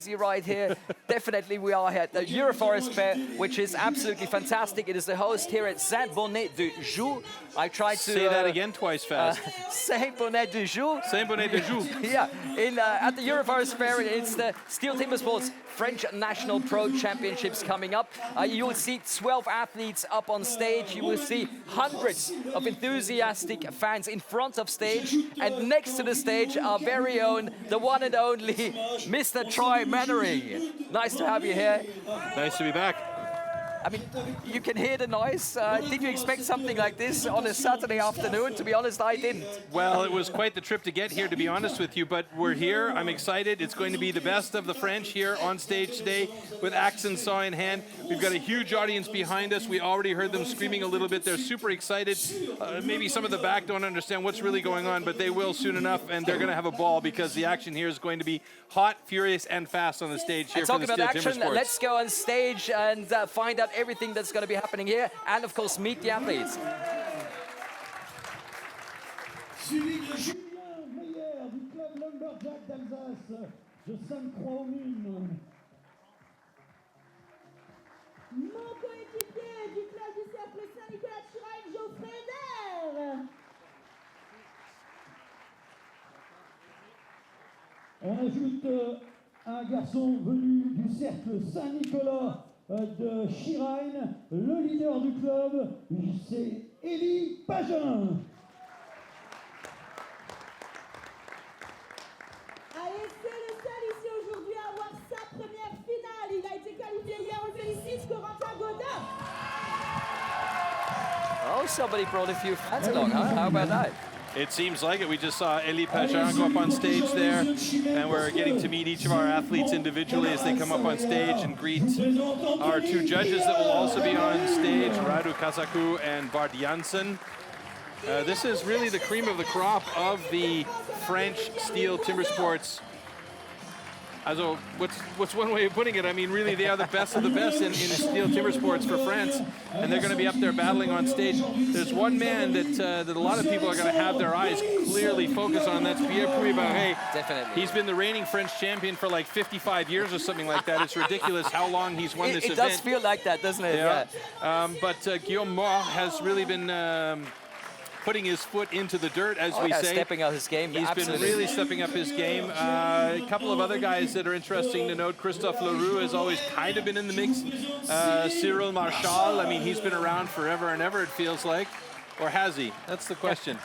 right here. Definitely we are here at the Euroforest Fair, which is absolutely fantastic. It is the host here at Saint-Bonnet-du-Joux. I tried to... Say that again twice fast. Saint-Bonnet-du-Joux. Saint-Bonnet-du-Joux. Yeah, at the Euroforest Fair, it's the STIHL Timbersports French National Pro Championships coming up. You will see 12 athletes up on stage. You will see hundreds of enthusiastic fans in front of stage. And next to the stage, our very own, the one and only Mr. Troy Mannering. Nice to have you here. Nice to be back. I mean, you can hear the noise. Did you expect something like this on a Saturday afternoon? To be honest, I didn't. Well, it was quite the trip to get here, to be honest with you, but we're here. I'm excited. It's going to be the best of the French here on stage today with axe and saw in hand. We've got a huge audience behind us. We already heard them screaming a little bit. They're super excited. Maybe some of the back don't understand what's really going on, but they will soon enough, and they're going to have a ball because the action here is going to be hot, furious, and fast on the stage here for the STIHL Timbersports. Let's go on stage and find out everything that's going to be happening here, and of course meet the athletes. Suivi de Julien Meyer du club Lumberjack d'Alsace de Sainte-Croix-aux-Mines. Mon coéquipier du club du cercle Saint-Nicolas de Schrein, Geoffrey Dair. On ajoute un garçon venu du cercle Saint-Nicolas de Chiraine, le leader du club, c'est Élie Pagin. Allez, c'est le seul ici aujourd'hui à avoir sa première finale. Il a été qualifié hier, on le félicite, Corentin Godin. Oh, somebody brought a few fans along, huh? How about that? It seems like it. We just saw Élie Pagin go up on stage there, and we're getting to meet each of our athletes individually as they come up on stage and greet our two judges that will also be on stage, Radu Kazaku and Bart Janssen. This is really the cream of the crop of the French STIHL Timbersports. Also, what's one way of putting it? I mean, really, they are the best of the best in STIHL Timbersports for France, and they're going to be up there battling on stage. There's one man that a lot of people are going to have their eyes clearly focused on, and that's Pierre-Puy Barret. Definitely. He's been the reigning French champion for like 55 years or something like that. It's ridiculous how long he's won this event. It does feel like that, doesn't it? Yeah. But Guillaume Moore has really been putting his foot into the dirt, as we say. Stepping up his game. He's been really stepping up his game. A couple of other guys that are interesting to note. Christophe Leroux has always kind of been in the mix. Cyril Marchal, I mean, he's been around forever and ever, it feels like. Or has he? That's the question.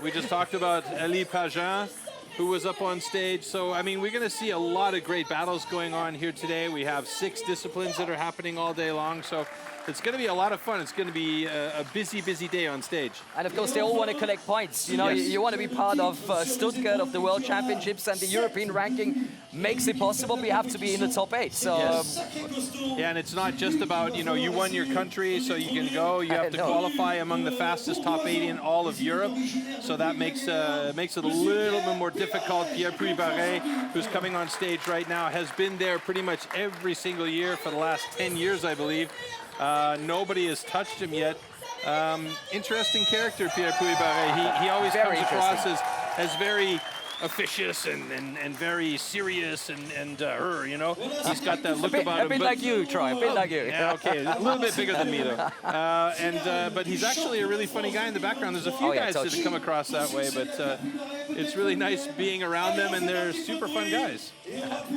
We just talked about Élie Pagin, who was up on stage. So, I mean, we're going to see a lot of great battles going on here today. We have 6 disciplines that are happening all day long. So it's going to be a lot of fun. It's going to be a busy, busy day on stage. And of course, they all want to collect points. You know, yes. you want to be part of Stuttgart, of the World Championships, and the European ranking makes it possible. We have to be in the top 8. So, yes. Yeah, and it's not just about, you know, you won your country, so you can go. You have to qualify among the fastest top 8 in all of Europe. So that makes it a little bit more difficult. Pierre-Puy Barret, who's coming on stage right now, has been there pretty much every single year for the last 10 years, I believe. Nobody has touched him yet. Interesting character, Pierre-Puy Barret. He always comes across as very officious and very serious and you know, he's got that look about him. A bit like you, Troy, a bit like you. Yeah, okay, a little bit bigger than me though. But he's actually a really funny guy in the background. There's a few guys that come across that way, but it's really nice being around them, and they're super fun guys.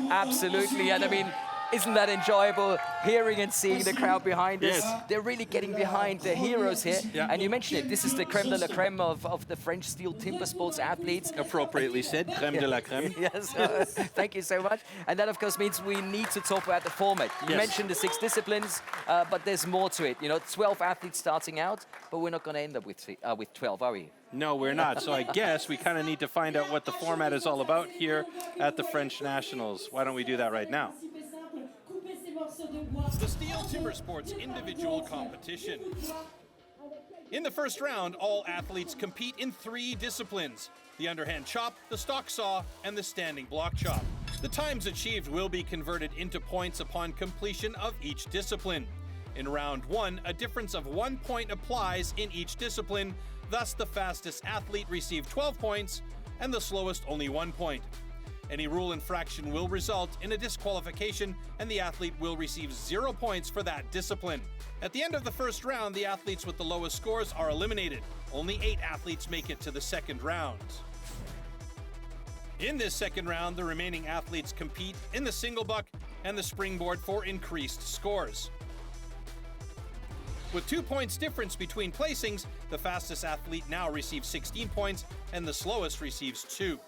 Absolutely, and I mean, isn't that enjoyable, hearing and seeing the crowd behind us? Yes. They're really getting behind the heroes here. Yeah. And you mentioned it, this is the creme de la creme of the French STIHL Timbersports athletes. Appropriately said, creme de la creme. Yes, thank you so much. And that, of course, means we need to talk about the format. You mentioned the 6 disciplines, but there's more to it. You know, 12 athletes starting out, but we're not going to end up with 12, are we? No, we're not. So I guess we kind of need to find out what the format is all about here at the French Nationals. Why don't we do that right now? The STIHL Timbersports individual competition. In the first round, all athletes compete in 3 disciplines: the underhand chop, the stock saw, and the standing block chop. The times achieved will be converted into points upon completion of each discipline. In round 1, a difference of 1 point applies in each discipline, thus the fastest athlete received 12 points and the slowest only 1 point. Any rule infraction will result in a disqualification, and the athlete will receive 0 points for that discipline. At the end of the first round, the athletes with the lowest scores are eliminated. Only 8 athletes make it to the second round. In this second round, the remaining athletes compete in the single buck and the springboard for increased scores. With 2 points difference between placings, the fastest athlete now receives 16 points and the slowest receives 2.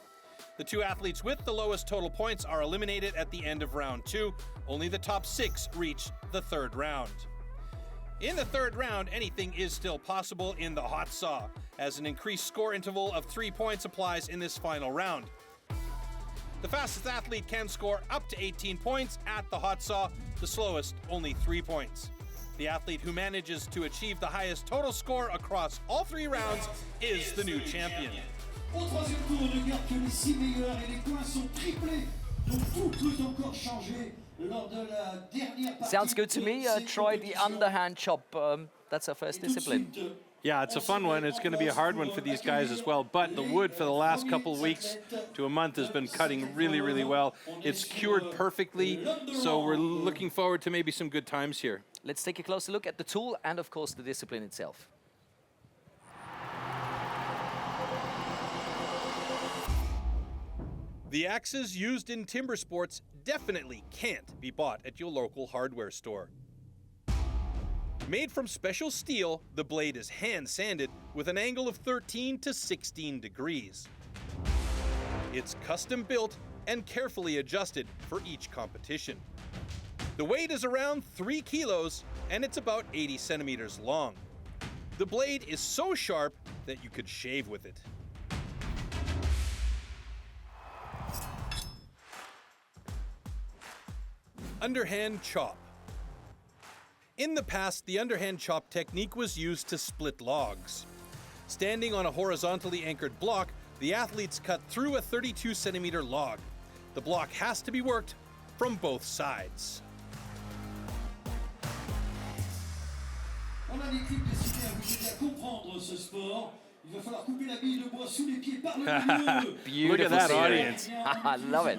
The 2 athletes with the lowest total points are eliminated at the end of round 2. Only the top 6 reach the third round. In the third round, anything is still possible in the hot saw, as an increased score interval of 3 points applies in this final round. The fastest athlete can score up to 18 points at the hot saw, the slowest only 3 points. The athlete who manages to achieve the highest total score across all 3 rounds is the new champion. Au troisième tour, on regarde que les 6 meilleurs et les points sont triplés. Donc tout peut encore changer lors de la dernière partie. Sounds good to me. Try the underhand chop. That's our first discipline. Yeah, it's a fun one. It's going to be a hard one for these guys as well. But the wood for the last couple of weeks to a month has been cutting really, really well. It's cured perfectly, so we're looking forward to maybe some good times here. Let's take a closer look at the tool and, of course, the discipline itself. The axes used in timber sports definitely can't be bought at your local hardware store. Made from special steel, the blade is hand-sanded with an angle of 13 to 16 degrees. It's custom-built and carefully adjusted for each competition. The weight is around 3 kilos, and it's about 80 centimeters long. The blade is so sharp that you could shave with it. Underhand chop. In the past, the underhand chop technique was used to split logs. Standing on a horizontally anchored block, the athletes cut through a 32-centimeter log. The block has to be worked from both sides. On a l'équipe décidée à vous aider à comprendre ce sport. Il va falloir couper la bille de bois sous les pieds par le milieu. Beautiful. Look at that scenery. audience. I love it.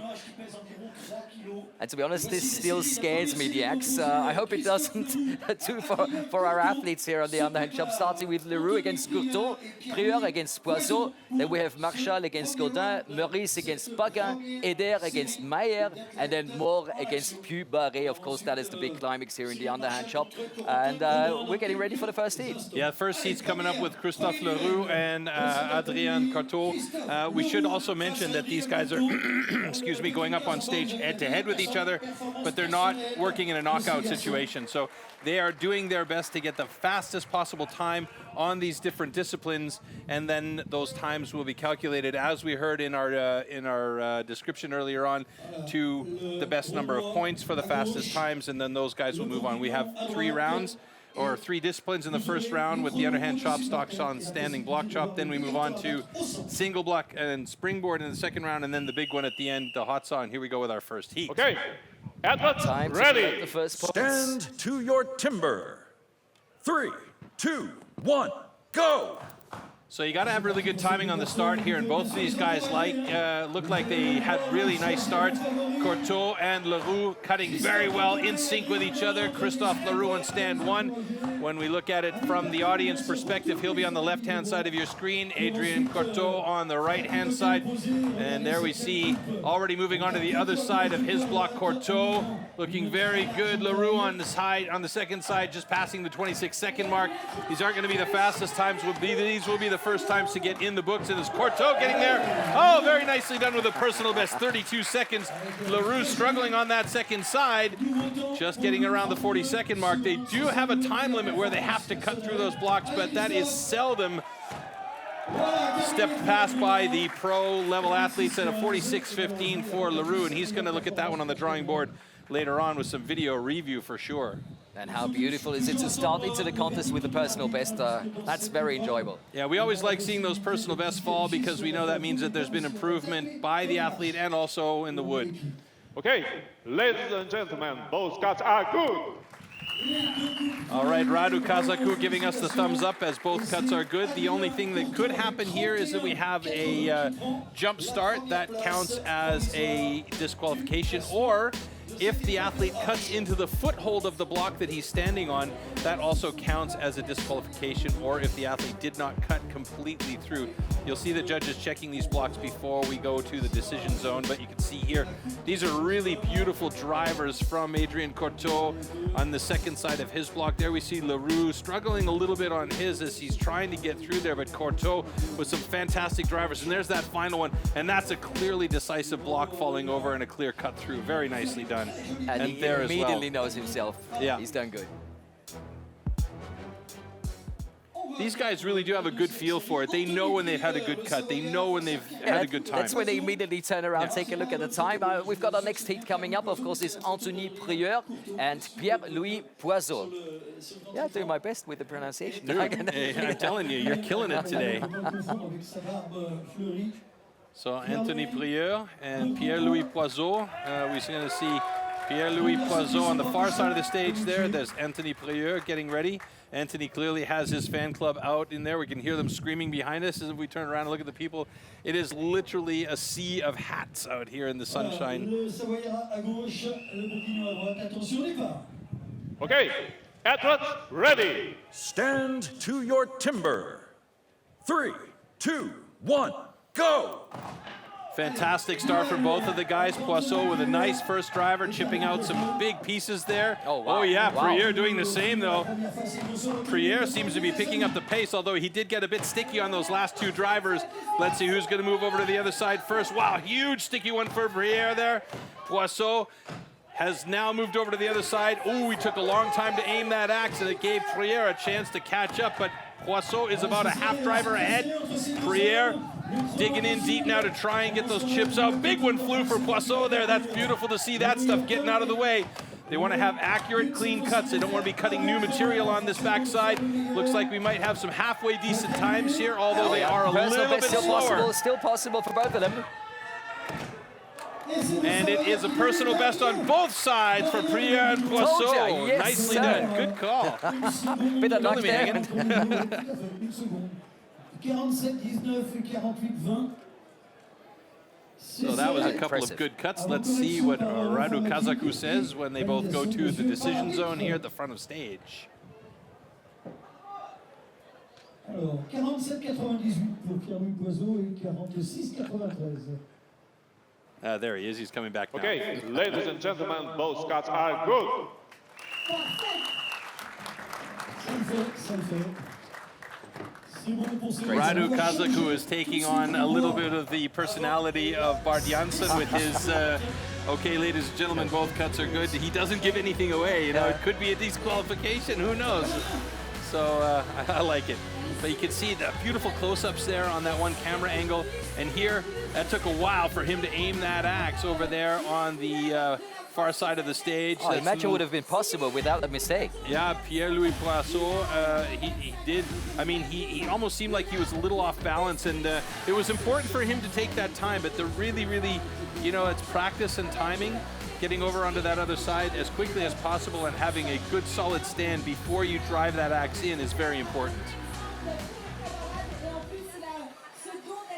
And to be honest, this still scares me, the axe. I hope it doesn't too for our athletes here on the underhand chop, starting with Leroux against Courteau, Prieur against Poisson, then we have Marchal against Gaudin, Meurice against Paquin, Eder against Mayer, and then Moore against Puy-Barré. Of course, that is the big climax here in the underhand chop. And we're getting ready for the first heat. Yeah, first heat's coming up with Christophe Leroux and Adrien Courteau. We should also mention that these guys are, excuse me, going up on stage head-to-head with each other, but they're not working in a knockout situation. So they are doing their best to get the fastest possible time on these different disciplines, and then those times will be calculated, as we heard in our description earlier on, to the best number of points for the fastest times, and then those guys will move on. We have 3 rounds, or 3 disciplines in the first round with the underhand chop, stock-on, standing block chop. Then we move on to single block and springboard in the second round, and then the big one at the end, the hot saw. And here we go with our first heat. Okay, athletes Time to ready. collect the first points. Stand to your timber. 3, 2, 1, go! So you got to have really good timing on the start here, and both of these guys look like they had really nice starts. Courteau and Leroux cutting very well in sync with each other. Christophe Leroux on stand 1. When we look at it from the audience perspective, he'll be on the left-hand side of your screen. Adrien Courteau on the right-hand side. And there we see already moving on to the other side of his block, Courteau looking very good. Leroux on the side, on the second side, just passing the 26-second mark. These aren't going to be the fastest times. These will be the first times to get in the books. And it's Courteau getting there. Oh, very nicely done with a personal best, 32 seconds. Leroux struggling on that second side, just getting around the 40-second mark. They do have a time limit where they have to cut through those blocks, but that is seldom stepped past by the pro-level athletes at a 46.15 for Leroux, and he's going to look at that one on the drawing board later on with some video review for sure. And how beautiful is it to start into the contest with a personal best? That's very enjoyable. Yeah, we always like seeing those personal bests fall because we know that means that there's been improvement by the athlete and also in the wood. Okay, ladies and gentlemen, both cuts are good. All right, Radu Kazaku giving us the thumbs up as both cuts are good. The only thing that could happen here is that we have a jump start that counts as a disqualification, or if the athlete cuts into the foothold of the block that he's standing on, that also counts as a disqualification, or if the athlete did not cut completely through. You'll see the judges checking these blocks before we go to the decision zone, but you can see here, these are really beautiful drivers from Adrien Courteau on the second side of his block. There we see Leroux struggling a little bit on his as he's trying to get through there, but Courteau with some fantastic drivers. And there's that final one, and that's a clearly decisive block falling over and a clear cut through. Very nicely done. And he there as well. immediately knows himself. Yeah. He's done good. These guys really do have a good feel for it. They know when they've had a good cut. They know when they've had a good time. That's when they immediately turn around, take a look at the time. We've got our next heat coming up, of course, is Anthony Prieur and Pierre-Louis Poiseau. Yeah, doing my best with the pronunciation. Dude, I'm telling you, you're killing it today. So Anthony Prieur and Pierre-Louis Poiseau. We're going to see Pierre-Louis Poiseau on the far side of the stage there. There's Anthony Prieur getting ready. Anthony clearly has his fan club out in there. We can hear them screaming behind us as we turn around and look at the people. It is literally a sea of hats out here in the sunshine. Okay, athletes ready. Stand to your timber. 3, 2, 1, go! Fantastic start for both of the guys. Poisseau with a nice first driver, chipping out some big pieces there. Oh, wow. Oh yeah, Wow. Prieur doing the same though. Prieur seems to be picking up the pace, although he did get a bit sticky on those last two drivers. Let's see who's going to move over to the other side first. Wow, huge sticky one for Prieur there. Poisseau has now moved over to the other side. Oh, he took a long time to aim that axe, and it gave Prieur a chance to catch up, but Poisseau is about a half driver ahead. Prieur digging in deep now to try and get those chips out. Big one flew for Poisseau there. That's beautiful to see that stuff getting out of the way. They want to have accurate, clean cuts. They don't want to be cutting new material on this backside. Looks like we might have some halfway decent times here, although they are a little bit slower. Still possible for both of them. And it is a personal best on both sides for Prieur and Poisseau. Yes, Nicely sir. done. Good call. Bit of luck Don't leave me there. hanging. 47-19 So that was a couple Impressive. of good cuts. Let's see what Radu Kazaku says when they both go to the decision zone here at the front of stage. Alors, 47-98 pour Pierre-Louis Poiseau et 46-93. There he is. He's coming back now. Okay, ladies and gentlemen, both cuts are good. Ça le fait, ça le fait. C'est bon pour ce Radu Kazaku is taking on a little bit of the personality of Bart Janssen with his, okay, ladies and gentlemen, both cuts are good. He doesn't give anything away. You know, it could be a disqualification. Who knows? So I like it. But you can see the beautiful close-ups there on that one camera angle. And here, that took a while for him to aim that axe over there on the far side of the stage. Oh, imagine would have been possible without a mistake. Yeah, Pierre-Louis Poisseau, he did. I mean, he almost seemed like he was a little off balance, and it was important for him to take that time. But the really, you know, it's practice and timing. Getting over onto that other side as quickly as possible and having a good solid stand before you drive that axe in is very important.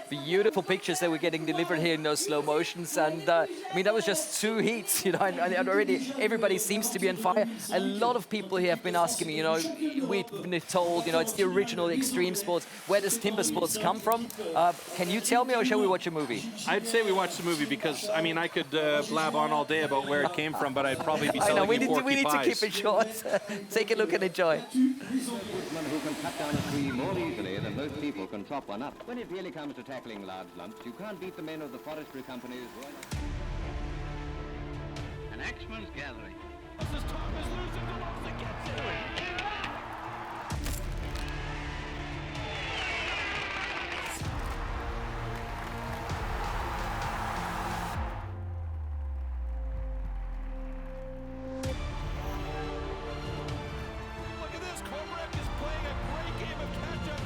Beautiful pictures that we're getting delivered here in those slow motions, and I mean that was just 2 heats, you know, and already everybody seems to be on fire. A lot of people here have been asking me, you know, we've been told, you know, it's the original extreme sports. Where does timber sports come from? Can you tell me, or shall we watch a movie? I'd say we watch the movie because I mean I could blab on all day about where it came from, but I'd probably be I know telling you we need to keep it short. Take a look and enjoy. Woodsman who can cut down a tree more easily than most people can chop one up. When it really comes to tackling large lumps, you can't beat the men of the forestry companies. An axeman's gathering. Look at this. Korek is playing a great game of catch-up.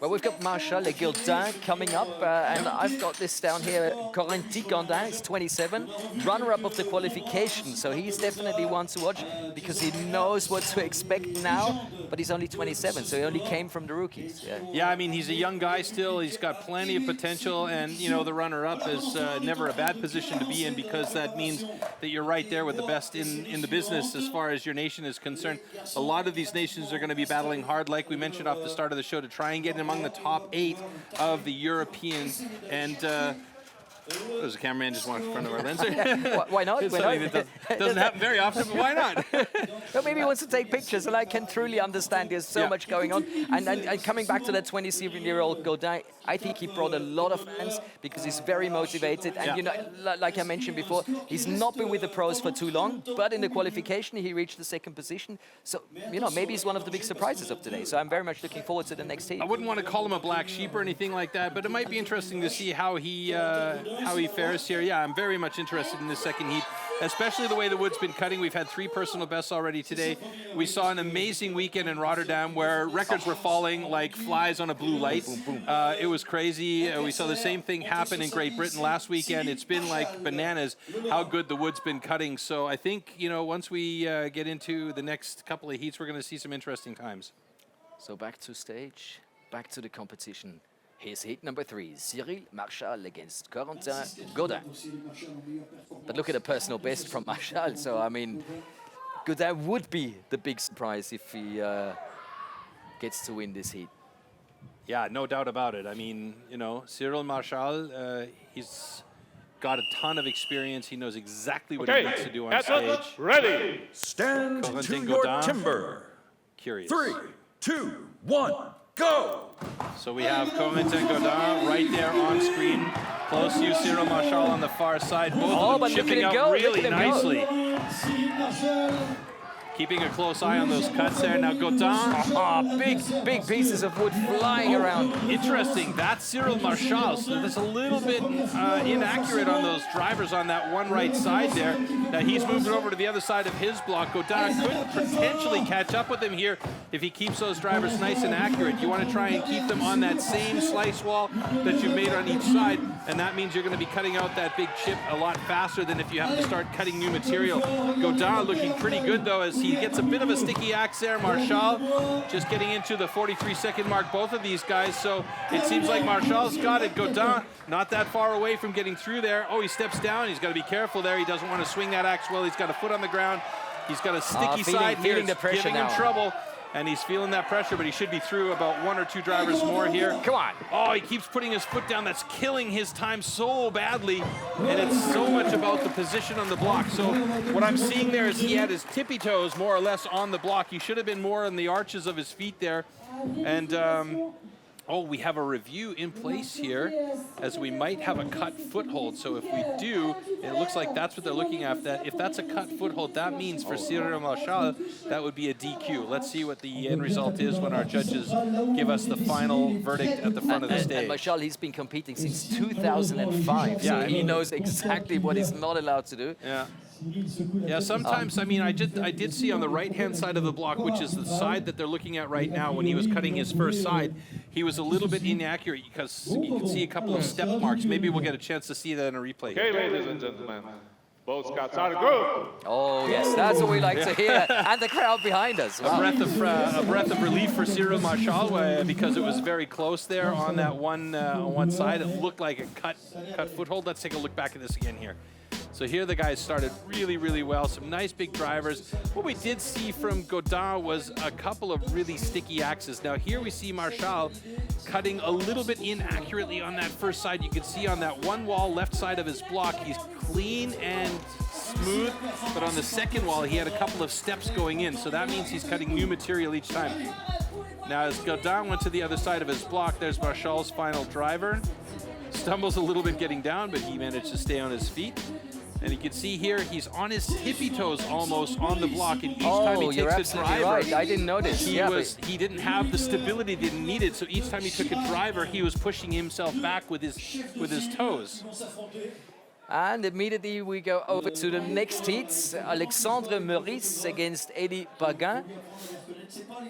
Well, we've got Marshall et Gaudin coming up, and I've got this down here. Corentin Gaudin is 27, runner-up of the qualification, so he's definitely one to watch because he knows what to expect now, but he's only 27, so he only came from the rookies. Yeah, I mean, he's a young guy still. He's got plenty of potential, and, you know, the runner-up is never a bad position to be in because that means that you're right there with the best in the business as far as your nation is concerned. A lot of these nations are going to be battling hard, like we mentioned off the start of the show, to try and get among the top 8 of the Europeans. And there's a cameraman just walked in front of our lens. Why not? It's something that doesn't happen very often, but why not? Well, maybe he wants to take pictures, and I can truly understand there's so much going on. And coming back to that 27-year-old Gaudin, I think he brought a lot of fans because he's very motivated. And, you know, like I mentioned before, he's not been with the pros for too long, but in the qualification, he reached the 2nd position. So, you know, maybe he's one of the big surprises of today. So I'm very much looking forward to the next heat. I wouldn't want to call him a black sheep or anything like that, but it might be interesting to see how he fares here. Yeah, I'm very much interested in this 2nd heat, especially the way the wood's been cutting. We've had 3 personal bests already today. We saw an amazing weekend in Rotterdam where records were falling like flies on a blue light. It was crazy. We saw the same thing happen in Great Britain last weekend. It's been like bananas how good the wood's been cutting. So I think, you know, once we get into the next couple of heats, we're going to see some interesting times. So back to stage, back to the competition. Here's heat number 3, Cyril Marshall against Corentin Gaudin. But look at the personal best from Marshall. So, I mean, Gaudin would be the big surprise if he gets to win this heat. Yeah, no doubt about it. I mean, you know, Cyril Marshall, he's got a ton of experience. He knows exactly what he needs to do on stage. Ready. Stand Corentin to your Gaudin. timber. Curious. 3, 2, 1, go! So we have Corentin Gaudin right there on screen. Close to you, Cyril Marshall on the far side. Both of them chipping out really nicely. Keeping a close eye on those cuts there. Now Gaudin. Big pieces of wood flying around. Interesting. That's Cyril Marshall. So that's a little bit inaccurate on those drivers on that one right side there. Now he's moving over to the other side of his block. Gaudin could potentially catch up with him here if he keeps those drivers nice and accurate. You want to try and keep them on that same slice wall that you've made on each side, and that means you're going to be cutting out that big chip a lot faster than if you have to start cutting new material. Gaudin looking pretty good though as he gets a bit of a sticky axe there. Marshall just getting into the 43-second mark, both of these guys. So it seems like Marshall's got it. Gaudin not that far away from getting through there. Oh, he steps down. He's got to be careful there. He doesn't want to swing that axe well. He's got a foot on the ground. He's got a sticky side here. Feeling the pressure giving him trouble. And he's feeling that pressure, but he should be through about 1 or 2 drivers more here. Come on. Oh, he keeps putting his foot down. That's killing his time so badly. And it's so much about the position on the block. So what I'm seeing there is he had his tippy toes more or less on the block. He should have been more on the arches of his feet there. And oh, we have a review in place here as we might have a cut foothold. So if we do, it looks like that's what they're looking at. That if that's a cut foothold, that means for Cyril Marshall, that would be a DQ. Let's see what the end result is when our judges give us the final verdict at the front of the stage. And Marshall, he's been competing since 2005, so he knows exactly what he's not allowed to do. Yeah. Yeah, sometimes, I mean, I did see on the right-hand side of the block, which is the side that they're looking at right now, when he was cutting his first side, he was a little bit inaccurate because you can see a couple of step marks. Maybe we'll get a chance to see that in a replay. Okay, ladies and gentlemen, both cuts are good. Oh, yes, that's what we like to hear. And the crowd behind us. Wow. A breath of relief for Cyril Marshall because it was very close there on that one side. It looked like a cut foothold. Let's take a look back at this again here. So here the guys started really well. Some nice big drivers. What we did see from Gaudin was a couple of really sticky axes. Now here we see Marshall cutting a little bit inaccurately on that first side. You can see on that one wall left side of his block, he's clean and smooth, but on the second wall he had a couple of steps going in. So that means he's cutting new material each time. Now as Gaudin went to the other side of his block, there's Marshall's final driver. Stumbles a little bit getting down, but he managed to stay on his feet. And you can see here, he's on his tippy toes almost on the block, and each time he takes a driver, right. I didn't notice. He didn't have the stability that he needed. So each time he took a driver, he was pushing himself back with his toes. And immediately we go over to the next heats. Alexandre Meurice against Eddie Pagan.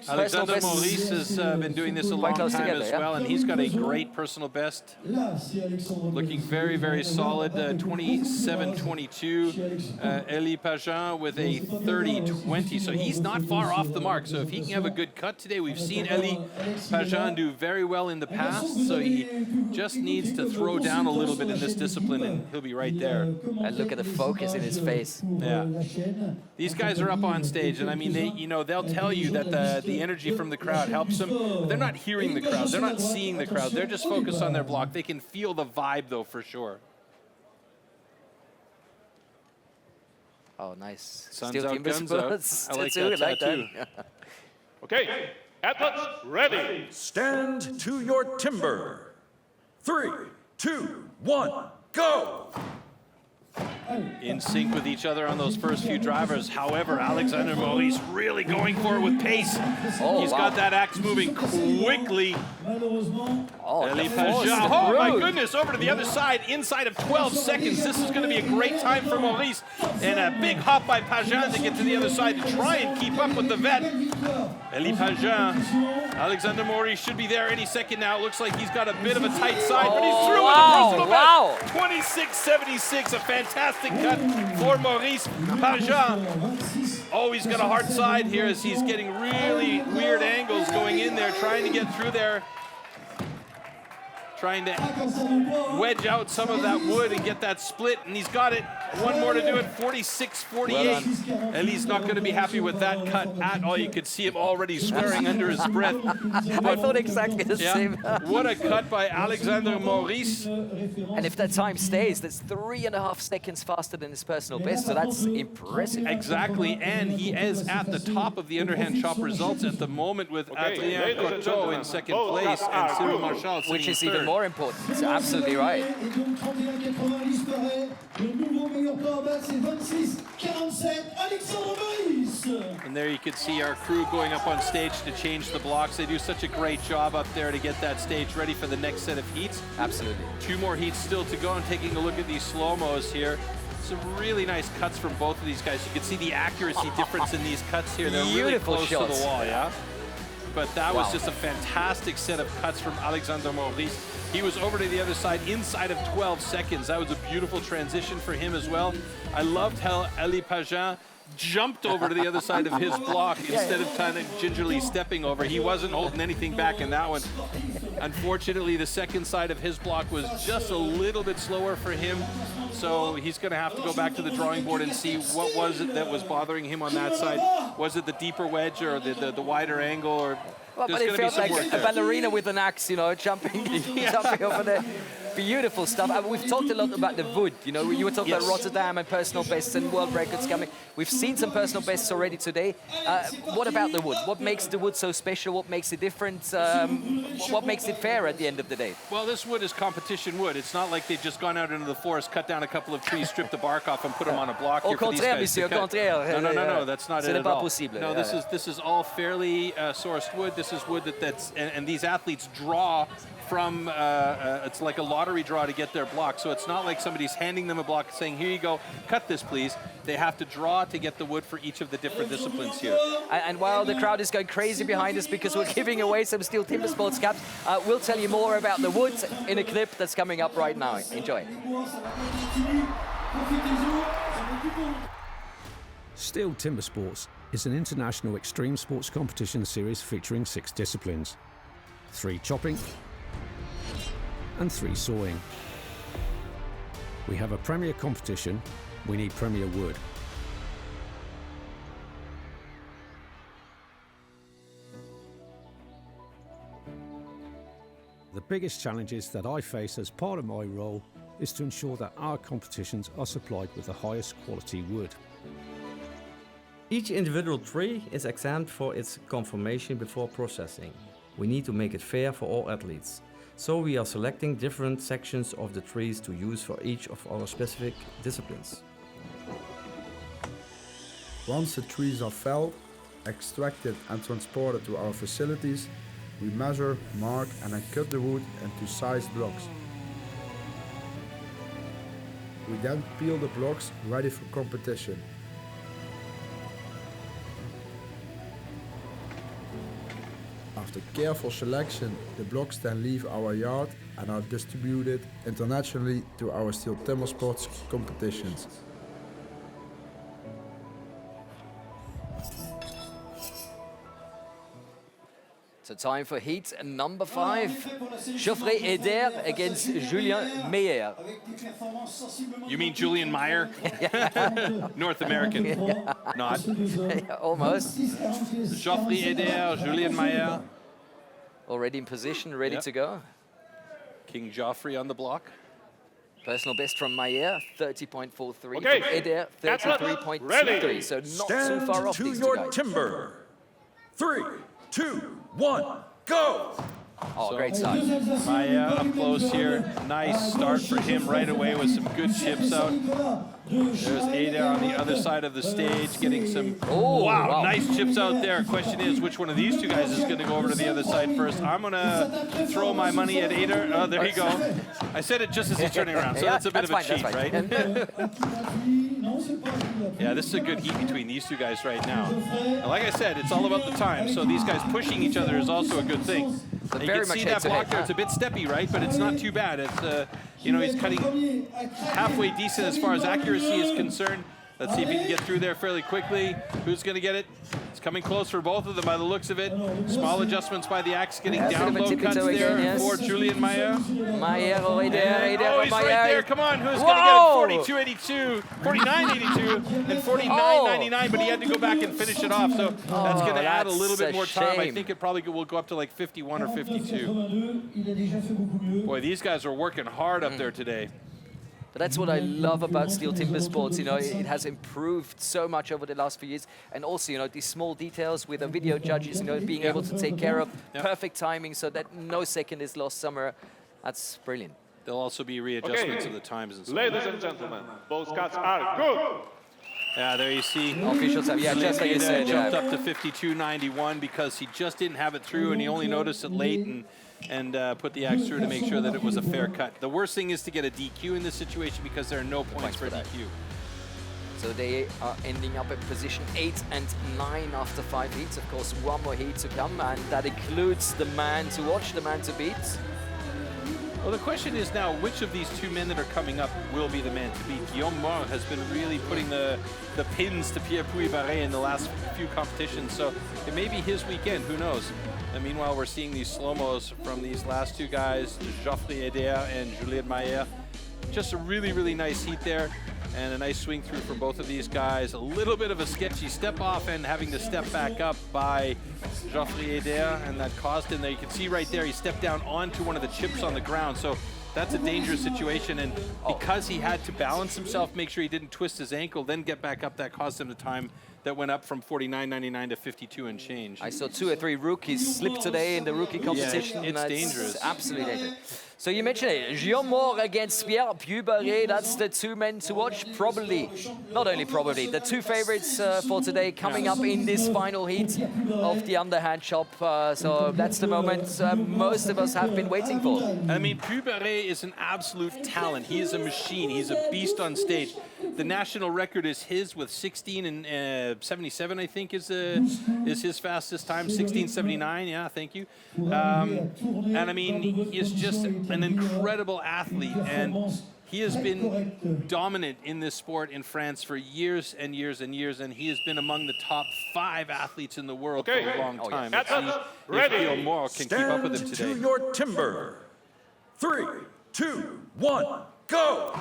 Alexander best. Maurice has been doing this a long close time together, as yeah. well, and he's got a great personal best. Looking very, very solid, 27-22. Elie Pageant with a 30-20, so he's not far off the mark. So if he can have a good cut today, we've seen Elie Pageant do very well in the past, so he just needs to throw down a little bit in this discipline, and he'll be right there. And look at the focus in his face. Yeah. These guys are up on stage, and I mean, they'll tell you that the energy from the crowd helps them, but they're not hearing the crowd, they're not seeing the crowd, they're just focused on their block. They can feel the vibe, though, for sure. Oh, nice. Sun's Steel out, Timbersports. guns out. I like Tattoo, that tattoo. Okay, athletes, ready. Stand to your timber. 3, 2, 1, go! In sync with each other on those first few drivers. However, Alexander Maurice really going for it with pace. Oh, He's wow. got that axe moving quickly. Oh, Elie the force, Pageant, the oh my road. goodness, over to the other side inside of 12 seconds. This is going to be a great time for Maurice. And a big hop by Pageant to get to the other side to try and keep up with the vet. Elie Pageant, Alexander Maurice should be there any second now. It looks like he's got a bit of a tight side, but he's through wow, with a personal best. 26.76, a fantastic cut for Maurice. Pageant, oh, he's got a hard side here as he's getting really weird angles going in there, trying to get through there. Trying to wedge out some of that wood and get that split, and he's got it. One more to do it, 46-48. Elie's not going to be happy with that cut at all. You could see him already swearing under his breath. I thought exactly the same. What a cut by Alexander Maurice. And if that time stays, that's 3.5 seconds faster than his personal best, so that's impressive. Exactly, and he is at the top of the underhand chop results at the moment with Adrien ladies and Coteau gentlemen, in second both place cars and are Cyril good. Marchal Which sitting is third. even more important. It's absolutely right. Et donc 31,90 paraît. Le nouveau meilleur temps à battre, c'est 26-47. Alexandre Maurice. And there you can see our crew going up on stage to change the blocks. They do such a great job up there to get that stage ready for the next set of heats. Absolutely. 2 more heats still to go, and taking a look at these slow-mos here. Some really nice cuts from both of these guys. You can see the accuracy difference in these cuts here. They're really Beautiful close shots. to the wall, yeah? But that was Wow. just a fantastic set of cuts from Alexander Maurice. He was over to the other side inside of 12 seconds. That was a beautiful transition for him as well. I loved how Elie Pageant jumped over to the other side of his block instead of kind of gingerly stepping over. He wasn't holding anything back in that one. Unfortunately, the second side of his block was just a little bit slower for him, so he's going to have to go back to the drawing board and see what was it that was bothering him on that side. Was it the deeper wedge or the wider angle? Or Well, but there's it going to be felt some like work a there. ballerina with an axe, you know, jumping, jumping over there. Beautiful stuff. And we've talked a lot about the wood. You know, you were talking about Rotterdam and personal bests and world records coming. We've seen some personal bests already today. What about the wood? What makes the wood so special? What makes it different? What makes it fair at the end of the day? Well, this wood is competition wood. It's not like they've just gone out into the forest, cut down a couple of trees, stripped the bark off, and put them on a block Au here for these contraire, guys to monsieur, au cut. contraire. No, that's not Ce it n'est at pas all. possible. No, this is all fairly sourced wood. This is wood that's and these athletes draw from, it's like a lottery draw to get their block. So it's not like somebody's handing them a block saying, here you go, cut this please. They have to draw to get the wood for each of the different disciplines here. And while the crowd is going crazy behind us because we're giving away some Steel Timbersports caps, we'll tell you more about the wood in a clip that's coming up right now. Enjoy. STIHL Timbersports is an international extreme sports competition series featuring 6 disciplines: 3 chopping and 3 sawing. We have a premier competition, we need premier wood. The biggest challenges that I face as part of my role is to ensure that our competitions are supplied with the highest quality wood. Each individual tree is examined for its conformation before processing. We need to make it fair for all athletes. So we are selecting different sections of the trees to use for each of our specific disciplines. Once the trees are felled, extracted and transported to our facilities, we measure, mark and then cut the wood into sized blocks. We then peel the blocks ready for competition. After careful selection, the blocks then leave our yard and are distributed internationally to our STIHL TIMBERSPORTS competitions. So time for heat number 5. Geoffrey Eder against Julien Meyer. You mean Julian Meyer? North American. Not. Almost. Geoffrey Eder, Julian Meyer. Already in position, ready to go. King Geoffrey on the block. Personal best from Meyer, 30.43. Okay. From Eder, 33.23. So not too far off to these two your guys. timber. 3, 2, 1, go! Oh, great start. Meyer up close here. Nice start for him right away with some good chips out. There's Eder on the other side of the stage getting some, wow, nice chips out there. Question is, which one of these two guys is going to go over to the other side first? I'm going to throw my money at Eder. Oh, there you go. I said it just as he's turning around, so that's a bit of a cheat, right? Yeah, this is a good heat between these two guys right now. And like I said, it's all about the time, so these guys pushing each other is also a good thing. You can see that block there, it's a bit steppy, right? But it's not too bad. It's, you know, he's cutting halfway decent as far as accuracy is concerned. Let's see if he can get through there fairly quickly. Who's going to get it? It's coming close for both of them by the looks of it. Small adjustments by the axe, getting down low cuts there for Julian Meyer. Meyer or Eder, oh, he's right there. Come on, who's going to get it? 42.82, 49.82, and 49.99, but he had to go back and finish it off. So that's going to add a little bit more time. I think it probably will go up to like 51 or 52. Boy, these guys are working hard up there today. But that's what I love about STIHL TIMBERSPORTS. You know, it has improved so much over the last few years, and also, you know, these small details with the video judges, you know, being able to take care of perfect timing so that no second is lost somewhere. That's brilliant. There'll also be readjustments of the times and so on. Ladies and gentlemen, both cuts are good. Yeah, there you see. Officials have, just like you said, jumped up to 52.91 because he just didn't have it through, and he only noticed it late and put the axe through to make sure that it was a fair cut. The worst thing is to get a DQ in this situation because there are no points for DQ. So they are ending up at position 8 and 9 after 5 heats. Of course, one more heat to come, and that includes the man to watch, the man to beat. Well, the question is now, which of these two men that are coming up will be the man to beat? Guillaume Mort has been really putting the pins to Pierre Pouille-Barré in the last few competitions, so it may be his weekend, who knows? And meanwhile, we're seeing these slow-mos from these last two guys, Geoffrey Eder and Julien Meyer. Just a really, really nice heat there, and a nice swing through from both of these guys. A little bit of a sketchy step off and having to step back up by Geoffrey Eder, and that caused him there. You can see right there, he stepped down onto one of the chips on the ground, so that's a dangerous situation, and because he had to balance himself, make sure he didn't twist his ankle, then get back up, that caused him the time that went up from 49.99 to 52 and change. I saw 2 or 3 rookies slip today in the rookie competition. Yeah, it's dangerous. Absolutely dangerous. So you mentioned it, Guillaume Mort against Pierre Pouille-Barré. That's the 2 men to watch. Probably, not only probably, the 2 favorites for today coming up in this final heat of the underhand chop. So that's the moment most of us have been waiting for. I mean, Pouille-Barré is an absolute talent. He is a machine. He's a beast on stage. The national record is his with 16 and 77, I think, is his fastest time. 16:79. Yeah, thank you. And I mean, he is just an incredible athlete, and he has been dominant in this sport in France for years and years and years, and he has been among the top 5 athletes in the world for a long time. Let's see if Guillaume Mort can keep up with him today. To your timber. 3, 2, 1, go!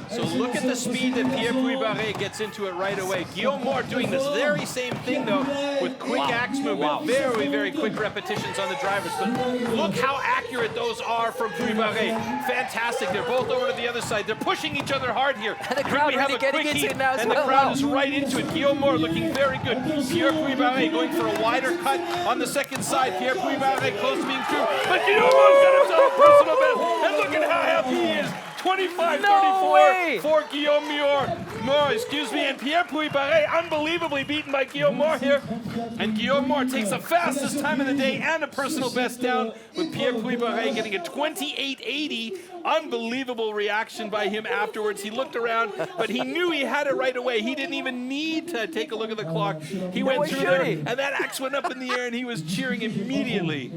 So look at the speed that Pierre Pouille-Barré gets into it right away. Guillaume Mort doing this very same thing, though, with quick axe movement. Very, very quick repetitions on the drivers. But look how accurate those are from Pouille-Barré. Fantastic. They're both over to the other side. They're pushing each other hard here. And the crowd really getting into it now as well. And the crowd is right into it. Guillaume Mort looking very good. Pierre Pouille-Barré going for a wider cut on the second side. Pierre Pouille-Barré close to being through. But Guillaume Mort's got himself a personal best. And look at how happy he is. 25.34 for Guillaume Mort, excuse me, and Pierre Pouille-Barré unbelievably beaten by Guillaume Mort here. And Guillaume Mort takes the fastest time of the day and a personal best down, with Pierre Pouille-Barré getting a 28.80 Unbelievable reaction by him afterwards. He looked around, but he knew he had it right away. He didn't even need to take a look at the clock. He went through there, and that axe went up in the air, and he was cheering immediately.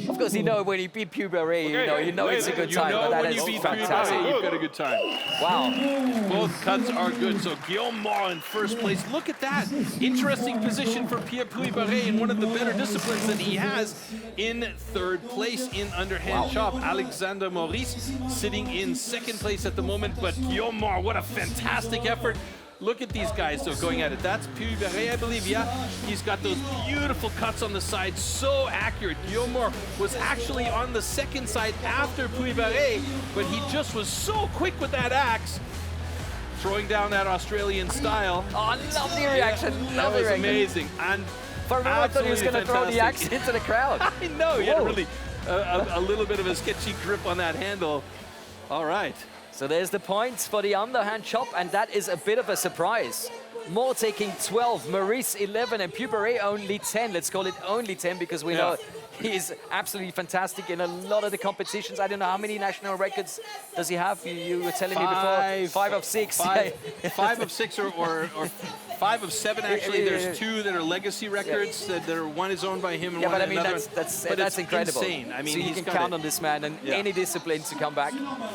Of course, you know when you beat Puy-Barré, you know it's a good time. You know but that when is you beat fantastic. Puy-Barré, you've got a good time. Wow. Both cuts are good. So Guillaume Moore in first place. Look at that. Interesting position for Pierre Puy-Barré in one of the better disciplines that he has in third place in underhand chop. Alexander Maurice sitting in second place at the moment, but Guillaume Moore, what a fantastic effort. Look at these guys though going at it. That's Puy-Barré, I believe, yeah. He's got those beautiful cuts on the side, so accurate. Guillaume Moore was actually on the second side after Puy-Barré, but he just was so quick with that axe, throwing down that Australian style. Oh, lovely reaction, That was amazing. And for a moment, I thought he was going to throw the axe into the crowd. I know, he had really a little bit of a sketchy grip on that handle. All right. So there's the points for the underhand chop, and that is a bit of a surprise. Moore taking 12, Maurice 11, and Puy-Barré only 10. Let's call it only 10 because we know he's absolutely fantastic in a lot of the competitions. I don't know how many national records does he have. You were telling me before. 5 of 6. 5 of 6 or 5 of 7 actually. There's 2 that are legacy records. That one is owned by him and one but I mean another. that's incredible. Insane. I mean, so you can count on this man in any discipline to come back.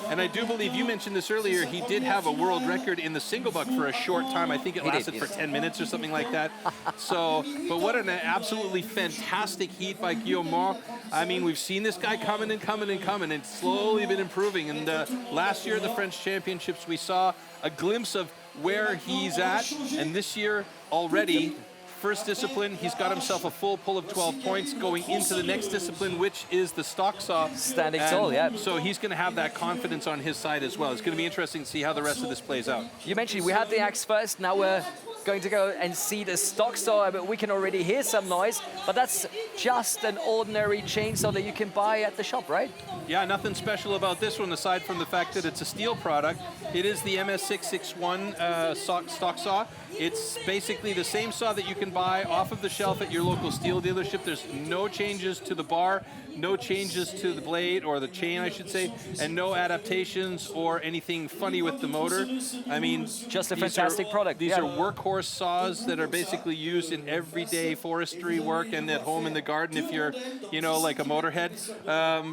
And I do believe you mentioned this earlier. He did have a world record in the single buck for a short time. I think it lasted for 10 minutes or something like that. So, but what an absolutely fantastic heat by Guillaume Moore. I mean, we've seen this guy coming and coming and coming, and slowly been improving. And last year at the French Championships, we saw a glimpse of where he's at. And this year already, first discipline, he's got himself a full pull of 12 points going into the next discipline, which is the stock saw. Standing tall, yeah. So he's going to have that confidence on his side as well. It's going to be interesting to see how the rest of this plays out. You mentioned we had the axe first. Now we're going to go and see the stock saw. But we can already hear some noise. But that's just an ordinary chainsaw that you can buy at the shop, right? Yeah, nothing special about this one aside from the fact that it's a STIHL product. It is the MS661 stock saw. It's basically the same saw that you can buy off of the shelf at your local STIHL dealership. There's no changes to the bar, no changes to the blade, or the chain, I should say, and no adaptations or anything funny with the motor. I mean, just a fantastic product. These are workhorse saws that are basically used in everyday forestry work and at home in the garden if you're, you know, like a motorhead.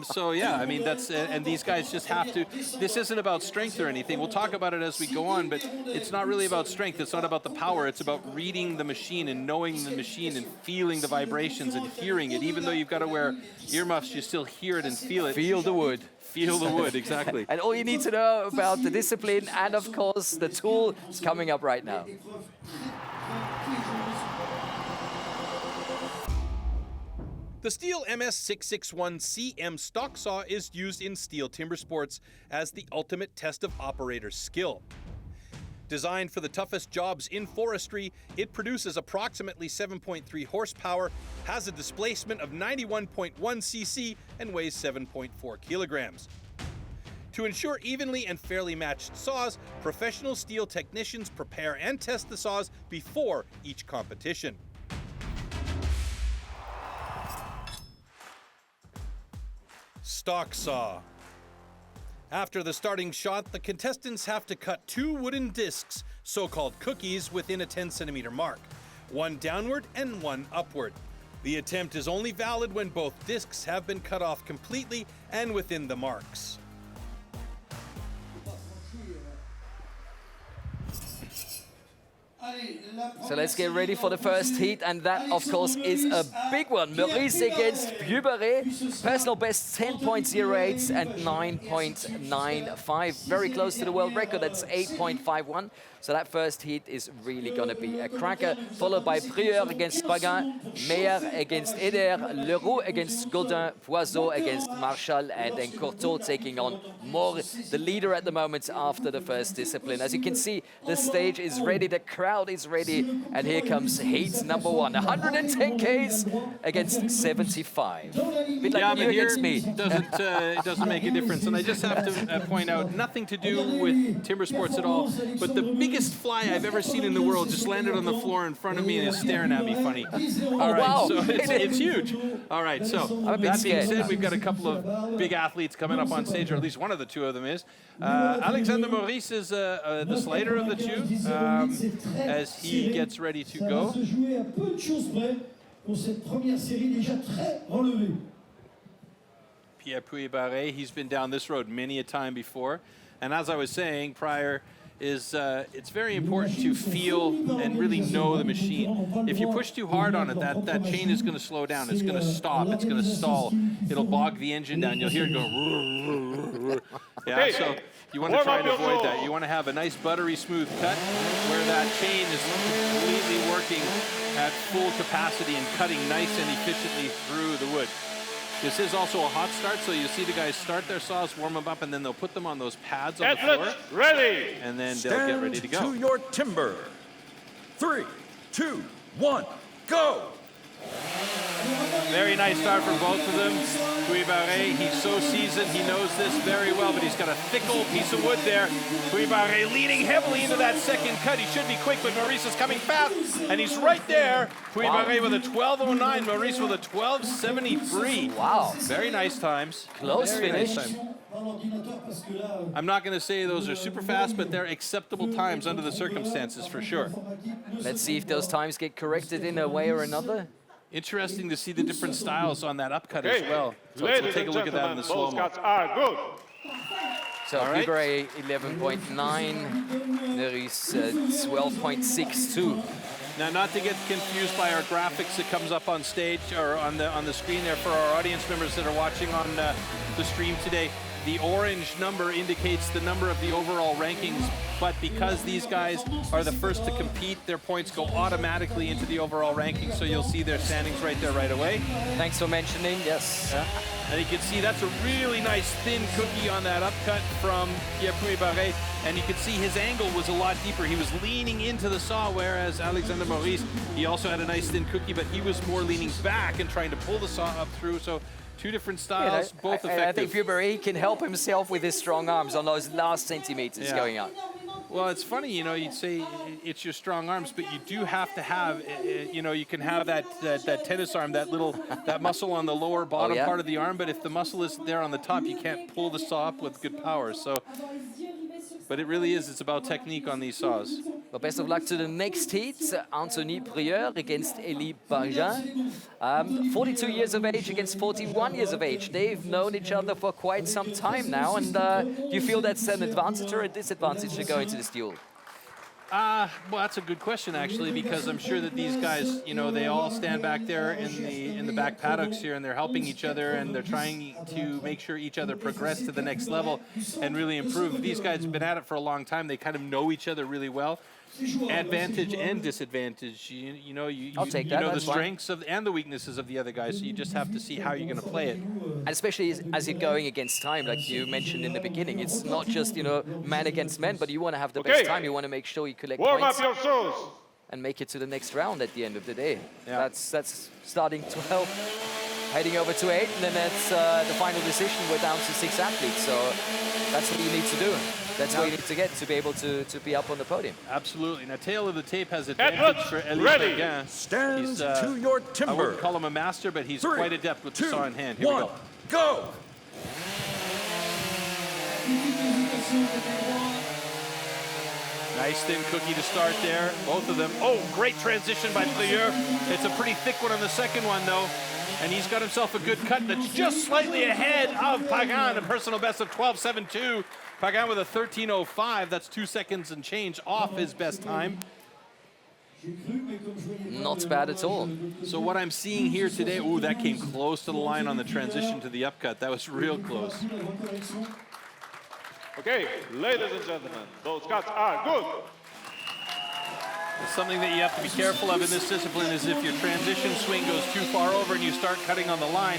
So yeah, I mean, that's, and these guys just have to, this isn't about strength or anything. We'll talk about it as we go on, but it's not really about strength. It's not about the power. It's about reading the machine and knowing the machine and feeling the vibrations and hearing it. Even though you've got to wear earmuffs, you still hear it and feel it. Feel the wood. Feel the wood, exactly. And all you need to know about the discipline and, of course, the tool is coming up right now. The STIHL MS661CM stock saw is used in STIHL Timbersports as the ultimate test of operator's skill. Designed for the toughest jobs in forestry, it produces approximately 7.3 horsepower, has a displacement of 91.1 cc, and weighs 7.4 kilograms. To ensure evenly and fairly matched saws, professional STIHL technicians prepare and test the saws before each competition. Stock saw. After the starting shot, the contestants have to cut 2 wooden discs, so-called cookies, within a 10-centimeter mark, one downward and one upward. The attempt is only valid when both discs have been cut off completely and within the marks. So let's get ready for the first heat, and that, of course, is a big one. Maurice against Puy-Barré. Personal best 10.08 and 9.95. Very close to the world record. That's 8.51. So that first heat is really going to be a cracker, followed by Prieur against Pagin, Meyer against Eder, Leroux against Gaudin, Poiseau against Marshall, and then Courtauld taking on Moore, the leader at the moment after the first discipline. As you can see, the stage is ready. The crowd crowd is ready. And here comes heat number 1. 110 Ks against 75. Bit like you against me. It doesn't make a difference. And I just have to point out, nothing to do with timber sports at all, but the biggest fly I've ever seen in the world just landed on the floor in front of me and is staring at me funny. All right, wow. so it's huge. All right, so that being said, we've got a couple of big athletes coming up on stage, or at least one of the two of them is. Alexander Maurice is the slighter of the two as he gets ready to go. Pierre Puy-Barré, he's been down this road many a time before. And as I was saying prior, it's very important to feel and really know the machine. If you push too hard on it, that chain is going to slow down. It's going to stop. It's going to stall. It'll bog the engine down. You'll hear it go. Yeah, so you want to try and avoid that. You want to have a nice buttery smooth cut where that chain is completely working at full capacity and cutting nice and efficiently through the wood. This is also a hot start, so you see the guys start their saws, warm them up, and then they'll put them on those pads on the floor. Ready. And then they'll get ready to go. To your timber. 3, 2, 1, go! Very nice start from both of them. Puy-Barré, he's so seasoned, he knows this very well, but he's got a thick old piece of wood there. Puy-Barré leading heavily into that second cut. He should be quick, but Maurice is coming fast, and he's right there. Puy-Barré with a 12:09, Maurice with a 12:73. Wow. Very nice times. Close finish. Nice time. I'm not going to say those are super fast, but they're acceptable times under the circumstances for sure. Let's see if those times get corrected in a way or another. Interesting to see the different styles on that upcut as well. So we'll take a look at that in the slow-mo. Cuts are good. So Puy-Barré 11.9, Maurice 12.62. Now, not to get confused by our graphics that comes up on stage or on the screen there for our audience members that are watching on the stream today. The orange number indicates the number of the overall rankings, but because these guys are the first to compete, their points go automatically into the overall rankings, so you'll see their standings right there right away. Thanks for mentioning, yes. And you can see that's a really nice thin cookie on that upcut from Pierre Puy-Barré, and you can see his angle was a lot deeper. He was leaning into the saw, whereas Alexander Maurice, he also had a nice thin cookie, but he was more leaning back and trying to pull the saw up through. So two different styles, both effective. I think Puy-Barré can help himself with his strong arms on those last centimeters going up. Well, it's funny, you know, you'd say it's your strong arms, but you do have to have, you know, you can have that tennis arm, that muscle on the lower bottom part of the arm, but if the muscle is there on the top, you can't pull the saw up with good power. So, but it really is, it's about technique on these saws. Well, best of luck to the next heat. Anthony Prieur against Élie Bargin. 42 years of age against 41 years of age. They've known each other for quite some time now. And do you feel that's an advantage or a disadvantage to go into this duel? Well, that's a good question, actually, because I'm sure that these guys, you know, they all stand back there in the back paddocks here, and they're helping each other, and they're trying to make sure each other progress to the next level and really improve. These guys have been at it for a long time. They kind of know each other really well. Advantage and disadvantage. You know the strengths and the weaknesses of the other guys, so you just have to see how you're going to play it. And especially as you're going against time, like you mentioned in the beginning, it's not just, you know, man against man, but you want to have the best time. You want to make sure you collect points and make it to the next round at the end of the day. Yeah. That's starting 12, heading over to 8, and then that's the final decision. We're down to 6 athletes, so that's what you need to do. That's where you need to get to be able to be up on the podium. Absolutely. Now, tail of the tape has advantage for Élie Bargin. Stand to your timber. I wouldn't call him a master, but he's quite adept with the saw in hand. Here we go. Go! Nice thin cookie to start there, both of them. Oh, great transition by Prieur. It's a pretty thick one on the second one, though. And he's got himself a good cut that's just slightly ahead of Pagan, a personal best of 12.72. Pagan with a 13.05, that's 2 seconds and change off his best time. Not bad at all. So what I'm seeing here today, ooh, that came close to the line on the transition to the upcut. That was real close. Okay, ladies and gentlemen, those cuts are good. Something that you have to be careful of in this discipline is if your transition swing goes too far over and you start cutting on the line,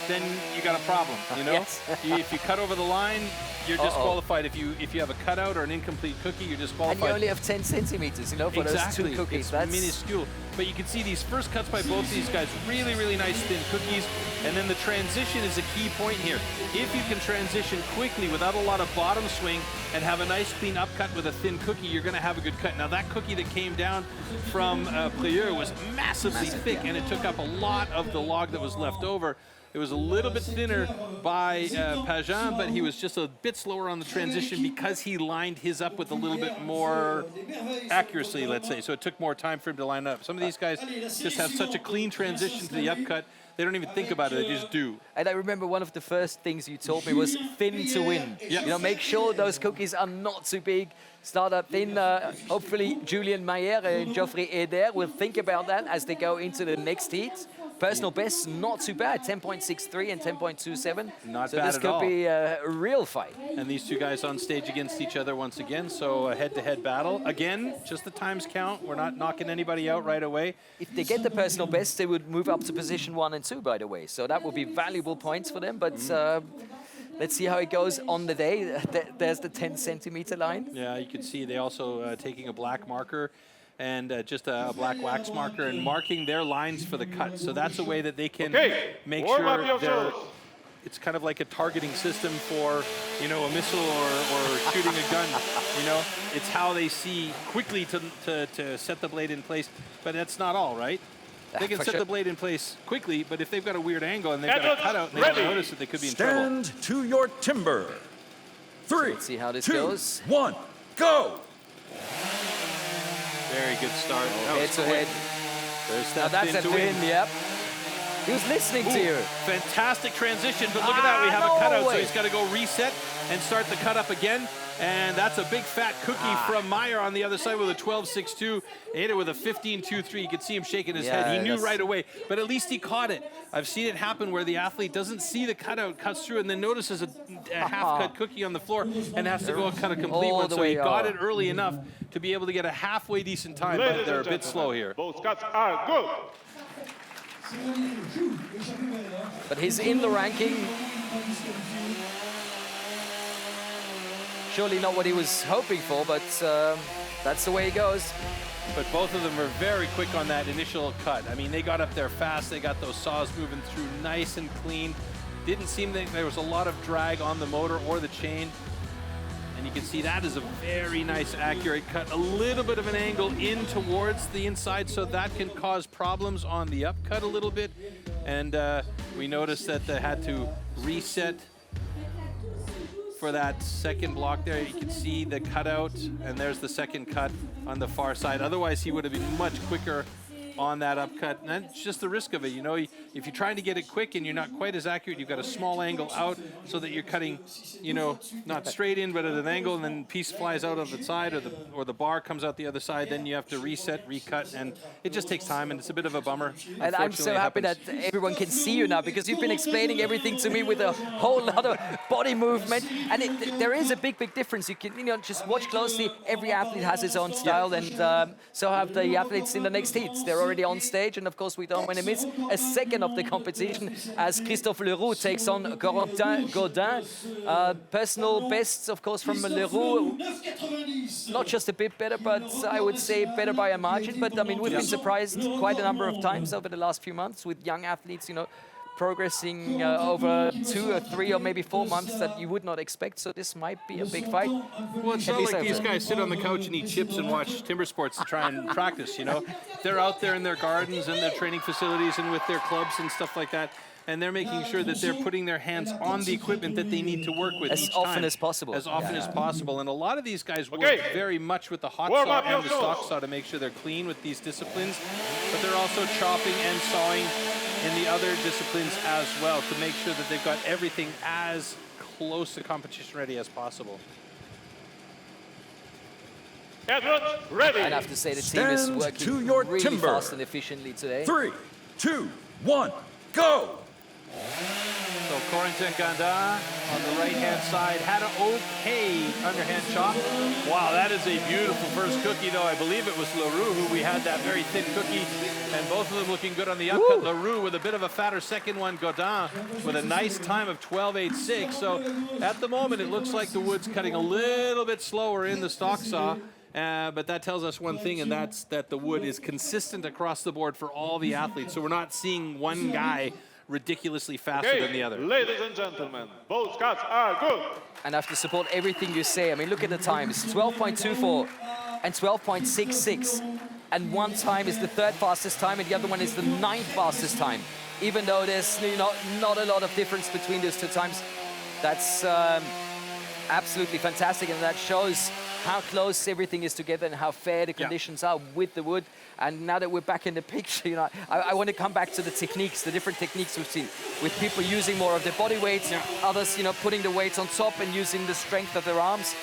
then you got a problem, you know? Yes. If you cut over the line, you're disqualified. If you have a cutout or an incomplete cookie, you're disqualified. And you only have 10 centimeters, you know, for those two cookies. It's That's minuscule. But you can see these first cuts by both these guys, really, really nice thin cookies. And then the transition is a key point here. If you can transition quickly without a lot of bottom swing and have a nice clean upcut with a thin cookie, you're going to have a good cut. Now that cookie that came down from Prieur was massively thick, and it took up a lot of the log that was left over. It was a little bit thinner by Pajan, but he was just a bit slower on the transition because he lined his up with a little bit more accuracy, let's say. So it took more time for him to line up. Some of these guys just have such a clean transition to the upcut, they don't even think about it, they just do. And I remember one of the first things you told me was thin to win. Yeah. You know, make sure those cookies are not too big. Start up thin. Hopefully, Julien Mayer and Geoffrey Eder will think about that as they go into the next heat. Personal bests, not too bad, 10.63 and 10.27. Not so bad this at could all. be a real fight. And these two guys on stage against each other once again, so a head-to-head battle. Again, just the times count. We're not knocking anybody out right away. If they get the personal best, they would move up to position 1 and 2, by the way. So that would be valuable points for them. But let's see how it goes on the day. There's the 10-centimeter line. Yeah, you can see they also taking a black marker and just a black wax marker and marking their lines for the cut. So that's a way that they can make sure they're, it's kind of like a targeting system for, you know, a missile or shooting a gun, you know. It's how they see quickly to set the blade in place, but that's not all, right? They can set the blade in place quickly, but if they've got a weird angle and they've got a cutout and they don't notice it, they could be in trouble. Stand to your timber. 3, Let's see how this 2, goes. 1, go! Very good start. Head to head. There's Now that that's a win. win, yep. He was listening to you. Fantastic transition, but look at that, we have a cutout, so he's got to go reset and start the cut up again. And that's a big fat cookie from Meyer on the other side with a 12.62. Ada with a 15.23. You could see him shaking his head. He knew right away, but at least he caught it. I've seen it happen where the athlete doesn't see the cutout, cuts through, and then notices a half-cut cookie on the floor and has to go and cut a complete one. So he got it early enough to be able to get a halfway decent time, but they're a bit slow here. Both cuts are good. But he's in the ranking. Surely not what he was hoping for, but that's the way it goes. But both of them were very quick on that initial cut. I mean, they got up there fast. They got those saws moving through nice and clean. Didn't seem that there was a lot of drag on the motor or the chain. And you can see that is a very nice, accurate cut. A little bit of an angle in towards the inside, so that can cause problems on the upcut a little bit. And we noticed that they had to reset for that second block there. You can see the cutout, and there's the second cut on the far side. Otherwise, he would have been much quicker on that upcut. And that's just the risk of it, you know. If you're trying to get it quick and you're not quite as accurate, you've got a small angle out so that you're cutting, you know, not straight in, but at an angle, and then piece flies out of the side, or the bar comes out the other side. Then you have to reset, recut, and it just takes time, and it's a bit of a bummer. And I'm so happy that everyone can see you now, because you've been explaining everything to me with a whole lot of body movement, and there is a big difference. You can, you know, just watch closely. Every athlete has his own style, and so have the athletes in the next heats. They're already on stage, and of course we don't want to miss a second of the competition as Christophe Leroux takes on Corentin Gaudin. Personal bests, of course, from Leroux. Not just a bit better, but I would say better by a margin. But I mean, we've been surprised quite a number of times over the last few months with young athletes, you know, progressing over 2 or 3 or maybe 4 months that you would not expect. So this might be a big fight. Well, it's not like these guys sit on the couch and eat chips and watch timber sports to try and practice, you know. They're out there in their gardens and their training facilities and with their clubs and stuff like that. And they're making sure that they're putting their hands on the equipment that they need to work with as often as possible. As often as possible. And a lot of these guys work very much with the hot saw and the stock saw to make sure they're clean with these disciplines. But they're also chopping and sawing in the other disciplines as well to make sure that they've got everything as close to competition ready as possible. Ready. I'd have to say the team is working really fast and efficiently today. 3, 2, 1, go! So Corentin Gandin on the right-hand side had an okay underhand chop. Wow, that is a beautiful first cookie, though. I believe it was Leroux who we had that very thin cookie, and both of them looking good on the upcut. Woo! Leroux with a bit of a fatter second one. Godin with a nice time of 12.86. So at the moment, it looks like the wood's cutting a little bit slower in the stock saw. But that tells us one thing, and that's that the wood is consistent across the board for all the athletes. So we're not seeing one guy ridiculously faster than the other. Ladies and gentlemen, both cuts are good. And I have to support everything you say. I mean, look at the times, 12.24 and 12.66. And one time is the third fastest time, and the other one is the 9th fastest time. Even though there's not a lot of difference between those two times, that's absolutely fantastic, and that shows how close everything is together and how fair the conditions are with the wood. And now that we're back in the picture, you know, I want to come back to the techniques, the different techniques we've seen, with people using more of their body weight, others, you know, putting the weights on top and using the strength of their arms.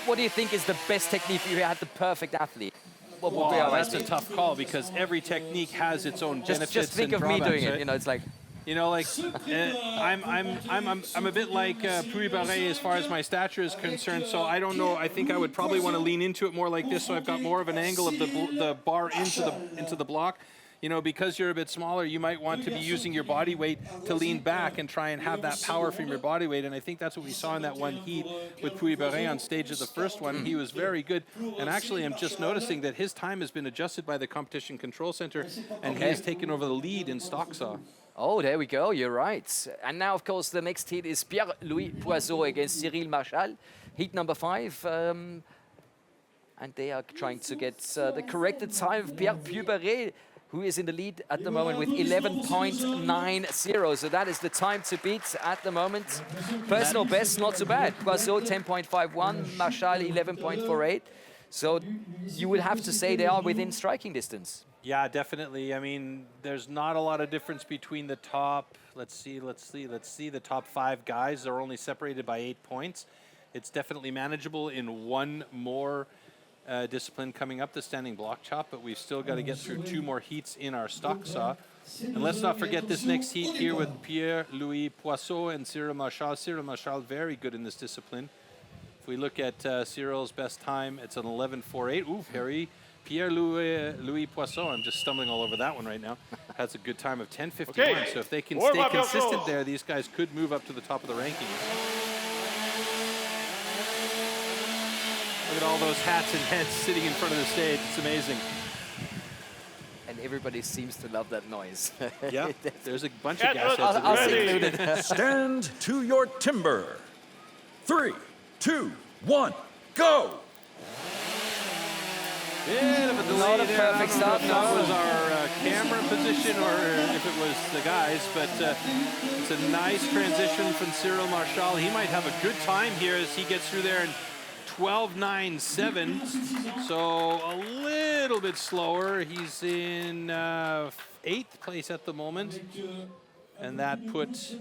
What do you think is the best technique if you had the perfect athlete? What would be our that's a tough call, because every technique has its own benefits. Just think and of me drawbacks, doing right? it, you know, it's like... You know, like I'm a bit like Puy-Barré as far as my stature is concerned. So I don't know. I think I would probably want to lean into it more like this, so I've got more of an angle of the bar into the block. You know, because you're a bit smaller, you might want to be using your body weight to lean back and try and have that power from your body weight. And I think that's what we saw in that one heat with Puy-Barré on stage of the first one. He was very good. And actually, I'm just noticing that his time has been adjusted by the Competition Control Center, and he has taken over the lead in stock saw. Oh, there we go, you're right. And now, of course, the next heat is Pierre-Louis Poisot against Cyril Marchal, heat number 5. And they are trying to get the corrected time of Pierre Puy-Barré, who is in the lead at the moment with 11.90. So that is the time to beat at the moment. Personal best, not so bad. Poisot 10.51, Marchal 11.48. So you would have to say they are within striking distance. Yeah, definitely. I mean, there's not a lot of difference between the top. Let's see. The top 5 guys are only separated by 8 points. It's definitely manageable in one more discipline coming up, the standing block chop, but we've still got to get through 2 more heats in our stock saw. And let's not forget this next heat here with Pierre-Louis Poisot and Cyril Marchal. Cyril Marchal, very good in this discipline. If we look at Cyril's best time, it's an 11.48. Ooh, Pierre-Louis Poisson, I'm just stumbling all over that one right now, has a good time of 10.51. Okay. So if they can stay consistent there, these guys could move up to the top of the rankings. Look at all those hats and heads sitting in front of the stage. It's amazing. And everybody seems to love that noise. Yeah, there's a bunch of gas heads included. Stand to your timber. 3, 2, 1, go! Bit of a delay Not a there. perfect start. I don't know if that was our camera position or if it was the guys, but it's a nice transition from Cyril Marchal. He might have a good time here as he gets through there in 12.97. So a little bit slower. He's in 8th place at the moment, and that puts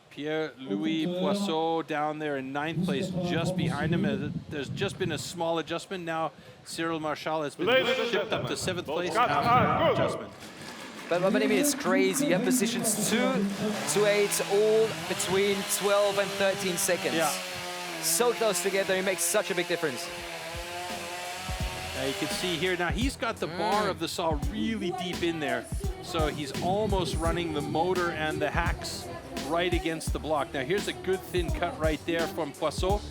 Pierre-Louis Poisot down there in 9th place, just behind him. There's just been a small adjustment. Now Cyril Marchal has been shipped up to 7th place after adjustment. But I mean, it's crazy. You have positions 2 to 8, all between 12 and 13 seconds. Yeah. So close together, it makes such a big difference. You can see here, now he's got the bar of the saw really deep in there. So he's almost running the motor and the hacks right against the block. Now here's a good thin cut right there from Poisot.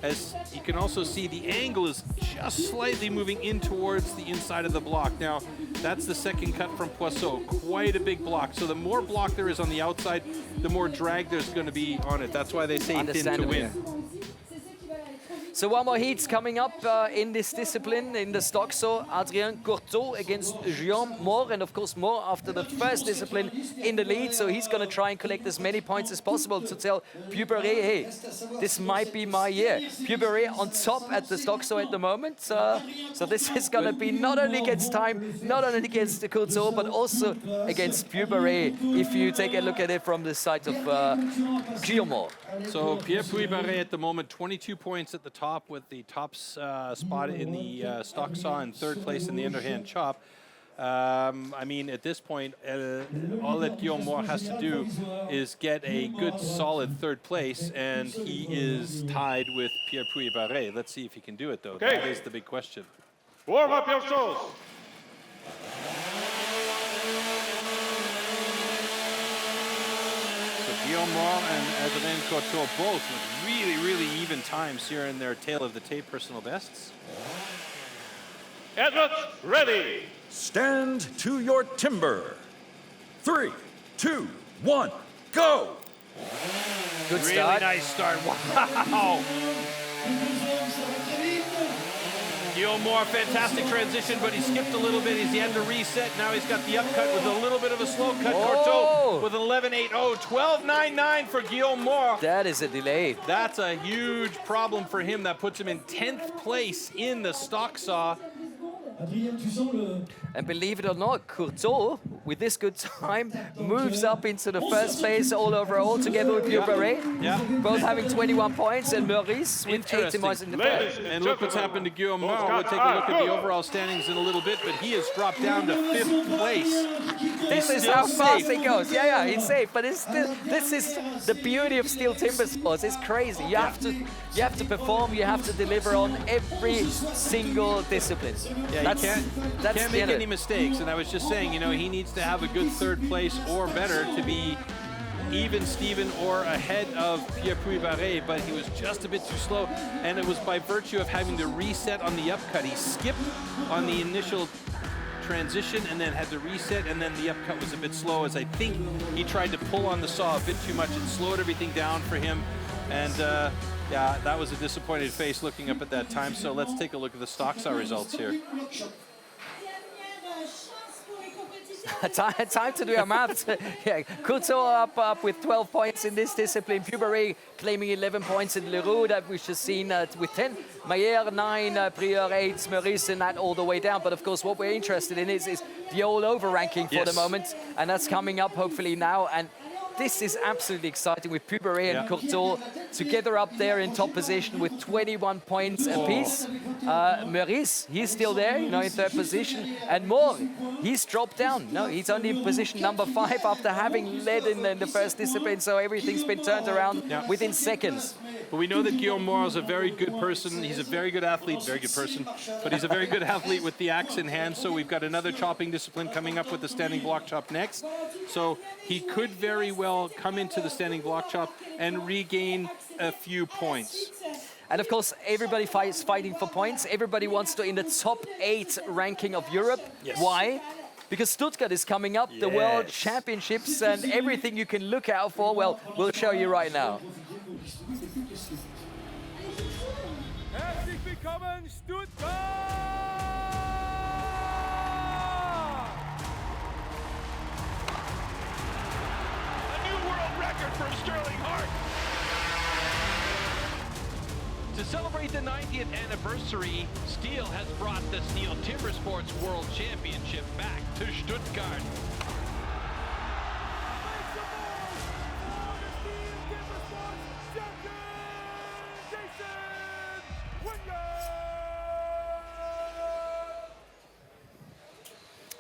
As you can also see, the angle is just slightly moving in towards the inside of the block. Now that's the second cut from Poisot, quite a big block. So the more block there is on the outside, the more drag there's going to be on it. That's why they say thin to win. So one more heat's coming up in this discipline, in the stock saw. Adrien Courteau against Guillaume Moore, and of course Moore after the first discipline in the lead, so he's going to try and collect as many points as possible to tell Puy-Barré, hey, this might be my year. Puy-Barré on top at the stock saw at the moment, so this is going to be not only against time, not only against the Courteau, but also against Puy-Barré, if you take a look at it from the side of Guillaume Moore. So Pierre Puy-Barré at the moment, 22 points at the top with the top spot in the stock saw and 3rd place in the underhand chop. I mean, at this point, all that Guillaume Moore has to do is get a good, solid third place, and he is tied with Pierre Puy-Barré. Let's see if he can do it, though. Okay. That is the big question. Warm up your shows. So Guillaume Moore and Adrien Courteau both with really, really even times here in their tail of the tape personal bests. Edwards, ready. Stand to your timber. 3, 2, 1, go! Good Really start. nice start. Wow! Guillaume Moore, fantastic transition, but he skipped a little bit. He had to reset. Now he's got the upcut with a little bit of a slow cut. Oh. Courteau with 11.80. 12.99 for Guillaume Moore. That is a delay. That's a huge problem for him. That puts him in 10th place in the stock saw. Adrien, tu sens le... And believe it or not, Courteau, with this good time, moves up into the first place all together with Puy-Barré. Yeah. Both having 21 points, and Maurice with 18 Interesting. points in the Ladies third. And look what's happened to Guillaume Moore. We'll take a look at the overall standings in a little bit, but he has dropped down to 5th place. This is still how fast safe. it goes. Yeah, it's safe. But it's still, this is the beauty of Steel Timber Sports. It's crazy. You have to perform. You have to deliver on every single discipline. Yeah, that's can't the make end of any it. mistakes. And I was just saying, you know, he needs to have a good third place or better to be even Steven or ahead of Pierre Puy-Barré, but he was just a bit too slow. And it was by virtue of having to reset on the upcut. He skipped on the initial transition and then had to reset, and then the upcut was a bit slow, as I think he tried to pull on the saw a bit too much. It slowed everything down for him. And yeah, that was a disappointed face looking up at that time. So let's take a look at the stock saw results here. Time to do a math. Yeah, Courteau up with 12 points in this discipline. Puy-Barré claiming 11 points in Leroux, that we've just seen with 10. Mayer 9, Prieur 8, Maurice, and that all the way down. But of course, what we're interested in is the all-over ranking for the moment, and that's coming up hopefully now. And this is absolutely exciting with Puy-Barré and Courteau together up there in top position with 21 points apiece. Maurice, he's still there, you know, in third position. And Moore, he's dropped down. No, he's only in position number 5 after having led in the first discipline. So everything's been turned around within seconds. But we know that Guillaume Moore is a very good person. He's a very good athlete, very good person, but he's a very good athlete with the axe in hand. So we've got another chopping discipline coming up with the standing block chop next. So he could very well come into the standing block chop and regain a few points. And of course, everybody fighting for points. Everybody wants to in the top 8 ranking of Europe. Yes. Why? Because Stuttgart is coming up, the World Championships, and everything you can look out for, well, we'll show you right now. Herzlich willkommen, Stuttgart! A new world record from Sterling Hart. To celebrate the 90th anniversary, STIHL has brought the STIHL Timbersports World Championship back to Stuttgart.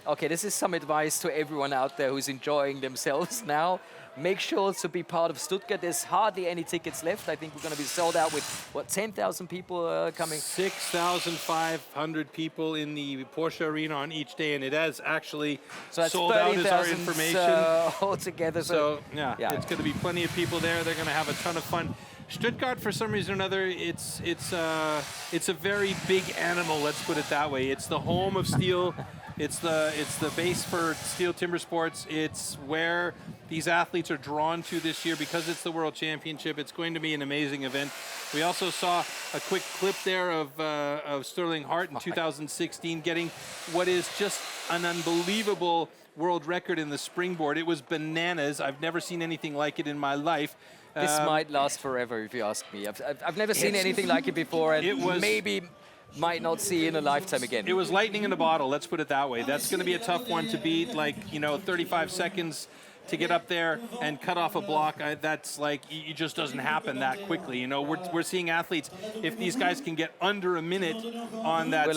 Okay, this is some advice to everyone out there who's enjoying themselves now. Make sure to be part of Stuttgart. There's hardly any tickets left. I think we're going to be sold out with, what, 10,000 people coming? 6,500 people in the Porsche Arena on each day, and it has actually so that's sold out is our 30,000 information. altogether. So yeah, it's going to be plenty of people there. They're going to have a ton of fun. Stuttgart, for some reason or another, it's a very big animal. Let's put it that way. It's the home of STIHL. It's the base for STIHL Timbersports. It's where these athletes are drawn to this year because it's the World Championship. It's going to be an amazing event. We also saw a quick clip there of Sterling Hart in 2016 getting what is just an unbelievable world record in the springboard. It was bananas. I've never seen anything like it in my life. This might last forever, if you ask me. I've never seen anything like it before, and maybe might not see in a lifetime again. It was lightning in a bottle, let's put it that way. That's going to be a tough one to beat, like, you know, 35 seconds to get up there and cut off a block, that's like, it just doesn't happen that quickly. You know, we're seeing athletes, if these guys can get under a minute on that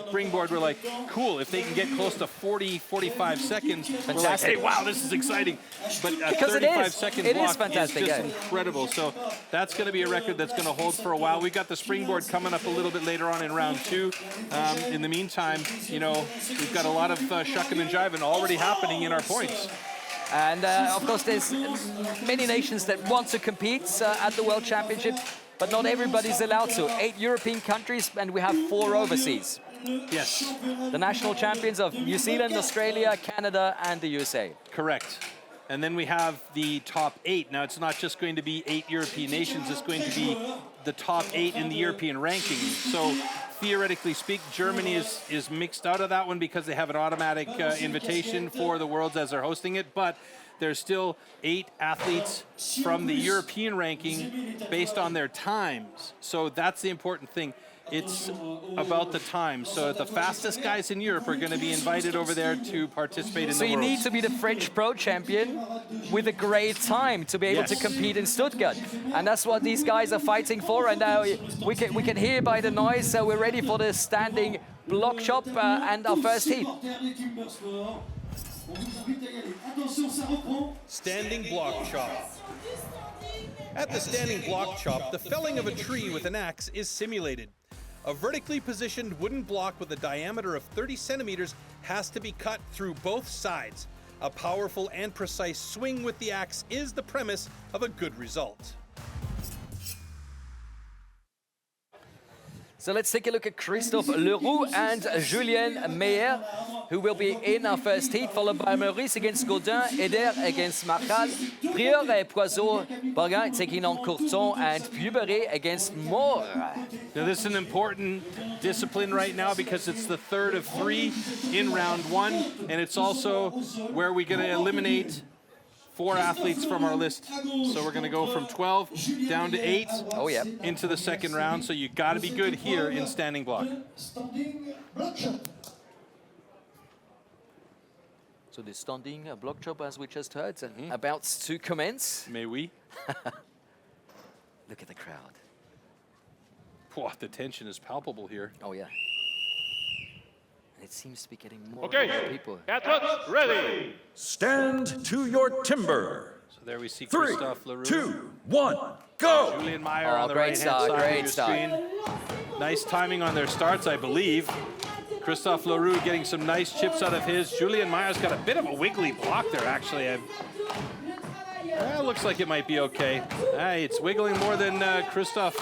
springboard, we're like, cool. If they can get close to 40, 45 seconds, we're like, hey, wow, this is exciting. But a 35-second block is just incredible. So that's going to be a record that's going to hold for a while. We've got the springboard coming up a little bit later on in round 2. In the meantime, you know, we've got a lot of shucking and jiving already happening in our points. And of course, there's many nations that want to compete at the World Championship, but not everybody's allowed to. 8 European countries, and we have 4 overseas. Yes. The national champions of New Zealand, Australia, Canada, and the USA. Correct. And then we have the top 8. Now, it's not just going to be 8 European nations, it's going to be the top 8 in the European ranking. So theoretically speaking, Germany is mixed out of that one because they have an automatic invitation for the Worlds as they're hosting it, but there's still 8 athletes from the European ranking based on their times. So that's the important thing. It's about the time. So the fastest guys in Europe are going to be invited over there to participate in the Worlds. So you need to be the French pro champion with a great time to be able to compete in Stuttgart. And that's what these guys are fighting for. And now we can hear by the noise, so we're ready for the standing block chop and our first heat. Standing block chop. At the standing block chop, the felling of a tree with an axe is simulated. A vertically positioned wooden block with a diameter of 30 centimeters has to be cut through both sides. A powerful and precise swing with the axe is the premise of a good result. So let's take a look at Christophe Leroux and Julien Meyer, who will be in our first heat, followed by Maurice against Gaudin, Eder against Marchal, Prieur et Poisot-Bargain taking on Courton, and Puberet against Moore. Now this is an important discipline right now because it's the third of 3 in round 1, and it's also where we're going to eliminate 4 athletes from our list. So we're going to go from 12 down to 8 into the second round. So you got to be good here in standing block. So the standing block chop, as we just heard, about to commence. May we? Look at the crowd. Wow, the tension is palpable here. Oh, yeah. And it seems to be getting more Okay, and more people. athletes ready. Stand to your timber. So there we see 3, Christophe Leroux. 2, 1, go! Julien Meyer on the great right-hand start, side great of your start. screen. Nice timing on their starts, I believe. Christophe Leroux getting some nice chips out of his. Julien Meyer's got a bit of a wiggly block there, actually. Looks like it might be okay. It's wiggling more than Christophe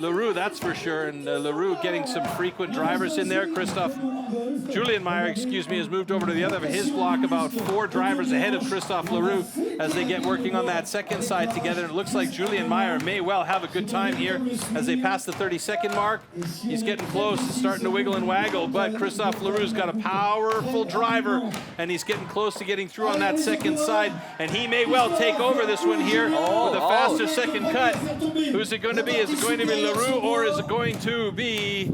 Leroux, that's for sure. And Leroux getting some frequent drivers in there. Julien Meyer, excuse me, has moved over to the other of his block, about 4 drivers ahead of Christophe Leroux as they get working on that second side together. It looks like Julien Meyer may well have a good time here as they pass the 30-second mark. He's getting close, starting to wiggle and waggle, but Christophe Leroux's got a powerful driver, and he's getting close to getting through on that second side, and he may well take over this one here with a faster second cut. Who's it going to be? Is it going to be Leroux or is it going to be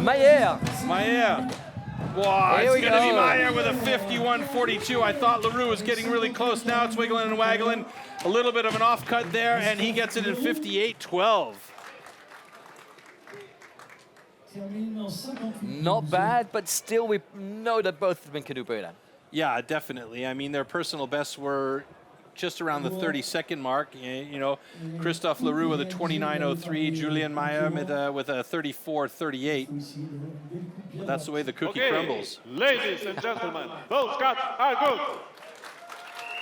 Meyer? Meyer. Wow, it's going to be Meyer with a 51.42. I thought Leroux was getting really close. Now it's wiggling and waggling. A little bit of an off cut there, and he gets it in 58.12. Not bad, but still we know that both of them can do better. Yeah, definitely. I mean, their personal bests were just around the 30-second mark. You know, Christophe Leroux with a 29.03, Julien Meyer with a 34.38. Well, that's the way the cookie crumbles. Ladies and gentlemen, those cuts are good.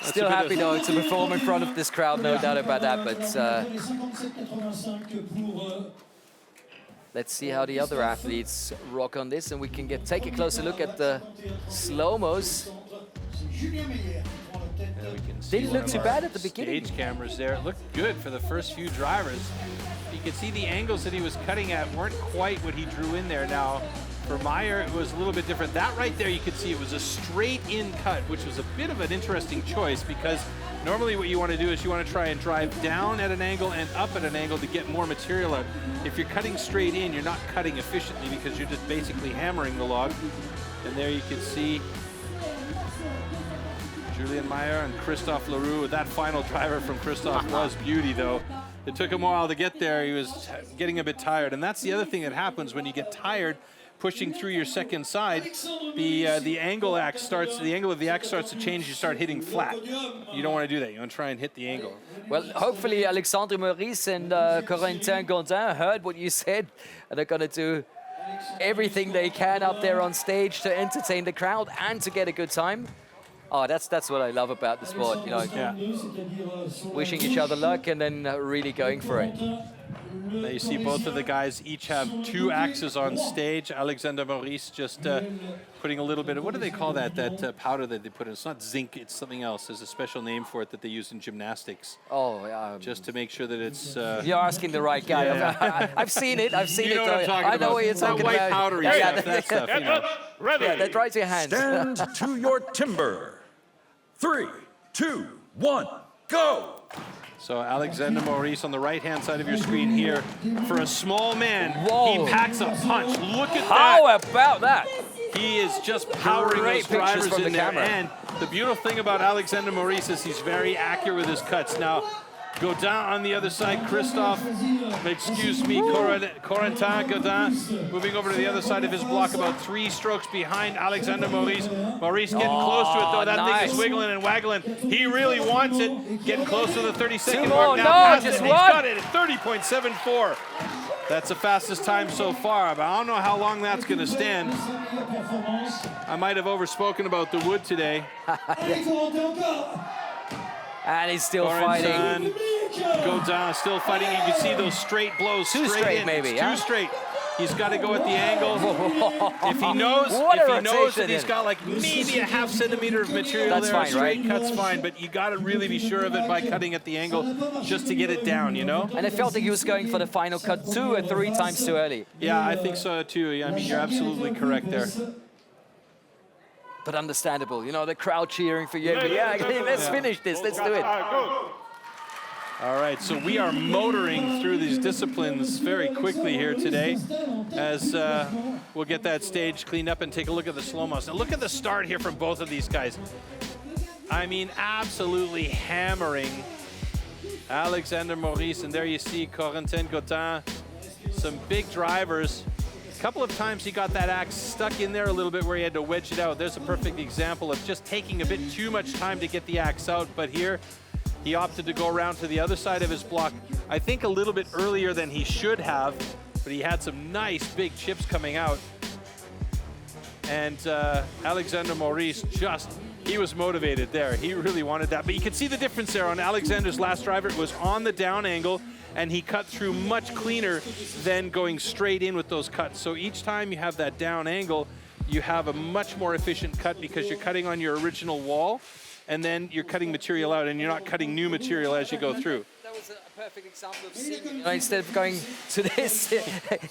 Still happy though to perform in front of this crowd, no doubt about that. But let's see how the other athletes rock on this, and we can take a closer look at the slow-mos. Didn't look too bad at the beginning. Stage cameras there. It looked good for the first few drivers. You could see the angles that he was cutting at weren't quite what he drew in there. Now, for Meyer, it was a little bit different. That right there, you could see it was a straight-in cut, which was a bit of an interesting choice because normally what you want to do is you want to try and drive down at an angle and up at an angle to get more material out. If you're cutting straight in, you're not cutting efficiently because you're just basically hammering the log. And there you can see Julien Meyer and Christophe Leroux. That final driver from Christophe was beauty, though. It took him a while to get there. He was getting a bit tired. And that's the other thing that happens when you get tired pushing through your second side. The angle of the axe starts to change. You start hitting flat. You don't want to do that. You want to try and hit the angle. Well, hopefully Alexandre Maurice and Corentin Gaudin heard what you said, and they're going to do everything they can up there on stage to entertain the crowd and to get a good time. Oh, that's what I love about the sport, you know. Yeah. Wishing each other luck and then really going for it. Now you see both of the guys each have 2 axes on stage. Alexander Maurice just putting a little bit of, what do they call that powder that they put in? It's not zinc, it's something else. There's a special name for it that they use in gymnastics. Oh, just to make sure that it's... You're asking the right guy. Yeah. I've seen it, You know what I'm talking about. I know what you're talking white about. powdery stuff, that stuff, you know. Ready. Yeah, that dries your hands. Stand to your timber. 3, 2, 1, go! So Alexander Maurice on the right-hand side of your screen here. For a small man, Whoa. he packs a punch. Look at How that. about that? He is just powering Great those drivers pictures from in the there. camera. And the beautiful thing about Alexander Maurice is he's very accurate with his cuts. Now, Gaudin on the other side, Christophe, excuse me, Corentin Gaudin, moving over to the other side of his block, about 3 strokes behind Alexander Maurice. Maurice getting close to it, though. That thing is wiggling and waggling. He really wants it. Getting close to the 30-second mark now. Past it, and he's got it at 30.74. That's the fastest time so far, but I don't know how long that's going to stand. I might have overspoken about the wood today. And he's still fighting. Gaudin still fighting. You can see those straight blows. Too straight, in. maybe. It's Yeah? too straight. He's got to go at the angle. If he knows, that he's got like maybe a ½ centimeter of material That's there, fine, straight right? cut's fine, but you got to really be sure of it by cutting at the angle just to get it down, you know? And I felt like he was going for the final cut 2 or 3 times too early. Yeah, I think so too. Yeah, I mean, you're absolutely correct there. But understandable, you know, the crowd cheering for you. Yeah, let's finish this, let's do it. All right, so we are motoring through these disciplines very quickly here today as we'll get that stage cleaned up and take a look at the slow-mos. Now look at the start here from both of these guys. I mean, absolutely hammering Alexander Maurice, and there you see Corentin Gaudin, some big drivers. A couple of times he got that axe stuck in there a little bit where he had to wedge it out. There's a perfect example of just taking a bit too much time to get the axe out, but here he opted to go around to the other side of his block, I think a little bit earlier than he should have, but he had some nice big chips coming out. And Alexander Maurice he was motivated there. He really wanted that. But you can see the difference there on Alexander's last driver. It was on the down angle, and he cut through much cleaner than going straight in with those cuts. So each time you have that down angle, you have a much more efficient cut because you're cutting on your original wall, and then you're cutting material out, and you're not cutting new material as you go through. That was a perfect example of seeing, you know, instead of going to this,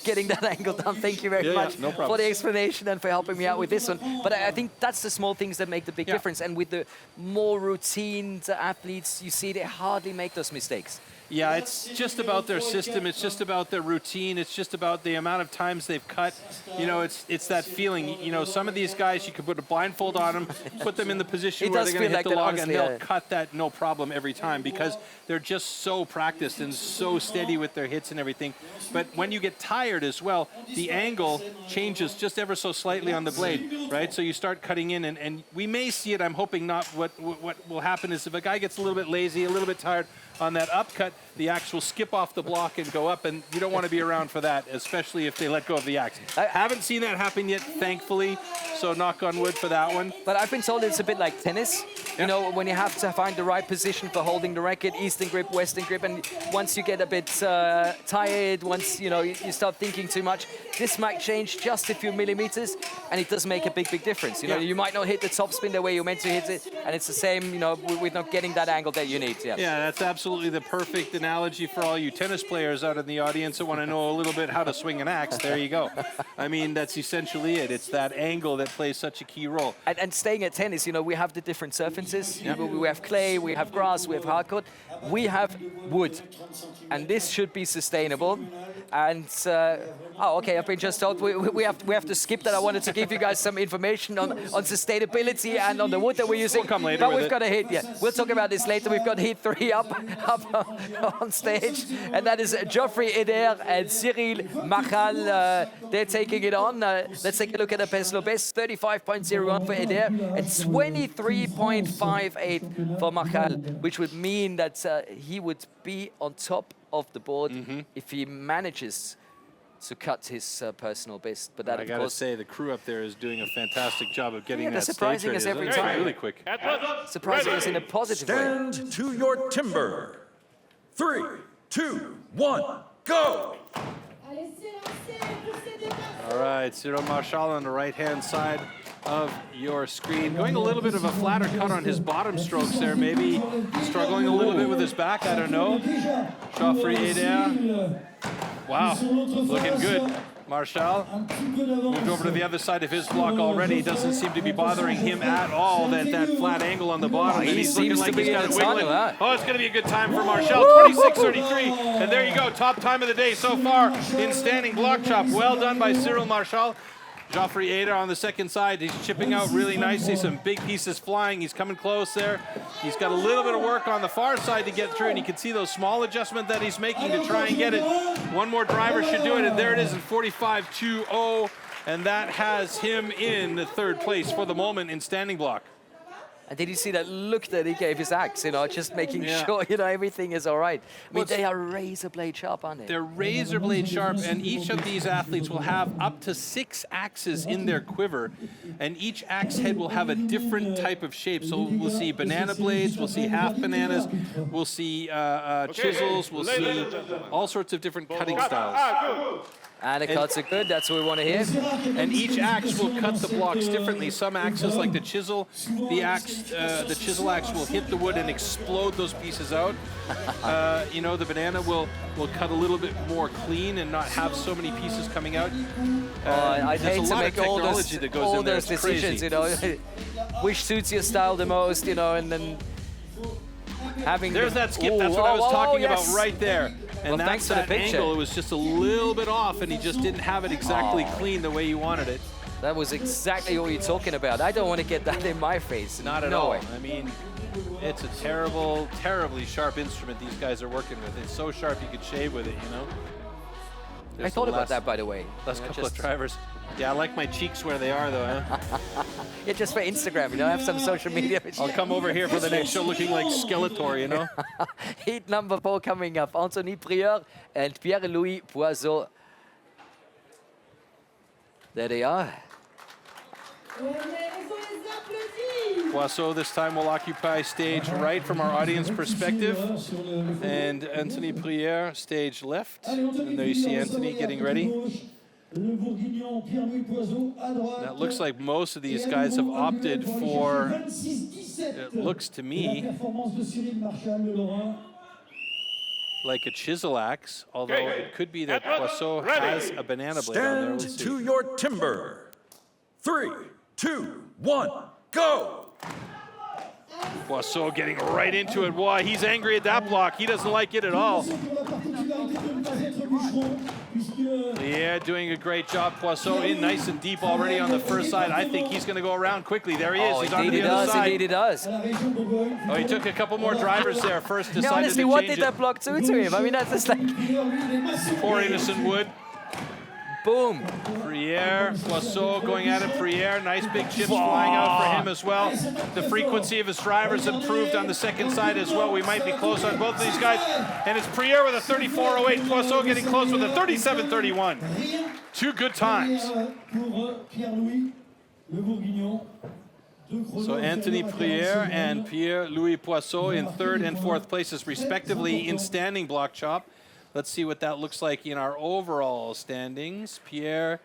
getting that angle down. Thank you very much no for the explanation and for helping me out with this one. But I think that's the small things that make the big difference. And with the more routine athletes, you see they hardly make those mistakes. Yeah, it's just about their system. It's just about their routine. It's just about the amount of times they've cut. You know, it's that feeling. You know, some of these guys, you could put a blindfold on them, put them in the position where they're going to hit the log, and they'll cut that no problem every time because they're just so practiced and so steady with their hits and everything. But when you get tired as well, the angle changes just ever so slightly on the blade, right? So you start cutting in, and we may see it. I'm hoping not. What will happen is if a guy gets a little bit lazy, a little bit tired, on that upcut, the axe will skip off the block and go up, and you don't want to be around for that, especially if they let go of the axe. I haven't seen that happen yet, thankfully, so knock on wood for that one. But I've been told it's a bit like tennis. You know, when you have to find the right position for holding the racket, eastern grip, western grip, and once you get a bit tired, once, you know, you start thinking too much, this might change just a few millimeters, and it does make a big difference. You know, you might not hit the top spin the way you're meant to hit it, and it's the same, you know, with not getting that angle that you need. Yeah, that's absolutely the perfect analogy for all you tennis players out in the audience that want to know a little bit how to swing an axe. There you go. I mean, that's essentially it. It's that angle that plays such a key role. And staying at tennis, you know, we have the different surfaces. We have clay, we have grass, we have hardcourt. We have wood, and this should be sustainable. And okay, I've been just told we have to skip that. I wanted to give you guys some information on sustainability and on the wood that we're using. come later But with we've it. got a heat, yeah. We'll talk about this later. We've got heat 3 up on stage. And that is Geoffrey Eder and Cyril Machal. They're taking it on. Let's take a look at the personal best. 35.01 for Eder and 23.58 for Machal, which would mean that he would be on top of the board if he manages to cut his personal best. But that, I of gotta course, say, the crew up there is doing a fantastic job of getting they're that surprising stage us ready. every It's time. really quick. Surprising us in a positive way. Stand to your timber. 3, 2, 1, go! Allez, c'est lancé pour ces deux All right, Cyril Marchal on the right-hand side of your screen. Going a little bit of a flatter cut on his bottom strokes there, maybe struggling a little bit with his back, I don't know. Geoffrey Eder. Wow, looking good. Marchal moved over to the other side of his block already. Doesn't seem to be bothering him at all, that flat angle on the bottom. And he's looking like he's got it wiggling. Oh, it's going to be a good time for Marchal. 26.33. And there you go, top time of the day so far in standing block chop. Well done by Cyril Marchal. Geoffrey Eder on the second side. He's chipping out really nicely. Some big pieces flying. He's coming close there. He's got a little bit of work on the far side to get through, and you can see those small adjustments that he's making to try and get it. One more driver should do it, and there it is in 45.20, and that has him in third place for the moment in standing block. And did you see that look that he gave his axe, just making sure, everything is all right. I mean, they are razor blade sharp, aren't they? They're razor blade sharp, and each of these athletes will have up to 6 axes in their quiver, and each axe head will have a different type of shape. So we'll see banana blades, we'll see half bananas, we'll see chisels, we'll see all sorts of different cutting styles. And the cuts are good, that's what we want to hear. And each axe will cut the blocks differently. Some axes, like the chisel, the chisel axe will hit the wood and explode those pieces out. The banana will cut a little bit more clean and not have so many pieces coming out. I'd There's hate a to lot make of all technology that goes in there. those It's decisions, crazy. which suits your style the most, and then having There's that skip, that's what I was talking about right there. And well, thanks for the picture. Angle, it was just a little bit off, and he just didn't have it exactly clean the way he wanted it. That was exactly what you're talking about. I don't want to get that in my face. Not at no all. way. I mean, it's a terribly sharp instrument these guys are working with. It's so sharp you could shave with it, I thought about that, by the way. Last couple of drivers. Yeah, I like my cheeks where they are, though, huh? Yeah, just for Instagram, have some social media. I'll come over here for the next show looking like Skeletor, Heat number 4 coming up. Anthony Prieur and Pierre-Louis Poisson. There they are. Poisson this time will occupy stage right from our audience perspective, and Anthony Prieur stage left. And there you see Anthony getting ready. Now, it looks like most of these guys have opted for, it looks to me, like a chisel axe, although it could be that Poisson has a banana blade on there. We'll Stand see. to your timber. 3, 2, 1, go! Poisson getting right into it. Why, he's angry at that block. He doesn't like it at all. Yeah, doing a great job. Poisson in nice and deep already on the first side. I think he's going to go around quickly. There he is. He's on the other side. Indeed he does. Oh, he took a couple more drivers there. First decided honestly, to what change did that block do to him? I mean, that's just like... Poor innocent Wood. Boom. Prieur, Poisson going at it. Prieur, nice big chips flying out for him as well. The frequency of his drivers improved on the second side as well. We might be close on both of these guys. And it's Prieur with a 34.08. Poisson getting close with a 37.31. 2 good times. So Anthony Prieur and Pierre-Louis Poisson in 3rd and 4th places respectively in standing block chop. Let's see what that looks like in our overall standings. Pierre,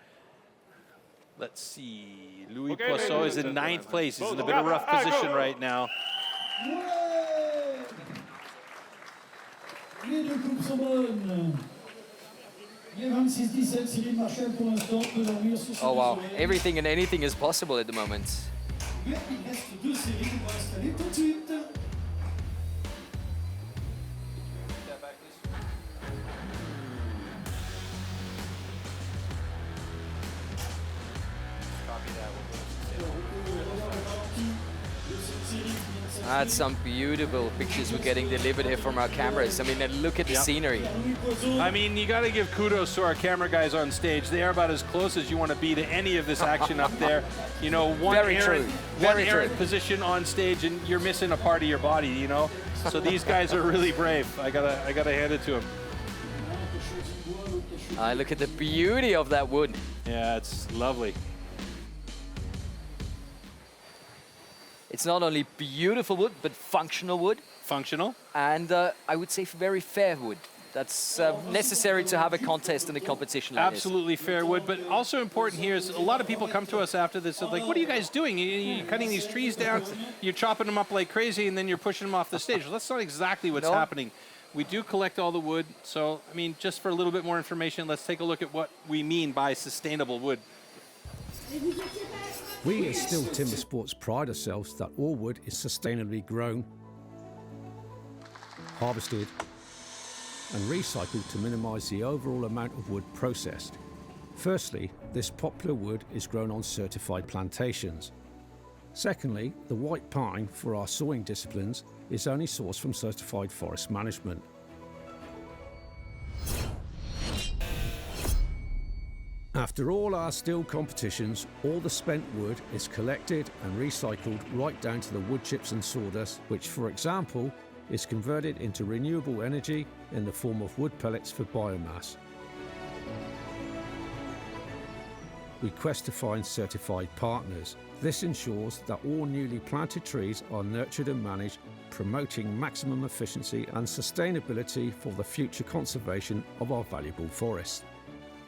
let's see. Louis Poisson is in 9th place. He's in a bit of a rough position right now. Oh, wow. Everything and anything is possible at the moment. That's some beautiful pictures we're getting delivered here from our cameras. I mean, look at the scenery. I mean, you got to give kudos to our camera guys on stage. They are about as close as you want to be to any of this action up there. You know, one errant position on stage and you're missing a part of your body, you know? So these guys are really brave. I gotta hand it to them. Look at the beauty of that wood. Yeah, it's lovely. It's not only beautiful wood, but functional wood. Functional. And I would say very fair wood. That's necessary to have a contest and a competition like Absolutely fair wood, but also important here is a lot of people come to us after this, like, what are you guys doing? You're cutting these trees down, you're chopping them up like crazy, and then you're pushing them off the stage. Well, that's not exactly what's happening. We do collect all the wood, so, I mean, just for a little bit more information, let's take a look at what we mean by sustainable wood. We at STIHL Timbersports pride ourselves that all wood is sustainably grown, harvested and recycled to minimise the overall amount of wood processed. Firstly, this popular wood is grown on certified plantations. Secondly, the white pine for our sawing disciplines is only sourced from certified forest management. After all our STIHL competitions, all the spent wood is collected and recycled right down to the wood chips and sawdust, which, for example, is converted into renewable energy in the form of wood pellets for biomass. We quest to find certified partners. This ensures that all newly planted trees are nurtured and managed, promoting maximum efficiency and sustainability for the future conservation of our valuable forests.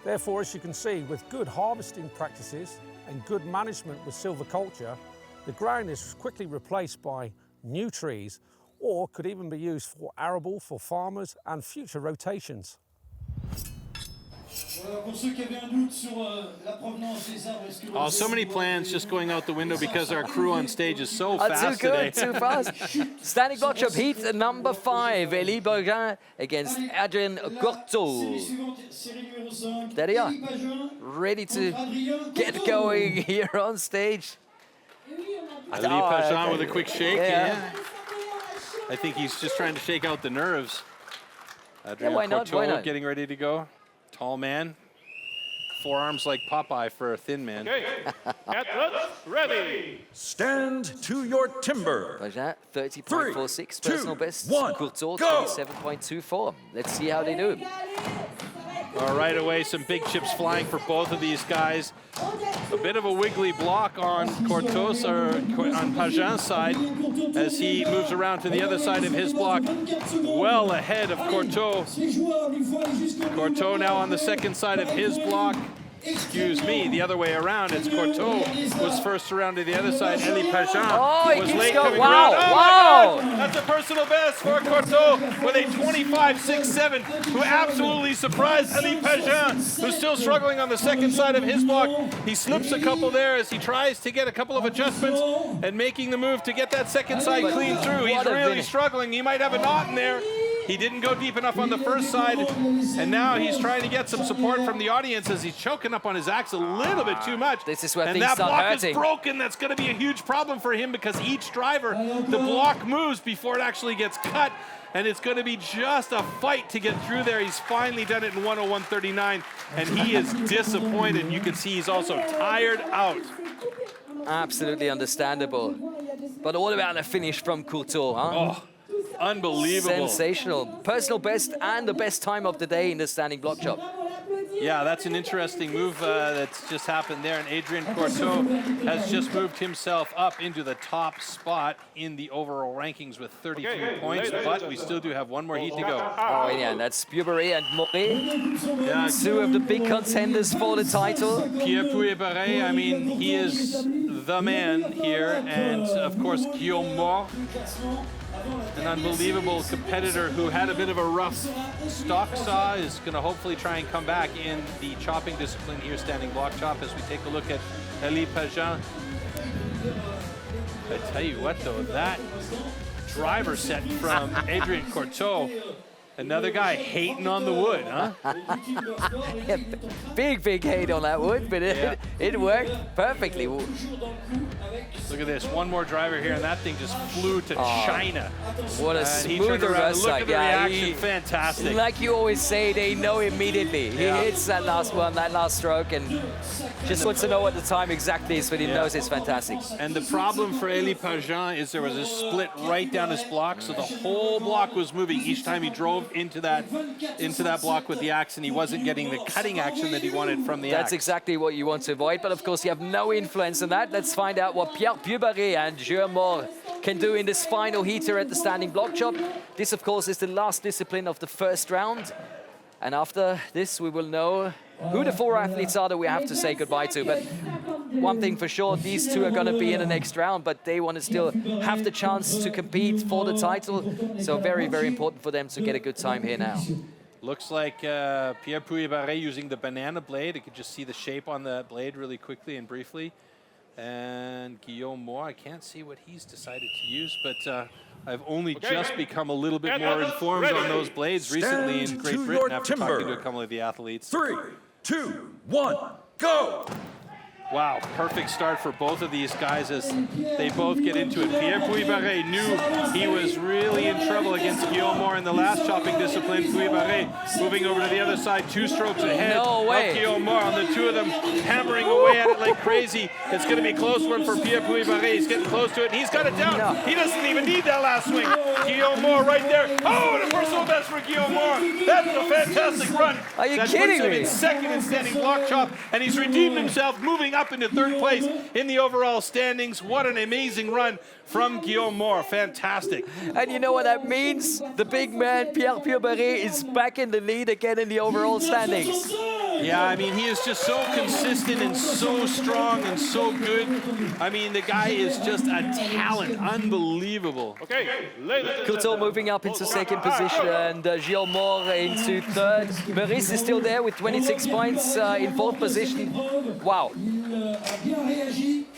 Therefore, as you can see, with good harvesting practices and good management with silviculture, the ground is quickly replaced by new trees, or could even be used for arable for farmers and future rotations. Oh, so many plans just going out the window because our crew on stage is so fast today. Too fast. Standing block chop heat number 5, Elie Bergin against Adrien Courteau. There they are, ready to get going here on stage. Elie Bergin with a quick shake. Yeah. I think he's just trying to shake out the nerves. Adrien Courteau getting ready to go. Tall man. Forearms like Popeye for a thin man. Okay, athletes ready. Stand to your timber. Bergin, 30.46, personal best. 1, Courteau, go. 27.24. Let's see how they do. Right away, some big chips flying for both of these guys. A bit of a wiggly block on Courteau's, or on Bergin's side, as he moves around to the other side of his block, well ahead of Courteau. Courteau now on the second side of his block. Excuse me, the other way around. It's Courteau was first around to the other side. Elie Bergin was late coming around. Oh wow! My God! That's a personal best for Courteau with a 25.67, who absolutely surprised Elie Bergin, who's still struggling on the second side of his block. He slips a couple there as he tries to get a couple of adjustments and making the move to get that second side clean through. He's really struggling. He might have a knot in there. He didn't go deep enough on the first side, and now he's trying to get some support from the audience as he's choking up on his axe a little bit too much. This is where and things that start block hurting. is broken. That's going to be a huge problem for him because each driver, the block moves before it actually gets cut, and it's going to be just a fight to get through there. He's finally done it in 101.39, and he is disappointed. You can see he's also tired out. Absolutely understandable. But all about the finish from Courteau, huh? Oh. Unbelievable. Sensational. Personal best and the best time of the day in the standing block chop. Yeah, that's an interesting move that's just happened there. And Adrien Courteau has just moved himself up into the top spot in the overall rankings with 33 points. But we still do have one more heat to go. Oh, yeah, and that's Pierre-Beret and Moret. Yeah, two of the big contenders for the title. Pierre-Beret, I mean, he is the man here. And, of course, Guillaume Moore, an unbelievable competitor who had a bit of a rough stock saw, is going to hopefully try and come back in the chopping discipline here, standing block chop, as we take a look at Elie Bergin. I tell you what, though, that driver set from Adrien Courteau Another guy hating on the wood, huh? Yeah, big hate on that wood, but it worked perfectly. Look at this, one more driver here, and that thing just flew to China. What a smooth reverse Look at the side. reaction, fantastic. Like you always say, they know immediately. He hits that last one, that last stroke, and just wants to know what the time exactly is, but he knows it's fantastic. And the problem for Elie Pageant is there was a split right down his block, so the whole block was moving each time he drove into that block with the axe, and he wasn't getting the cutting action that he wanted from the axe. That's exactly what you want to avoid, but of course you have no influence on that. Let's find out what Pierre Pubaret and Guillaume Moore can do in this final heater at the standing block chop. This, of course, is the last discipline of the first round. And after this, we will know who the 4 athletes are that we have to say goodbye to. But one thing for sure, these 2 are going to be in the next round, but they want to still have the chance to compete for the title. So very, very important for them to get a good time here now. Looks like Pierre Pubaret using the banana blade. You could just see the shape on the blade really quickly and briefly. And Guillaume Moore, I can't see what he's decided to use, but I've only just become a little bit more informed on those blades recently in Great Britain after talking to a couple of the athletes. 3, 2, 1, go! Wow, perfect start for both of these guys as they both get into it. Pierre Pubaret knew he was really in trouble against Guillaume Moore in the last chopping discipline. Pubaret moving over to the other side, 2 strokes ahead of Guillaume Moore, on the 2 of them hammering away at it like crazy. It's going to be a close one for Pierre Pubaret. He's getting close to it, and he's got it down. He doesn't even need that last swing. Guillaume Moore right there. Oh, and a personal best for Guillaume Moore. That's a fantastic run. Are you that kidding puts him me? in second in standing block chop, and he's redeemed himself, moving up into 3rd place in the overall standings. What an amazing run from Guillaume Moore. Fantastic. And you know what that means? The big man, Pierre Pubaret, is back in the lead again in the overall standings. Yeah, I mean, he is just so consistent and so strong and so good. I mean, the guy is just a talent. Unbelievable. Okay, Couture moving up into 2nd position, and Guillaume Moore into 3rd. Maurice is still there with 26 points in 4th position. Wow.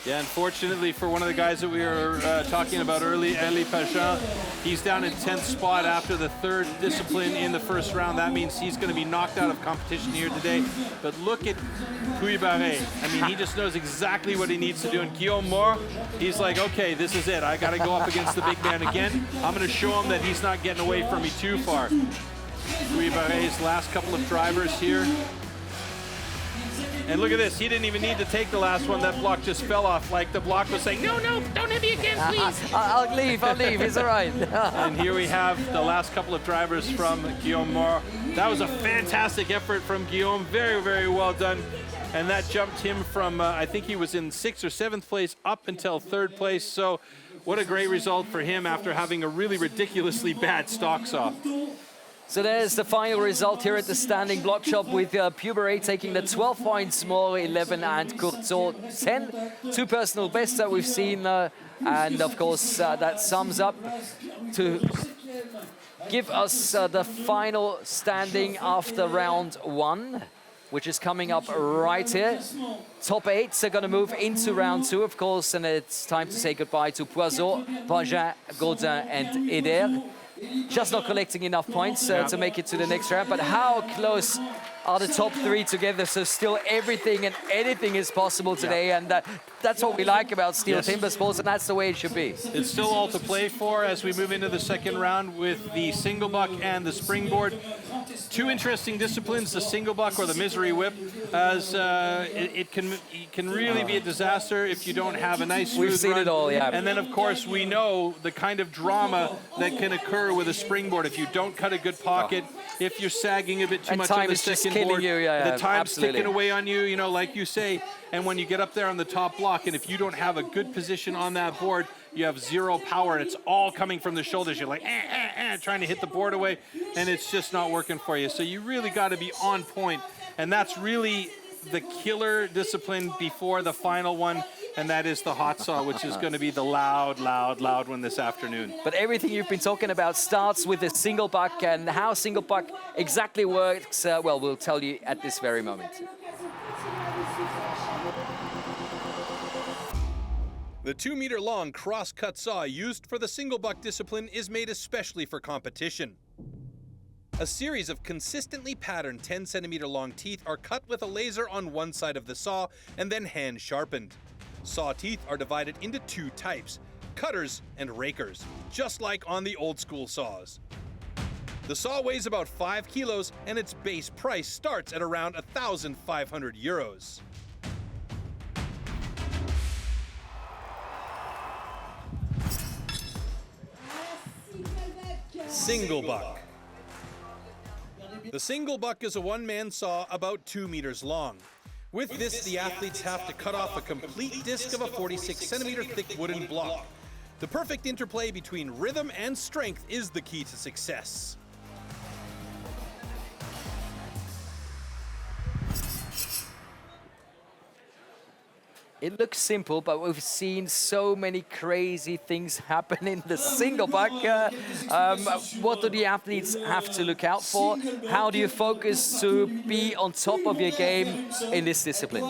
Yeah, unfortunately for one of the guys that we were talking about early, Elie Pageant, he's down in 10th spot after the 3rd discipline in the 1st round. That means he's going to be knocked out of competition here today. But look at Pubaret. I mean, he just knows exactly what he needs to do. And Guillaume Moore, he's like, okay, this is it. I got to go up against the big man again. I'm going to show him that he's not getting away from me too far. Pubaret's last couple of drivers here. And look at this, he didn't even need to take the last one. That block just fell off, like the block was saying, no, don't hit me again, please. I'll leave, it's all right. And here we have the last couple of drivers from Guillaume Moore. That was a fantastic effort from Guillaume, very, very well done. And that jumped him from, I think he was in 6th or 7th place up until 3rd place. So what a great result for him after having a really ridiculously bad stalks off. So there's the final result here at the standing block chop with Pubaret taking the 12 points, Moore 11 and Couture 10. 2 personal bests that we've seen, and of course that sums up to give us the final standing after round 1, which is coming up right here. Top 8 are going to move into round 2, of course, and it's time to say goodbye to Poisot, Pangin, Gaudin and Eder. Just not collecting enough points to make it to the next round, but how close are the top 3 together? So still everything and anything is possible today, and that's what we like about STIHL Timbersports, and that's the way it should be. It's still all to play for as we move into the 2nd round with the single buck and the springboard. 2 interesting disciplines, the single buck or the misery whip, as it can really be a disaster if you don't have a nice smooth We've seen run. it all, yeah. And then, of course, we know the kind of drama that can occur with a springboard if you don't cut a good pocket, if you're sagging a bit too much on the second board. The time's ticking away on you, you know, like you say. And when you get up there on the top block, and if you don't have a good position on that board, you have 0 power, and it's all coming from the shoulders. You're like, trying to hit the board away, and it's just not working for you. So you really got to be on point, and that's really the killer discipline before the final one, and that is the hot saw, which is going to be the loud one this afternoon. But everything you've been talking about starts with the single buck, and how single buck exactly works, well, we'll tell you at this very moment. The 2-meter-long cross-cut saw used for the single buck discipline is made especially for competition. A series of consistently patterned 10-centimeter long teeth are cut with a laser on one side of the saw and then hand sharpened. Saw teeth are divided into two types, cutters and rakers, just like on the old school saws. The saw weighs about 5 kilos and its base price starts at around 1,500 euros. Single buck. The single buck is a one-man saw about 2 meters long. With this, the athletes have to cut off a complete disc of a 46-centimeter thick wooden block. The perfect interplay between rhythm and strength is the key to success. It looks simple, but we've seen so many crazy things happen in the single buck. What do the athletes have to look out for? How do you focus to be on top of your game in this discipline?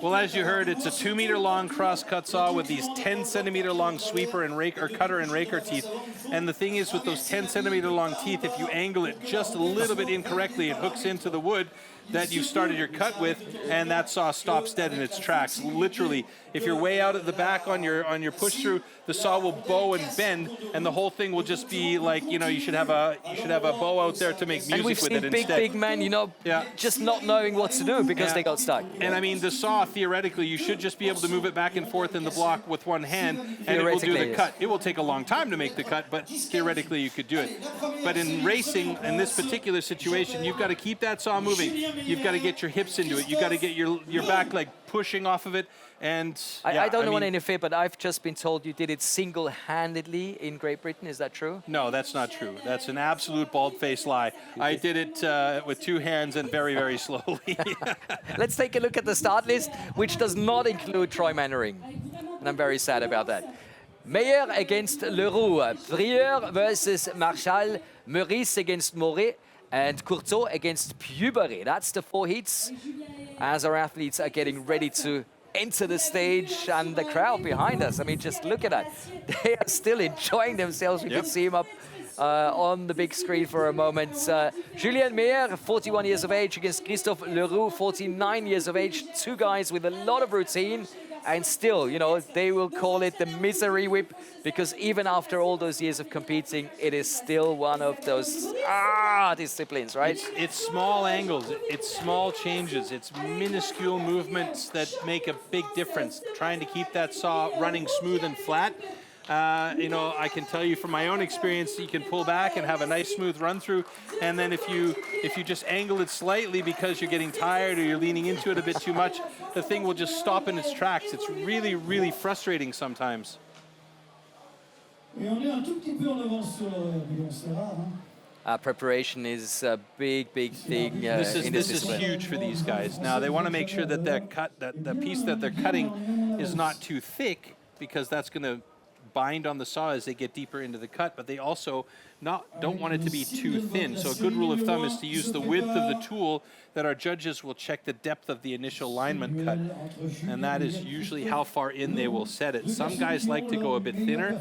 Well, as you heard, it's a 2-meter long cross-cut saw with these 10-centimeter long sweeper and rake, or cutter and raker teeth. And the thing is, with those 10-centimeter long teeth, if you angle it just a little bit incorrectly, it hooks into the wood that you've started your cut with, and that saw stops dead in its tracks. Literally, if you're way out at the back on your push through, the saw will bow and bend, and the whole thing will just be like, you know, you should have a bow out there to make music and we've with seen it big, instead. big men, you know, just not knowing what to do because they got stuck. And I mean, the saw, theoretically, you should just be able to move it back and forth in the block with one hand, and it will do the cut. It will take a long time to make the cut, but theoretically you could do it. But in racing, in this particular situation, you've got to keep that saw moving. You've got to get your hips into it. You've got to get your back leg pushing off of it. And I don't want to interfere, but I've just been told you did it single-handedly in Great Britain. Is that true? No, that's not true. That's an absolute bald-faced lie. I did it with 2 hands and very, very slowly. Let's take a look at the start list, which does not include Troy Mannering. And I'm very sad about that. Meyer against Leroux, Brieur versus Marchal, Meurice against Moret, and Courteau against Puberé. That's the 4 heats as our athletes are getting ready to enter the stage, and the crowd behind us. I mean, just look at that. They are still enjoying themselves. We can see them up on the big screen for a moment. Julien Meyer, 41 years of age, against Christophe Leroux, 49 years of age. 2 guys with a lot of routine. And still, you know, they will call it the misery whip, because even after all those years of competing, it is still one of those disciplines, right? It's small angles, it's small changes, it's minuscule movements that make a big difference. Trying to keep that saw running smooth and flat. You know, I can tell you from my own experience, you can pull back and have a nice smooth run through, and then if you just angle it slightly because you're getting tired or you're leaning into it a bit too much, the thing will just stop in its tracks. It's really, really frustrating sometimes. Preparation is a big, big thing. This is huge for these guys. Now they want to make sure that the piece that they're cutting is not too thick, because that's going to bind on the saw as they get deeper into the cut, but they also don't want it to be too thin. So a good rule of thumb is to use the width of the tool that our judges will check the depth of the initial alignment cut, and that is usually how far in they will set it. Some guys like to go a bit thinner.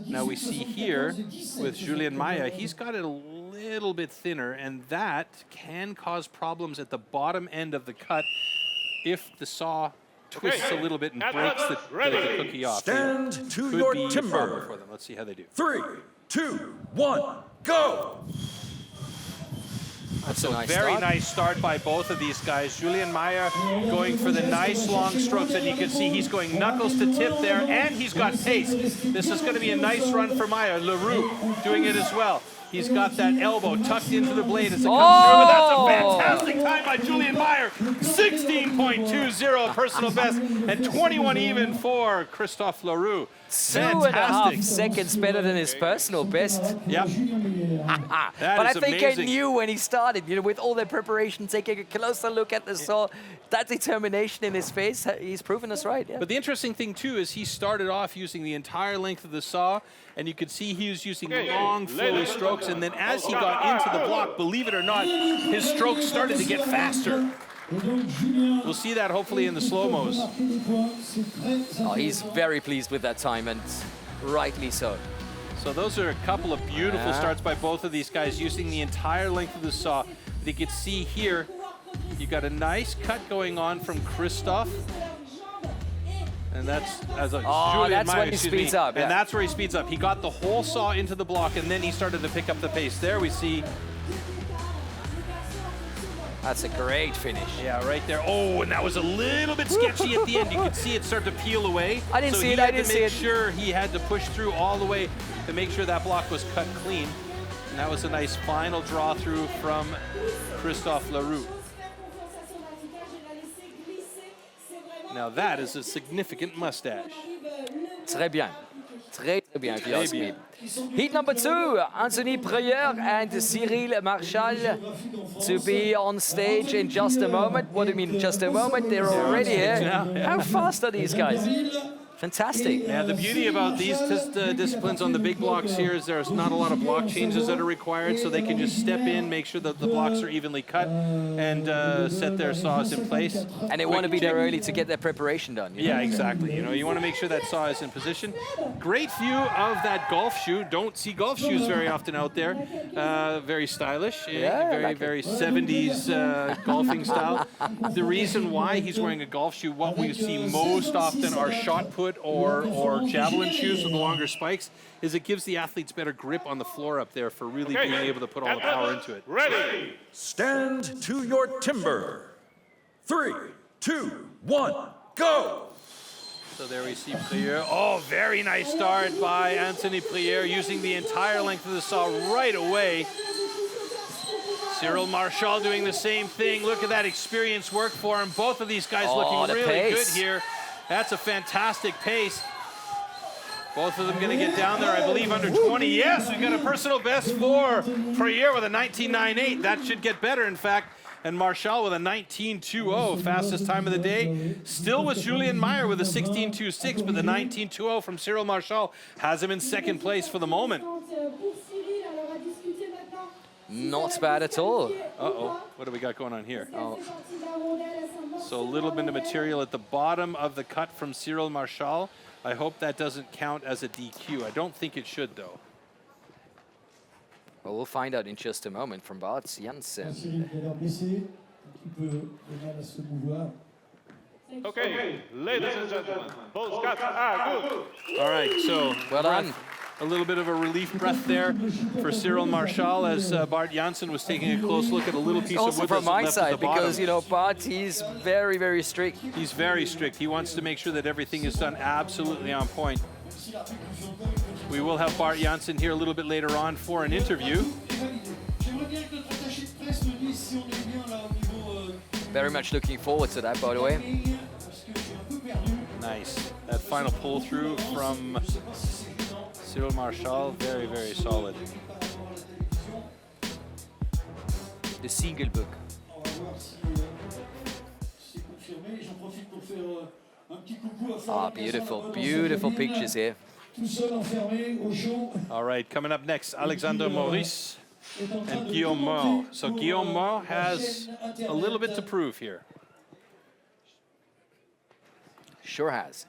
Now we see here with Julien Meyer, he's got it a little bit thinner, and that can cause problems at the bottom end of the cut if the saw twists a little bit and breaks the cookie off. Stand to your timber. For them. Let's see how they do. 3, 2, 1, go! That's a very nice start by both of these guys. Julien Meyer going for the nice long strokes, and you can see he's going knuckles to tip there, and he's got pace. This is going to be a nice run for Meyer. Leroux doing it as well. He's got that elbow tucked into the blade as it comes through, and that's a fantastic time by Julien Meyer. 16.20 personal best, and 21 even for Christophe Leroux. 2.5 seconds better than his personal best. Yep. But I think I knew when he started, you know, with all the preparation, taking a closer look at the saw, that determination in his face, he's proven us right. Yeah. But the interesting thing, too, is he started off using the entire length of the saw, and you could see he was using long, flowy strokes, and then as he got into the block, believe it or not, his strokes started to get faster. We'll see that hopefully in the slow-mos. Oh, he's very pleased with that time, and rightly so. So those are a couple of beautiful starts by both of these guys using the entire length of the saw. But you can see here, you got a nice cut going on from Christophe. And that's that's when he speeds up. And that's where he speeds up. He got the whole saw into the block, and then he started to pick up the pace. There we see. That's a great finish. Yeah, right there. Oh, and that was a little bit sketchy at the end. You could see it start to peel away. I didn't see it. I didn't see it. So he had to make sure he had to push through all the way to make sure that block was cut clean. And that was a nice final draw through from Christophe Leroux. Now that is a significant mustache. Très bien. Très bien, if you ask me. Heat number 2, Anthony Preuilleur and Cyril Marchal to be on stage in just a moment. What do you mean, just a moment? They're already here. How fast are these guys? Fantastic. Yeah, the beauty about these disciplines on the big blocks here is there's not a lot of block changes that are required, so they can just step in, make sure that the blocks are evenly cut, and set their saws in place. And they want to be there early to get their preparation done. You know? Yeah, exactly. You know, you want to make sure that saw is in position. Great view of that golf shoe. Don't see golf shoes very often out there. Very stylish. Very 70s golfing style. The reason why he's wearing a golf shoe, what we see most often are shot put or javelin shoes with the longer spikes, is it gives the athletes better grip on the floor up there for really being able to put all the power into it. Ready. Stand to your timber. 3, 2, 1, go. So there we see Preuilleur. Oh, very nice start by Anthony Preuilleur, using the entire length of the saw right away. Cyril Marchal doing the same thing. Look at that experience work for him. Both of these guys looking really good here. That's a fantastic pace. Both of them going to get down there, I believe, under 20. Yes, we got a personal best for Preuilleur with a 19.98. That should get better, in fact. And Marchal with a 19.20, fastest time of the day. Still with Julien Meyer with a 16.26, but the 19.20 from Cyril Marchal has him in second place for the moment. Not bad at all. Uh-oh, what do we got going on here? Oh. So a little bit of material at the bottom of the cut from Cyril Marchal. I hope that doesn't count as a DQ. I don't think it should, though. Well, we'll find out in just a moment from Bart Jansen. Okay, ladies and gentlemen, both cuts are good. All right, so well done. A little bit of a relief breath there for Cyril Marchal as Bart Jansen was taking a close look at a little piece also of wood from my left side, at the bottom. because, you know, Bart, he's very, very strict. He's very strict. He wants to make sure that everything is done absolutely on point. We will have Bart Jansen here a little bit later on for an interview. Very much looking forward to that, by the way. Nice. That final pull through from Cyril Marchal, very, very solid. The single book. Ah, beautiful, beautiful pictures here. All right, coming up next, Alexander Maurice and Guillaume Moore. So Guillaume Moore has a little bit to prove here. Sure has.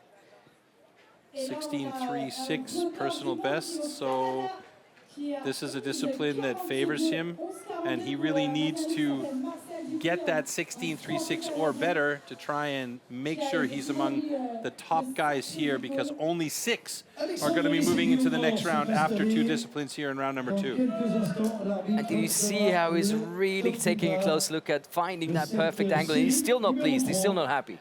16.36 personal best, so this is a discipline that favors him, and he really needs to get that 16.36 or better to try and make sure he's among the top guys here, because only 6 are going to be moving into the next round after 2 disciplines here in round number 2. And do you see how he's really taking a close look at finding that perfect angle? And he's still not pleased, he's still not happy.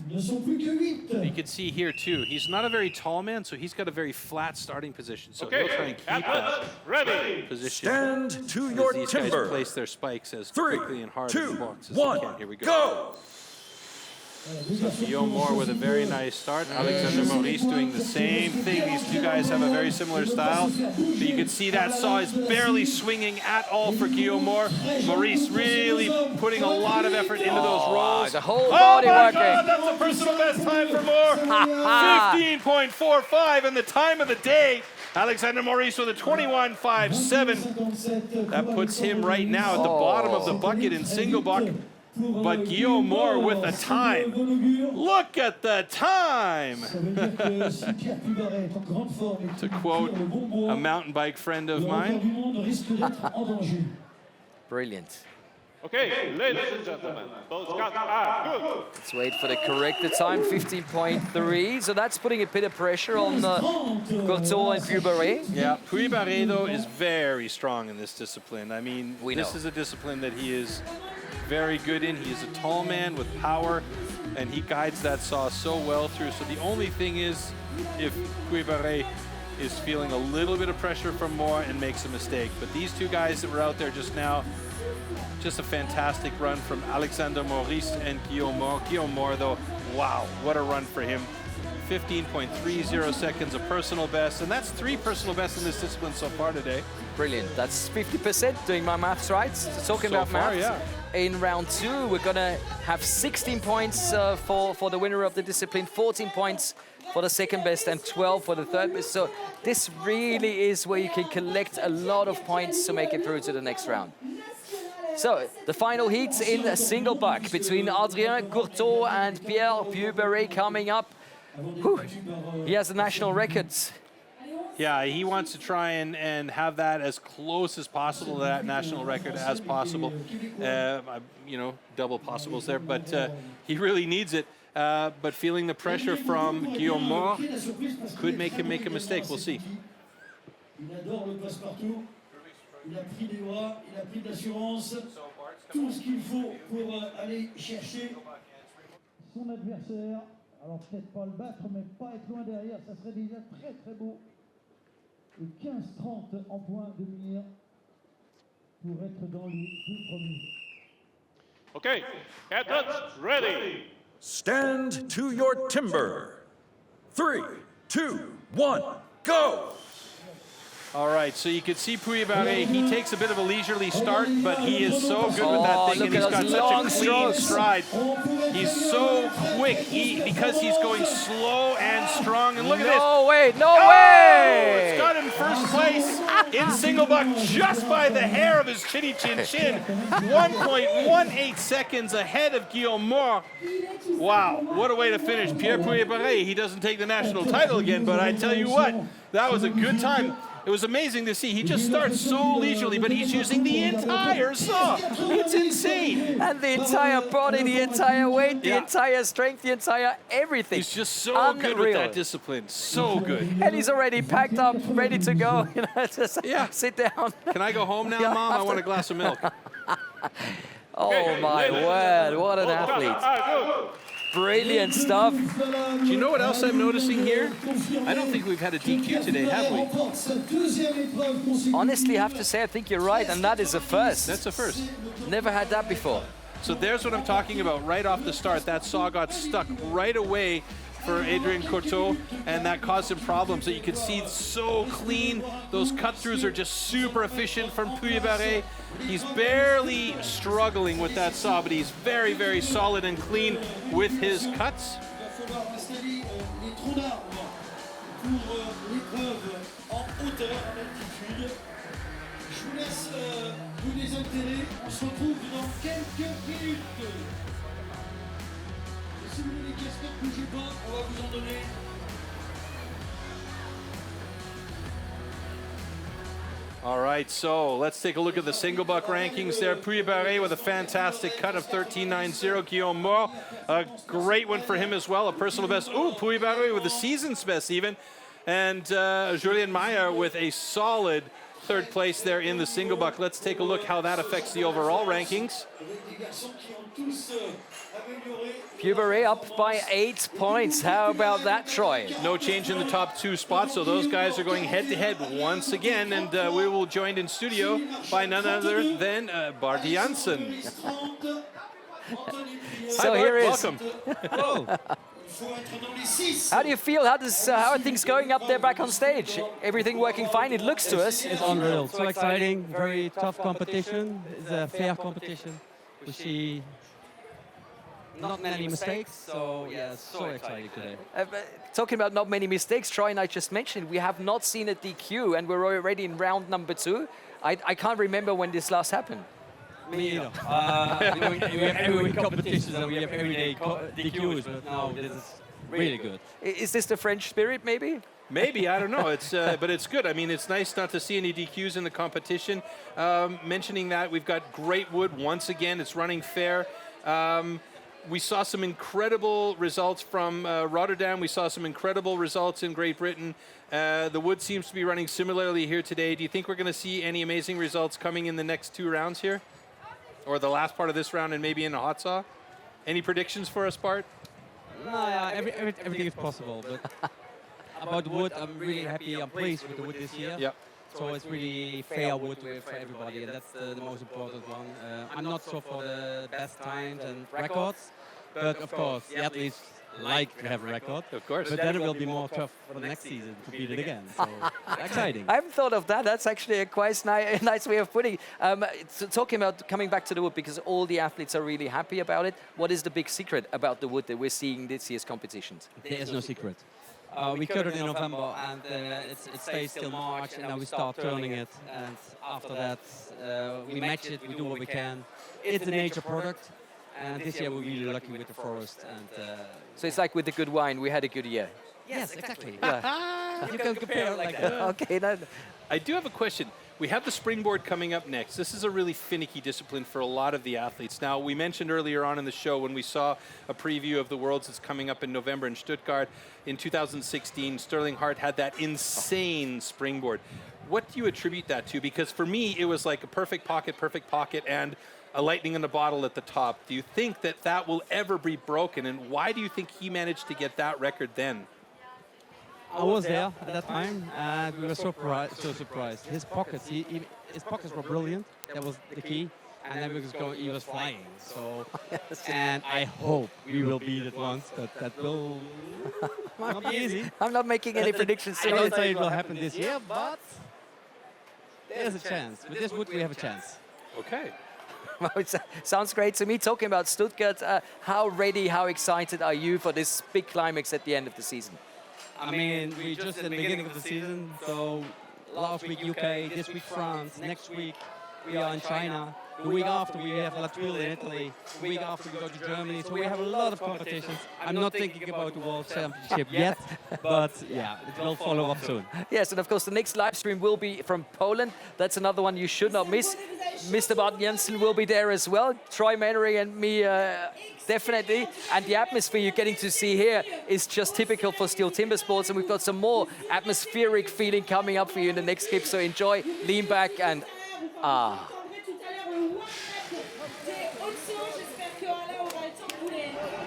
You can see here too, he's not a very tall man, so he's got a very flat starting position. So he'll try and keep that position. Stand to your these timber. guys place their spikes as 3, quickly and hard 2, as the box as 1, they can. Here we go. So Guillaume Moore with a very nice start. Alexander Maurice doing the same thing. These two guys have a very similar style. But you can see that saw is barely swinging at all for Guillaume Moore. Maurice really putting a lot of effort into those rolls. The whole body working. God, that's a personal best time for Moore. 15.45 in the time of the day. Alexander Maurice with a 21.57. That puts him right now at the bottom of the bucket in single buck. But Guillaume Moore with a time. Look at the time! To quote a mountain bike friend of mine. Brilliant. Okay, ladies and gentlemen, those cuts are good. Let's wait for the corrected time, 15.3. So that's putting a bit of pressure on Courtauld and Puy-Barré. Yeah, Puy-Barré, though, is very strong in this discipline. I mean, this know. is a discipline that he is very good in. He is a tall man with power, and he guides that saw so well through. So the only thing is, if Puy-Barré is feeling a little bit of pressure from Moore and makes a mistake. But these two guys that were out there just now, just a fantastic run from Alexander Maurice and Guillaume Moore. Guillaume Moore, though, wow, what a run for him. 15.30 seconds, a personal best, and that's 3 personal bests in this discipline so far today. Brilliant. That's 50%, doing my maths right. Talking So about far, maths, yeah. in round 2, we're going to have 16 points for the winner of the discipline, 14 points for the second best, and 12 for the third best. So this really is where you can collect a lot of points to make it through to the next round. So, the final heat in a single buck between Adrien Courtauld and Pierre Puy-Barré coming up. Whew. He has the national records. Yeah, he wants to try and have that as close as possible to that national record as possible. You know, double possibles there, but he really needs it. But feeling the pressure from Guillaume Moore could make him make a mistake. We'll see. Il a pris des bras, il a pris de l'assurance, tout ce qu'il faut pour aller chercher son adversaire. Alors peut-être pas le battre, mais pas être loin derrière, ça serait déjà très très beau. Et 15-30 en point de mire pour être dans les 2 premiers. Okay, cadets ready. Stand to your timber. 3, 2, 1, go! All right, so you can see Puy-Barré, he takes a bit of a leisurely start, but he is so good with that thing, and he's got such a clean stride. He's so quick, because he's going slow and strong, and look at this. No way, no way! It's got him first place in single buck just by the hair of his chinny chin chin. 1.18 seconds ahead of Guillaume Moore. Wow, what a way to finish. Pierre Puy-Barré, he doesn't take the national title again, but I tell you what, that was a good time. It was amazing to see. He just starts so leisurely, but he's using the entire saw. It's insane. And the entire body, the entire weight, the entire strength, the entire everything. He's just so good with that discipline. So good. And he's already packed up, ready to go. You know, just sit down. Can I go home now, Mom? I want a glass of milk. Oh, my word. What an athlete. Brilliant stuff. Do you know what else I'm noticing here? I don't think we've had a DQ today, have we? Honestly, I have to say, I think you're right, and that is a first. That's a first. Never had that before. So there's what I'm talking about right off the start. That saw got stuck right away for Adrien Courtauld, and that caused him problems. So you can see so clean. Those cut-throughs are just super efficient from Puy-Barré. He's barely struggling with that saw, but he's very, very solid and clean with his cuts. All right, so let's take a look at the single buck rankings there. Puy-Barré with a fantastic cut of 13.90. Guillaume Moore, a great one for him as well, a personal best. Ooh, Puy-Barré with a season's best even. And Julien Meyer with a solid third place there in the single buck. Let's take a look how that affects the overall rankings. Puy-Barré up by 8 points. How about that, Troy? No change in the top 2 spots, so those guys are going head-to-head once again, and we will joined in studio by none other than Bart Janssen. So Hi, here Bart, is. welcome. Hello. How do you feel? How are things going up there back on stage? Everything working fine? It looks to us. It's unreal. So exciting. Very tough competition. It's a fair competition. We see not many mistakes. So yeah, so exciting today. Talking about not many mistakes, Troy and I just mentioned we have not seen a DQ, and we're already in round number 2. I can't remember when this last happened. Me either. We have every week competitions and we have everyday DQs, but now this is really good. Is this the French spirit, maybe? Maybe, I don't know. It's but it's good. I mean, it's nice not to see any DQs in the competition. Mentioning that, we've got great wood once again. It's running fair. We saw some incredible results from Rotterdam. We saw some incredible results in Great Britain. The wood seems to be running similarly here today. Do you think we're going to see any amazing results coming in the next 2 rounds here? Or the last part of this round and maybe in a hot saw? Any predictions for us, Bart? No, everything is possible. But about the wood, I'm really happy. I'm pleased with the wood this year. Yep. So it's really fair wood for everybody, and that's the most important one. I'm not so for the best times and records, but of course the athletes like to have a record. Of course. But then it will be more tough for the next season to beat it again. So exciting. I haven't thought of that. That's actually a quite nice way of putting it. So talking about coming back to the wood, because all the athletes are really happy about it. What is the big secret about the wood that we're seeing this year's competitions? There is no secret. We cut it in November and it stays till March, and then we start turning it. And after that, we match it, we do what we can. It's a nature product, and this year we're really lucky with the forest. And so it's like with the good wine, we had a good year. Yes, exactly. Yeah. You can compare it like that. Okay. I do have a question. We have the springboard coming up next. This is a really finicky discipline for a lot of the athletes. Now, we mentioned earlier on in the show when we saw a preview of the Worlds that's coming up in November in Stuttgart in 2016, Sterling Hart had that insane springboard. What do you attribute that to? Because for me, it was like a perfect pocket, and a lightning in the bottle at the top. Do you think that that will ever be broken? And why do you think he managed to get that record then? I was there at that time, and we were so surprised. His pockets, his pockets were brilliant. That was the key. And then he was flying. So, and I hope we will beat it once, but that will not be easy. I'm not making any predictions. I don't say it will happen this year, but there's a chance. With this wood, we have a chance. Okay. Well, it sounds great to me. Talking about Stuttgart, how ready, how excited are you for this big climax at the end of the season? I mean, we're just at the beginning of the season, so last week UK, this week France, next week we are in China, the week after we have La Tuile in Italy, the week after we go to Germany, so we have a lot of competitions. I'm not thinking about the World Championship yet, but yeah, it will follow up soon. Yes, and of course the next live stream will be from Poland. That's another one you should not miss. Mr. Bart Jensen will be there as well. Troy Mannery and me definitely. And the atmosphere you're getting to see here is just typical for STIHL Timbersports. And we've got some more atmospheric feeling coming up for you in the next clip. So enjoy, lean back and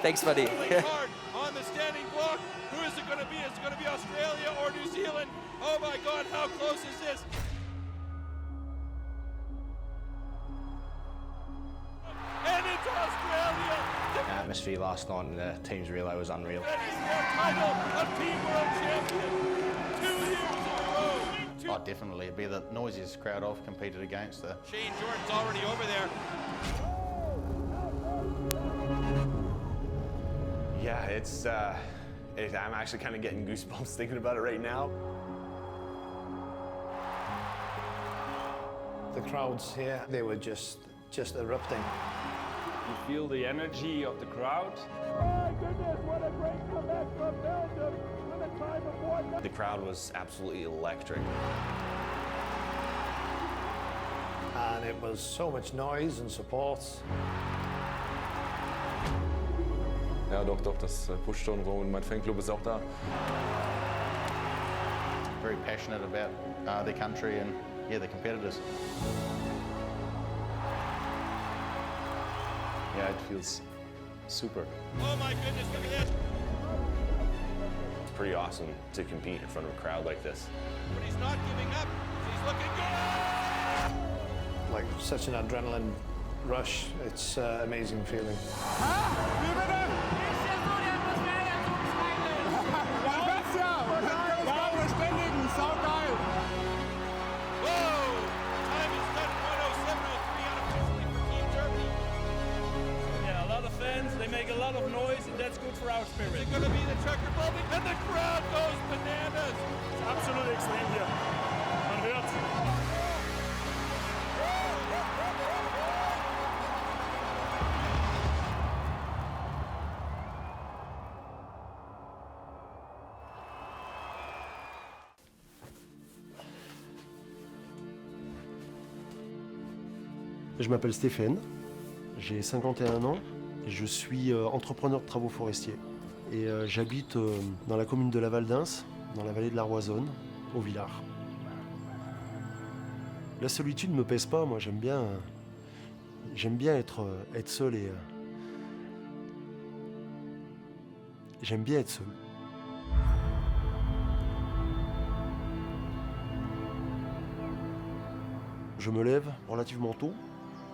Thanks, buddy. Hard on the standing block. Who is it going to be? Is it going to be Australia or New Zealand? Oh my God, how close is this? And it's Australia. The atmosphere last night and the team's relay was unreal. That is their title of Team World Champion. 2 years in a row. Oh, definitely. It'd be the noisiest crowd I've competed against. Shane Jordan's already over there. Yeah, I'm actually kind of getting goosebumps thinking about it right now. The crowds here, they were just erupting. You feel the energy of the crowd. My goodness, what a great comeback from Belgium with a time of 1. The crowd was absolutely electric. And it was so much noise and support. Ja, doch, das pusht schon rum und mein Fanclub ist auch da. Very passionate about their country and, yeah, their competitors. Yeah, it feels super. Oh my goodness, look at this. It's pretty awesome to compete in front of a crowd like this. But he's not giving up. He's looking good. Like such an adrenaline rush. It's an amazing feeling. They make a lot of noise, and that's good for our spirit. Is it going to be the Czech Republic? And the crowd goes bananas. It's absolutely extreme here. Man hört. Je m'appelle Stéphane, j'ai 51 ans et je suis entrepreneur de travaux forestiers. Et j'habite dans la commune de la Val d'Ins, dans la vallée de la Roisonne, au Villard. La solitude ne me pèse pas, moi j'aime bien être seul et j'aime bien être seul. Je me lève relativement tôt,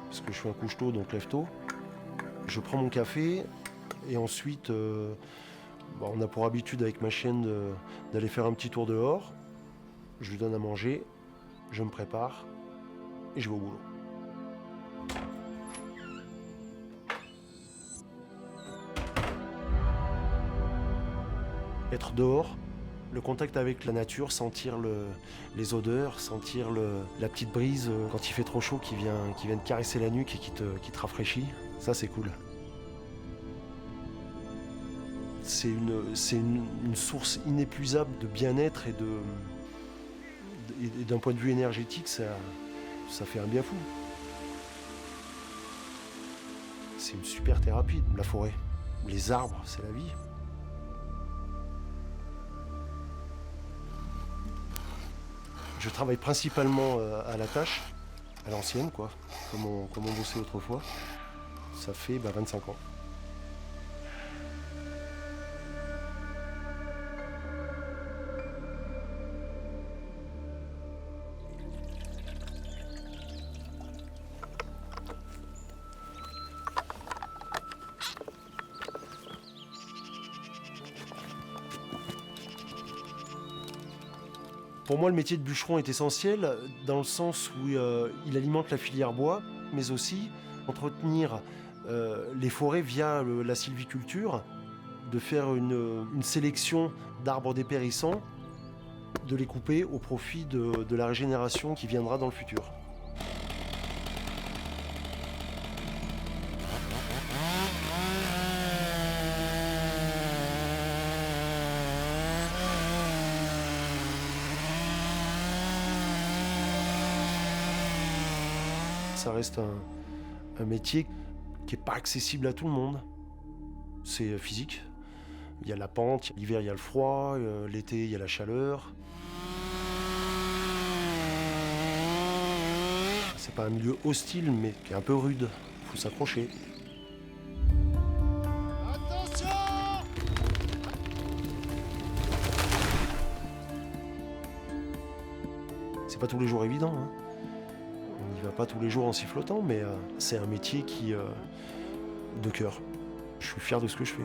parce que je suis un couche-tôt, donc lève tôt. Je prends mon café et ensuite, on a pour habitude avec ma chienne d'aller faire un petit tour dehors. Je lui donne à manger, je me prépare et je vais au boulot. Être dehors, le contact avec la nature, sentir les odeurs, sentir la petite brise quand il fait trop chaud qui vient te caresser la nuque et qui te rafraîchit, ça c'est cool. C'est une source inépuisable de bien-être et d'un point de vue énergétique, ça fait un bien fou. C'est une super thérapie, la forêt. Les arbres, c'est la vie. Je travaille principalement à la tâche, à l'ancienne, quoi, comme on bossait autrefois. Ça fait 25 ans. Pour moi, le métier de bûcheron est essentiel dans le sens où il alimente la filière bois, mais aussi entretenir les forêts via la sylviculture, de faire une sélection d'arbres dépérissants, de les couper au profit de la régénération qui viendra dans le futur. Ça reste un métier qui n'est pas accessible à tout le monde. C'est physique. Il y a la pente, l'hiver il y a le froid, l'été il y a la chaleur. C'est pas un milieu hostile, mais qui est un peu rude. Il faut s'accrocher. Attention! C'est pas tous les jours évident, hein. On n'y va pas tous les jours en sifflotant, mais c'est un métier qui de cœur. Je suis fier de ce que je fais.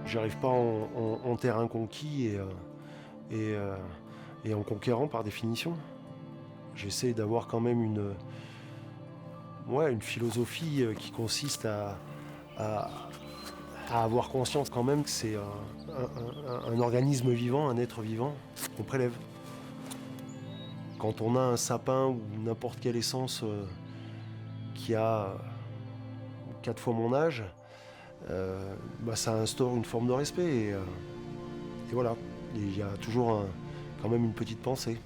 J'arrive pas en terrain conquis et en conquérant par définition. J'essaie d'avoir quand même une philosophie qui consiste à avoir conscience quand même que c'est un organisme vivant, un être vivant qu'on prélève. Quand on a un sapin ou n'importe quelle essence qui a 4 fois mon âge, ça instaure une forme de respect et voilà. Il y a toujours quand même une petite pensée.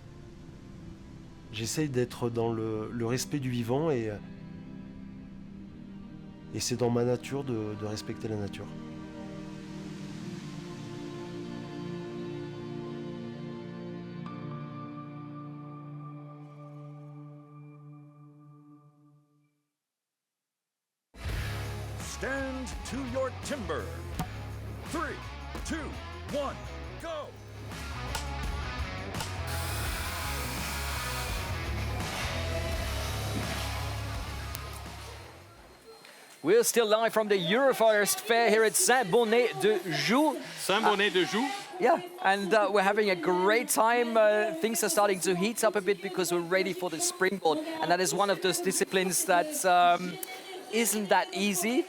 J'essaye d'être dans le respect du vivant et c'est dans ma nature de respecter la nature. Stand to your timber. 3, 2, 1, go! We're still live from the Euroforest Fair here at Saint-Bonnet-de-Joux. Saint-Bonnet-de-Joux. Yeah, and we're having a great time. Things are starting to heat up a bit because we're ready for the springboard. And that is one of those disciplines that isn't that easy,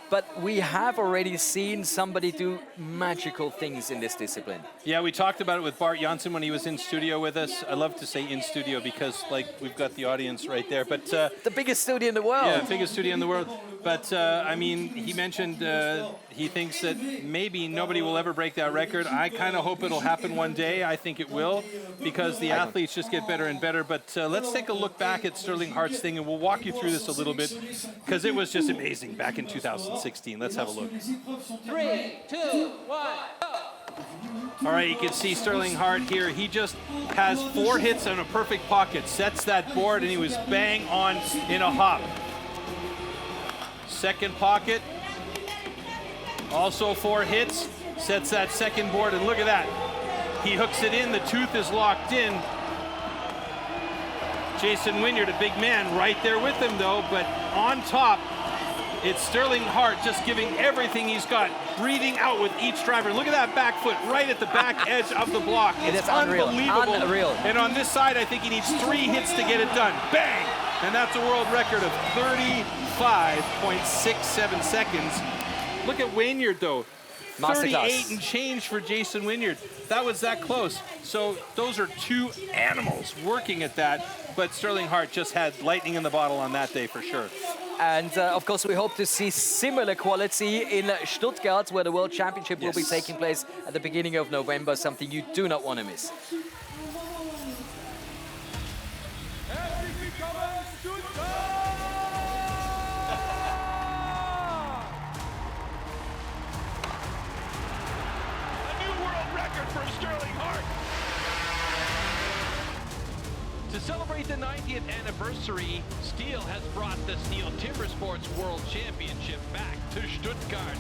but we have already seen somebody do magical things in this discipline. Yeah, we talked about it with Bart Janssen when he was in studio with us. I love to say in studio because, like, we've got the audience right there. But the biggest studio in the world. Yeah, biggest studio in the world. But I mean, he mentioned he thinks that maybe nobody will ever break that record. I kind of hope it'll happen one day. I think it will, because the athletes just get better and better. But let's take a look back at Sterling Hart's thing, and we'll walk you through this a little bit, because it was just amazing back in 2016. Let's have a look. 3, 2, 1, go! All right, you can see Sterling Hart here. He just has 4 hits on a perfect pocket, sets that board, and he was bang on in a hop. Second pocket, also 4 hits, sets that second board, and look at that. He hooks it in, the tooth is locked in. Jason Wynyard, a big man, right there with him though, but on top, it's Sterling Hart just giving everything he's got, breathing out with each driver. Look at that back foot right at the back edge of the block. It's unbelievable. Unreal. And on this side, I think he needs 3 hits to get it done. Bang! And that's a world record of 35.67 seconds. Look at Wynyard though. 38 and change for Jason Wynyard. That was that close. So those are 2 animals working at that. But Sterling Hart just had lightning in the bottle on that day for sure. And of course, we hope to see similar quality in Stuttgart, where the World Championship will be taking place at the beginning of November, something you do not want to miss. To celebrate the 90th anniversary, STIHL has brought the STIHL Timbersports World Championship back to Stuttgart.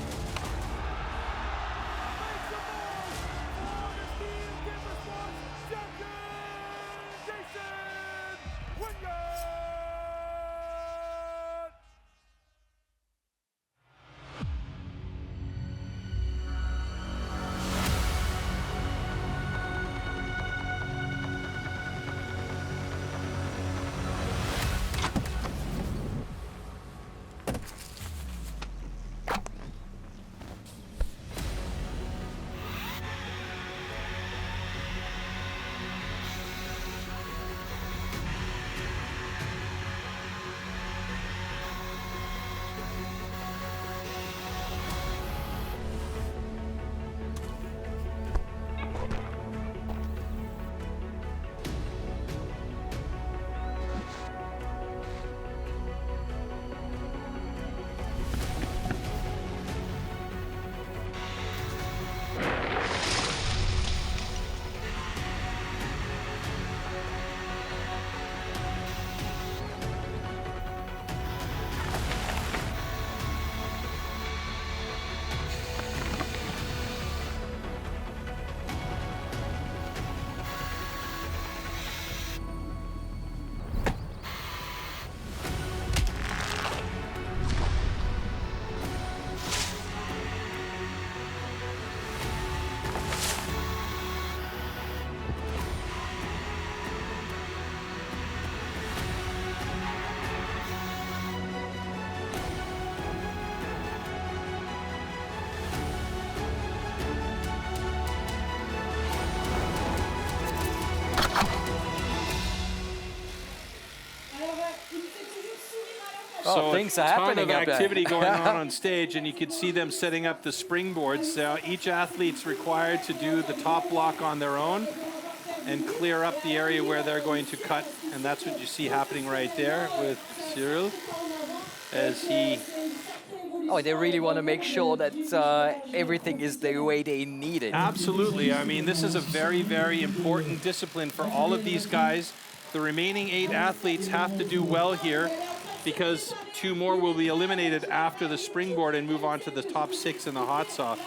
So things a are ton happening of up there. activity going on stage, and you can see them setting up the springboards. Each athlete's required to do the top block on their own and clear up the area where they're going to cut, and that's what you see happening right there with Cyril as he... Oh, they really want to make sure that everything is the way they need it. Absolutely. I mean, this is a very, very important discipline for all of these guys. The remaining 8 athletes have to do well here, because 2 more will be eliminated after the springboard and move on to the top 6 in the hot saw.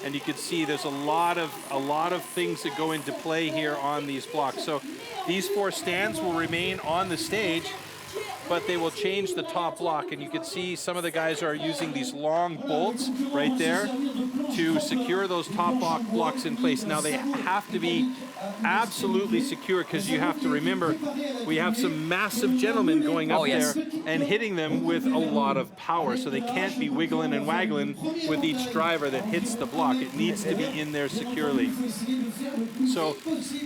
And you can see there's a lot of things that go into play here on these blocks. So these 4 stands will remain on the stage, but they will change the top block. And you can see some of the guys are using these long bolts right there to secure those top blocks in place. Now they have to be absolutely secure, because you have to remember we have some massive gentlemen going up there and hitting them with a lot of power, so they can't be wiggling and waggling with each driver that hits the block. It needs to be in there securely. So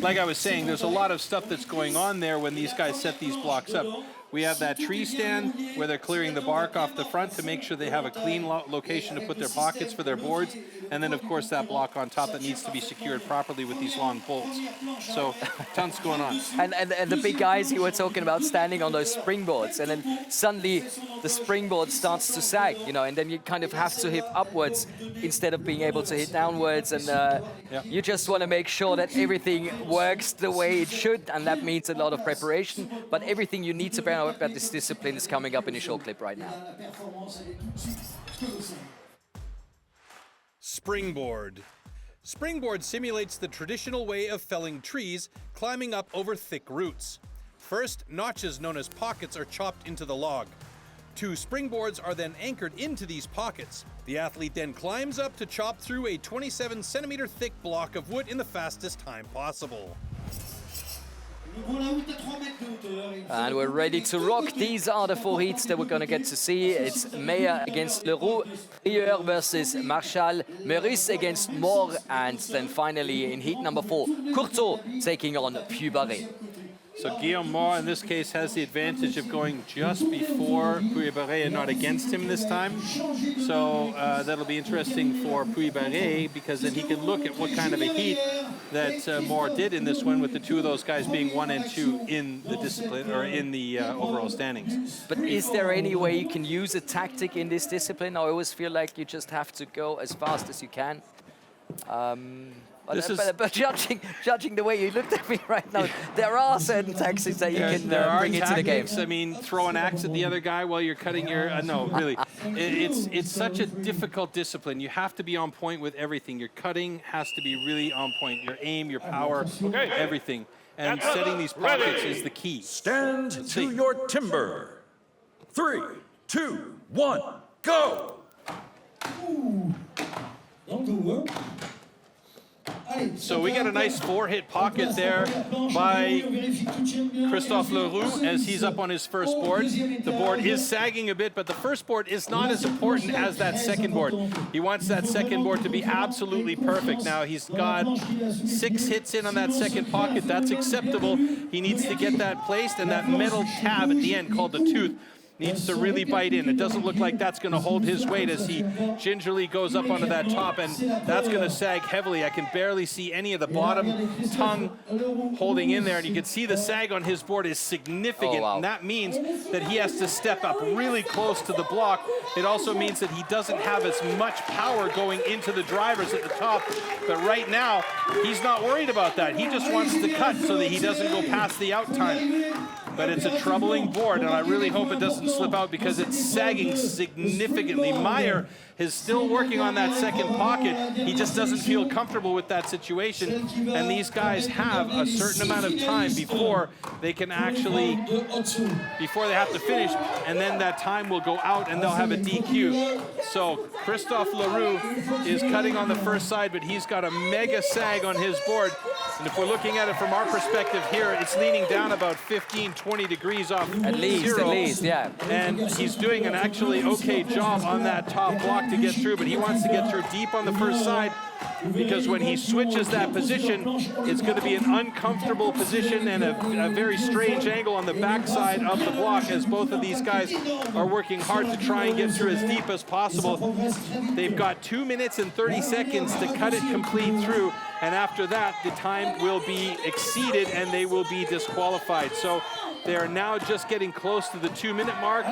like I was saying, there's a lot of stuff that's going on there when these guys set these blocks up. We have that tree stand where they're clearing the bark off the front to make sure they have a clean location to put their pockets for their boards. And then, of course, that block on top that needs to be secured properly with these long bolts. So, tons going on. And the big guys you were talking about standing on those springboards, and then suddenly the springboard starts to sag, you know, and then you kind of have to hit upwards instead of being able to hit downwards. And you just want to make sure that everything works the way it should, and that means a lot of preparation. But everything you need to bear up at this discipline is coming up in a short clip right now. Springboard. Springboard simulates the traditional way of felling trees, climbing up over thick roots. First, notches known as pockets are chopped into the log. 2 springboards are then anchored into these pockets. The athlete then climbs up to chop through a 27-centimeter thick block of wood in the fastest time possible. And we're ready to rock. These are the 4 heats that we're going to get to see. It's Meyer against Leroux, Rieur versus Marshall, Meurice against Moore, and then finally in heat number 4, Courteau taking on Puy-Barré. So Guillaume Moore in this case has the advantage of going just before Puy-Barré and not against him this time. So that'll be interesting for Puy-Barré, because then he can look at what kind of a heat that Moore did in this one, with the 2 of those guys being 1 and 2 in the discipline, or in the overall standings. But is there any way you can use a tactic in this discipline? I always feel like you just have to go as fast as you can. But judging the way you looked at me right now, there are certain tactics that you can bring into the game. I mean, throw an axe at the other guy while you're cutting your... no, really. It's such a difficult discipline. You have to be on point with everything. Your cutting has to be really on point. Your aim, your power, everything. And setting these pockets is the key. Stand to your timber. 3, 2, 1, go! So we got a nice 4-hit pocket there by Christophe Leroux as he's up on his first board. The board is sagging a bit, but the first board is not as important as that second board. He wants that second board to be absolutely perfect. Now he's got 6 hits in on that second pocket. That's acceptable. He needs to get that placed, and that metal tab at the end called the tooth needs to really bite in. It doesn't look like that's going to hold his weight as he gingerly goes up onto that top, and that's going to sag heavily. I can barely see any of the bottom tongue holding in there, and you can see the sag on his board is significant, and that means that he has to step up really close to the block. It also means that he doesn't have as much power going into the drivers at the top, but right now, he's not worried about that. He just wants to cut so that he doesn't go past the out time. But it's a troubling board, and I really hope it doesn't slip out, because it's sagging significantly. Meyer is still working on that second pocket. He just doesn't feel comfortable with that situation, and these guys have a certain amount of time before they can actually, before they have to finish, and then that time will go out and they'll have a DQ. So Christophe Leroux is cutting on the first side, but he's got a mega sag on his board. And if we're looking at it from our perspective here, it's leaning down about 15, 20 degrees off at least, yeah. And he's doing an actually okay job on that top block to get through, but he wants to get through deep on the first side, because when he switches that position, it's going to be an uncomfortable position and a very strange angle on the backside of the block, as both of these guys are working hard to try and get through as deep as possible. They've got 2 minutes and 30 seconds to cut it complete through, and after that, the time will be exceeded and they will be disqualified. So they are now just getting close to the 2-minute mark,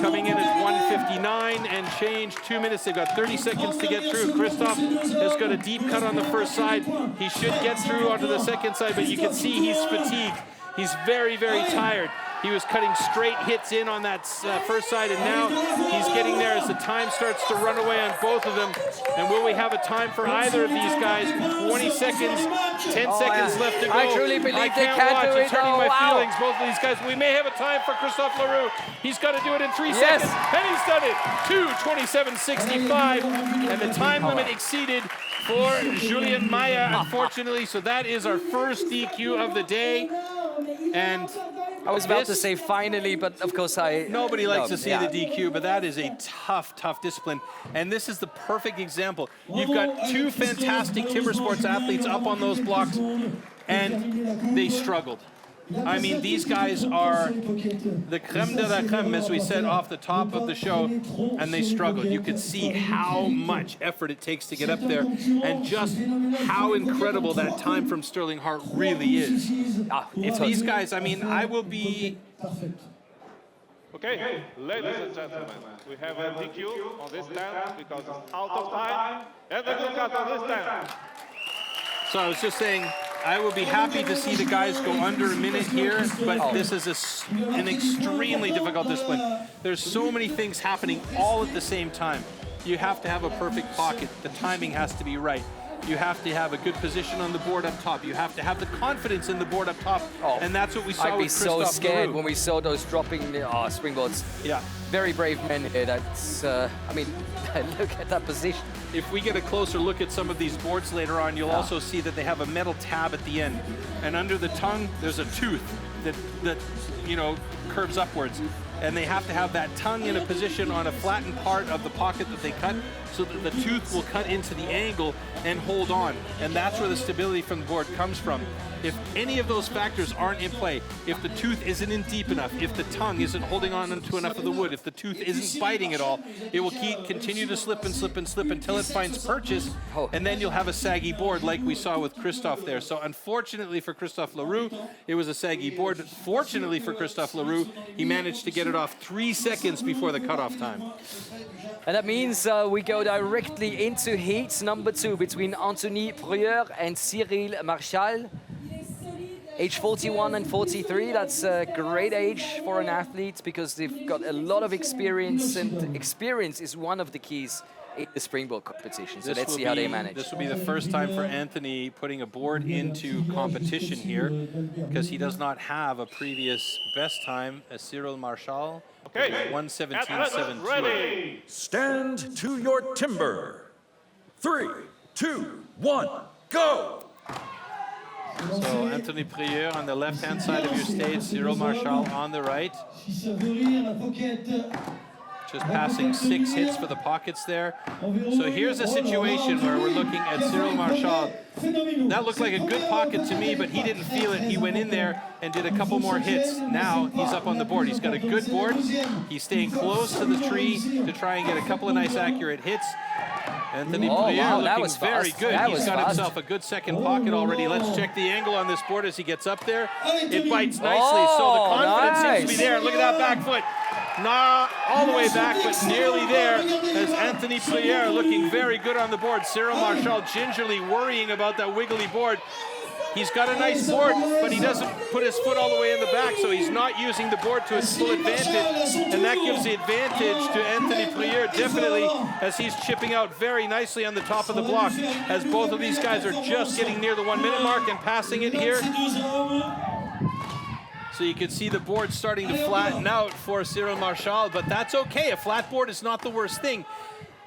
coming in at 1:59 and change, 2 minutes. They've got 30 seconds to get through. Christophe has got a deep cut on the first side. He should get through onto the second side, but you can see he's fatigued. He's very, very tired. He was cutting straight hits in on that first side, and now he's getting there as the time starts to run away on both of them. And will we have a time for either of these guys? 20 seconds, 10 seconds left to go. I truly believe I they can't can watch. do It's it. hurting Oh, my wow. feelings, both of these guys. We may have a time for Christophe Leroux. He's got to do it in 3 seconds, and he's done it. 2:27.65, and the time limit exceeded for Julien Maya, unfortunately. So that is our first DQ of the day. And I was about to say finally, but of course nobody likes to see yeah. the DQ, but that is a tough, tough discipline. And this is the perfect example. You've got two fantastic timber sports athletes up on those blocks, and they struggled. I mean, these guys are the creme de la creme, as we said off the top of the show, and they struggled. You could see how much effort it takes to get up there, and just how incredible that time from Sterling Hart really is. If these guys, I mean, I will be... Okay, ladies and gentlemen, we have a DQ on this stand because it's out of time, and the good cut on this stand. So I was just saying, I will be happy to see the guys go under a minute here, but this is an extremely difficult discipline. There's so many things happening all at the same time. You have to have a perfect pocket. The timing has to be right. You have to have a good position on the board up top. You have to have the confidence in the board up top, and that's what we saw with Christophe I'd be so scared Leroux. when we saw those dropping springboards. Yeah. Very brave men here. That's, I mean, look at that position. If we get a closer look at some of these boards later on, you'll also see that they have a metal tab at the end. And under the tongue, there's a tooth that you know, curves upwards. And they have to have that tongue in a position on a flattened part of the pocket that they cut, so that the tooth will cut into the angle and hold on. And that's where the stability from the board comes from. If any of those factors aren't in play, if the tooth isn't in deep enough, if the tongue isn't holding on to enough of the wood, if the tooth isn't biting at all, it will continue to slip and slip and slip until it finds purchase, and then you'll have a saggy board like we saw with Christophe there. So unfortunately for Christophe Leroux, it was a saggy board. But fortunately for Christophe Leroux, he managed to get it off 3 seconds before the cutoff time. And that means we go directly into heat number 2 between Anthony Prieur and Cyril Marchal. Age 41 and 43, that's a great age for an athlete because they've got a lot of experience, and experience is one of the keys in the springboard competition. So let's see how they manage. This will be the first time for Anthony putting a board into competition here, because he does not have a previous best time as Cyril Marchal. Okay, 1:17.72. Stand to your timber. 3, 2, 1, go! So Anthony Prieur on the left-hand side of your stage, Cyril Marchal on the right. Just passing 6 hits for the pockets there. So here's a situation where we're looking at Cyril Marchal. That looked like a good pocket to me, but he didn't feel it. He went in there and did a couple more hits. Now he's up on the board. He's got a good board. He's staying close to the tree to try and get a couple of nice accurate hits. Anthony Prieur looking very good. He's got himself a good second pocket already. Let's check the angle on this board as he gets up there. It bites nicely, so the confidence seems to be there. Look at that back foot. Not all the way back, but nearly there, as Anthony Prieur looking very good on the board. Cyril Marchal gingerly worrying about that wiggly board. He's got a nice board, but he doesn't put his foot all the way in the back, so he's not using the board to its full advantage, and that gives the advantage to Anthony Prieur, definitely, as he's chipping out very nicely on the top of the block, as both of these guys are just getting near the 1 minute mark and passing it here. So you can see the board starting to flatten out for Cyril Marchal, but that's okay. A flat board is not the worst thing.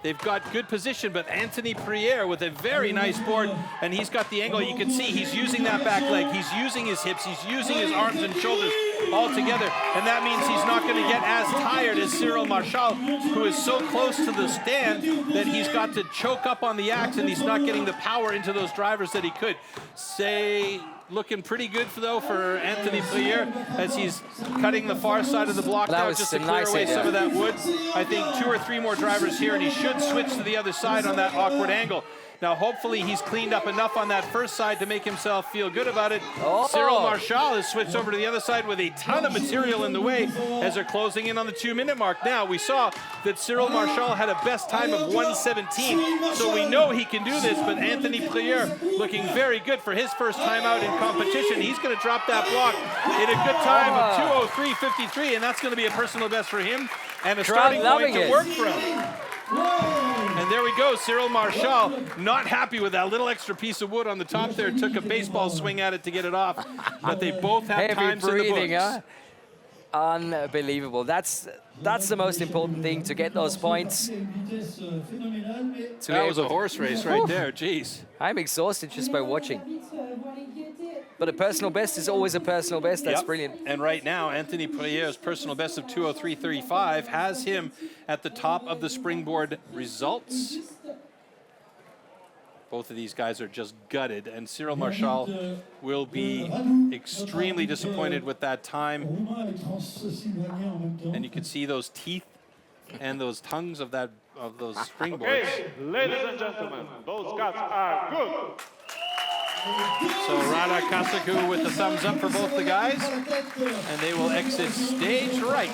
They've got good position, but Anthony Prieur with a very nice board, and he's got the angle. You can see he's using that back leg. He's using his hips. He's using his arms and shoulders all together, and that means he's not going to get as tired as Cyril Marchal, who is so close to the stand that he's got to choke up on the axe, and he's not getting the power into those drivers that he could. Looking pretty good, though, for Anthony Prieur as he's cutting the far side of the block now just to clear away some of that wood. I think 2 or 3 more drivers here, and he should switch to the other side on that awkward angle. Now, hopefully, he's cleaned up enough on that first side to make himself feel good about it. Cyril Marchal has switched over to the other side with a ton of material in the way as they're closing in on the 2-minute mark. Now, we saw that Cyril Marchal had a best time of 1:17, so we know he can do this, but Anthony Prieur looking very good for his first time out in competition. He's going to drop that block in a good time of 2:03.53, and that's going to be a personal best for him and a starting point to work from. And there we go, Cyril Marchal, not happy with that little extra piece of wood on the top there, took a baseball swing at it to get it off, but they both have times in the books. Huh? Unbelievable. That's the most important thing, to get those points. That was a horse race right there, jeez. I'm exhausted just by watching. But a personal best is always a personal best. That's brilliant. And right now, Anthony Prieur's personal best of 2:03.35 has him at the top of the springboard results. Both of these guys are just gutted, and Cyril Marchal will be extremely disappointed with that time. And you can see those teeth and those tongues of those springboards. Okay, ladies and gentlemen, those cuts are good. So Rada Kasaku with the thumbs up for both the guys, and they will exit stage right.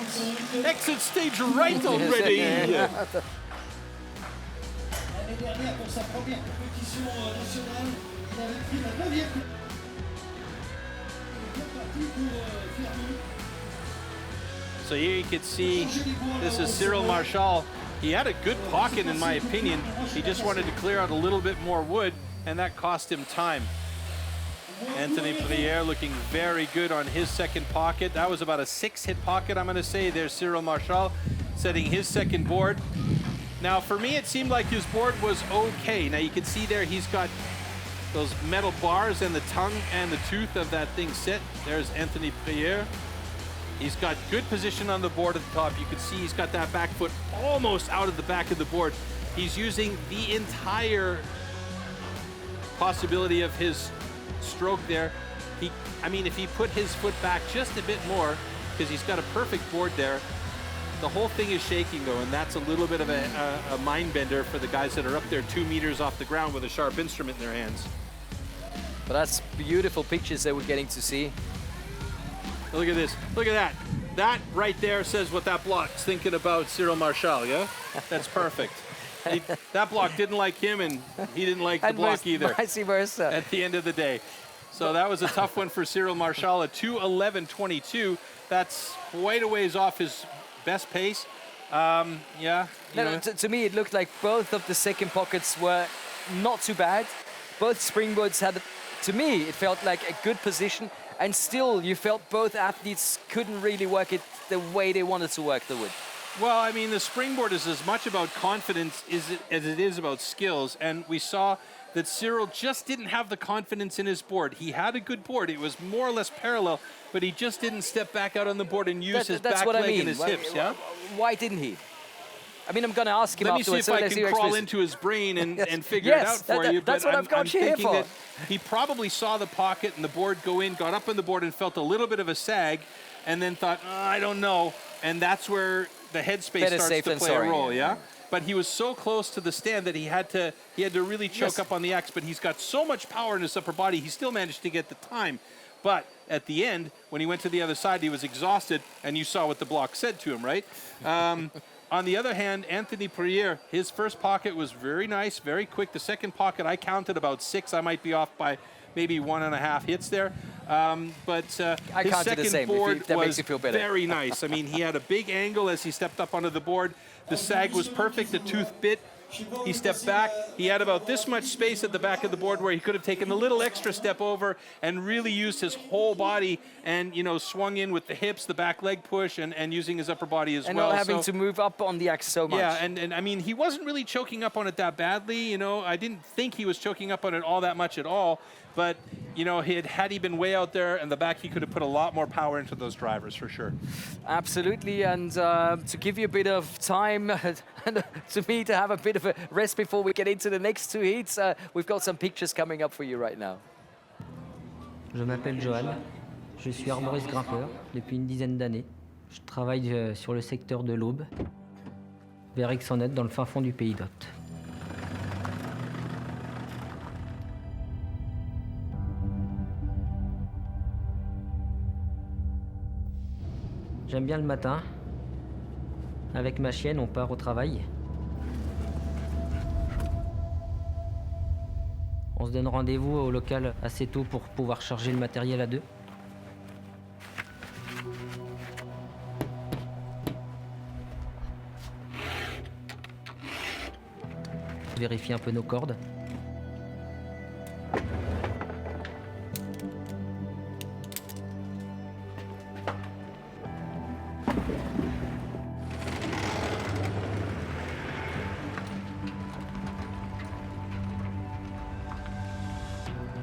Exit stage right already. L'année dernière, pour sa première compétition nationale, il avait pris la 9e. So here you can see, this is Cyril Marchal. He had a good pocket, in my opinion. He just wanted to clear out a little bit more wood, and that cost him time. Anthony Prieur looking very good on his second pocket. That was about a 6-hit pocket, I'm going to say. There's Cyril Marchal setting his second board. Now, for me, it seemed like his board was okay. Now, you can see there he's got those metal bars and the tongue and the tooth of that thing set. There's Anthony Prieur. He's got good position on the board at the top. You can see he's got that back foot almost out of the back of the board. He's using the entire possibility of his stroke there. I mean, if he put his foot back just a bit more, because he's got a perfect board there, the whole thing is shaking though, and that's a little bit of a mind bender for the guys that are up there 2 meters off the ground with a sharp instrument in their hands. But that's beautiful pictures that we're getting to see. Look at this, look at that. That right there says what that block's thinking about Cyril Marchal, yeah? That's perfect. That block didn't like him, and he didn't like the block either. Vice versa. At the end of the day. So that was a tough one for Cyril Marchal at 2:11.22. That's quite a ways off his best pace. Yeah. To me, it looked like both of the second pockets were not too bad. Both springboards had, to me, it felt like a good position. And still, you felt both athletes couldn't really work it the way they wanted to work the wood. Well, I mean, the springboard is as much about confidence as it is about skills. And we saw that Cyril just didn't have the confidence in his board. He had a good board. It was more or less parallel, but he just didn't step back out on the board and use his back leg and his hips, yeah? Why didn't he? I mean, I'm going to ask him afterwards. Let me see if I can crawl into his brain and figure it out for you. That's what I've got you here for. That he probably saw the pocket and the board go in, got up on the board and felt a little bit of a sag, and then thought, oh, I don't know. And that's where the headspace starts to play a role, yeah? But he was so close to the stand that he had to really choke up on the axe, but he's got so much power in his upper body, he still managed to get the time. But at the end, when he went to the other side, he was exhausted, and you saw what the block said to him, right? On the other hand, Anthony Prieur, his first pocket was very nice, very quick. The second pocket, I counted about 6. I might be off by maybe 1.5 hits there. But his second board was very nice. I mean, he had a big angle as he stepped up onto the board. The sag was perfect, the tooth bit. He stepped back. He had about this much space at the back of the board where he could have taken a little extra step over and really used his whole body and, you know, swung in with the hips, the back leg push, and using his upper body as well. And not having to move up on the axe so much. Yeah, and I mean, he wasn't really choking up on it that badly. You know, I didn't think he was choking up on it all that much at all. But, you know, had he been way out there in the back, he could have put a lot more power into those drivers for sure. Absolutely, and to give you a bit of time and to me to have a bit of a rest before we get into the next 2 heats, we've got some pictures coming up for you right now. Je m'appelle Johan, je suis arboriste grimpeur depuis une dizaine d'années. Je travaille sur le secteur de l'Aube, vers Aix-en-Othe, dans le fin fond du pays d'Othe. J'aime bien le matin. Avec ma chienne, on part au travail. On se donne rendez-vous au local assez tôt pour pouvoir charger le matériel à deux. Vérifier un peu nos cordes.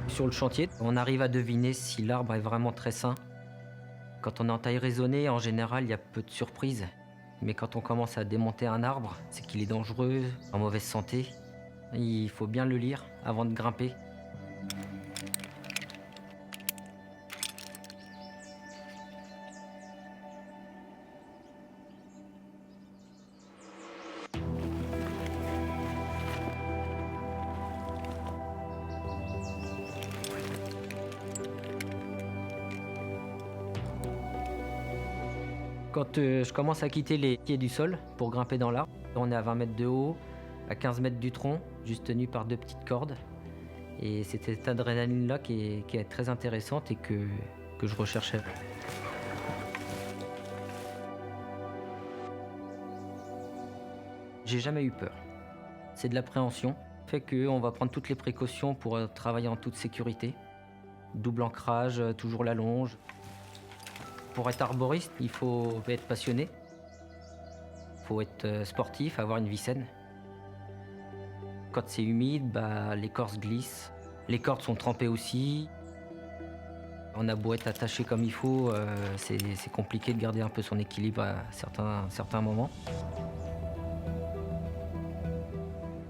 Sur le chantier, on arrive à deviner si l'arbre est vraiment très sain. Quand on est en taille raisonnée, en général, il y a peu de surprises. Mais quand on commence à démonter un arbre, c'est qu'il est dangereux, en mauvaise santé. Il faut bien le lire avant de grimper. Quand je commence à quitter les pieds du sol pour grimper dans l'arbre, on est à 20 mètres de haut, à 15 mètres du tronc, juste tenu par 2 petites cordes. Et c'est cette adrénaline-là qui est très intéressante et que je recherchais. J'ai jamais eu peur. C'est de l'appréhension. Fait qu'on va prendre toutes les précautions pour travailler en toute sécurité. Double ancrage, toujours la longe. Pour être arboriste, il faut être passionné. Il faut être sportif, avoir une vie saine. Quand c'est humide, l'écorce glisse. Les cordes sont trempées aussi. On a beau être attaché comme il faut, c'est compliqué de garder un peu son équilibre à certains moments.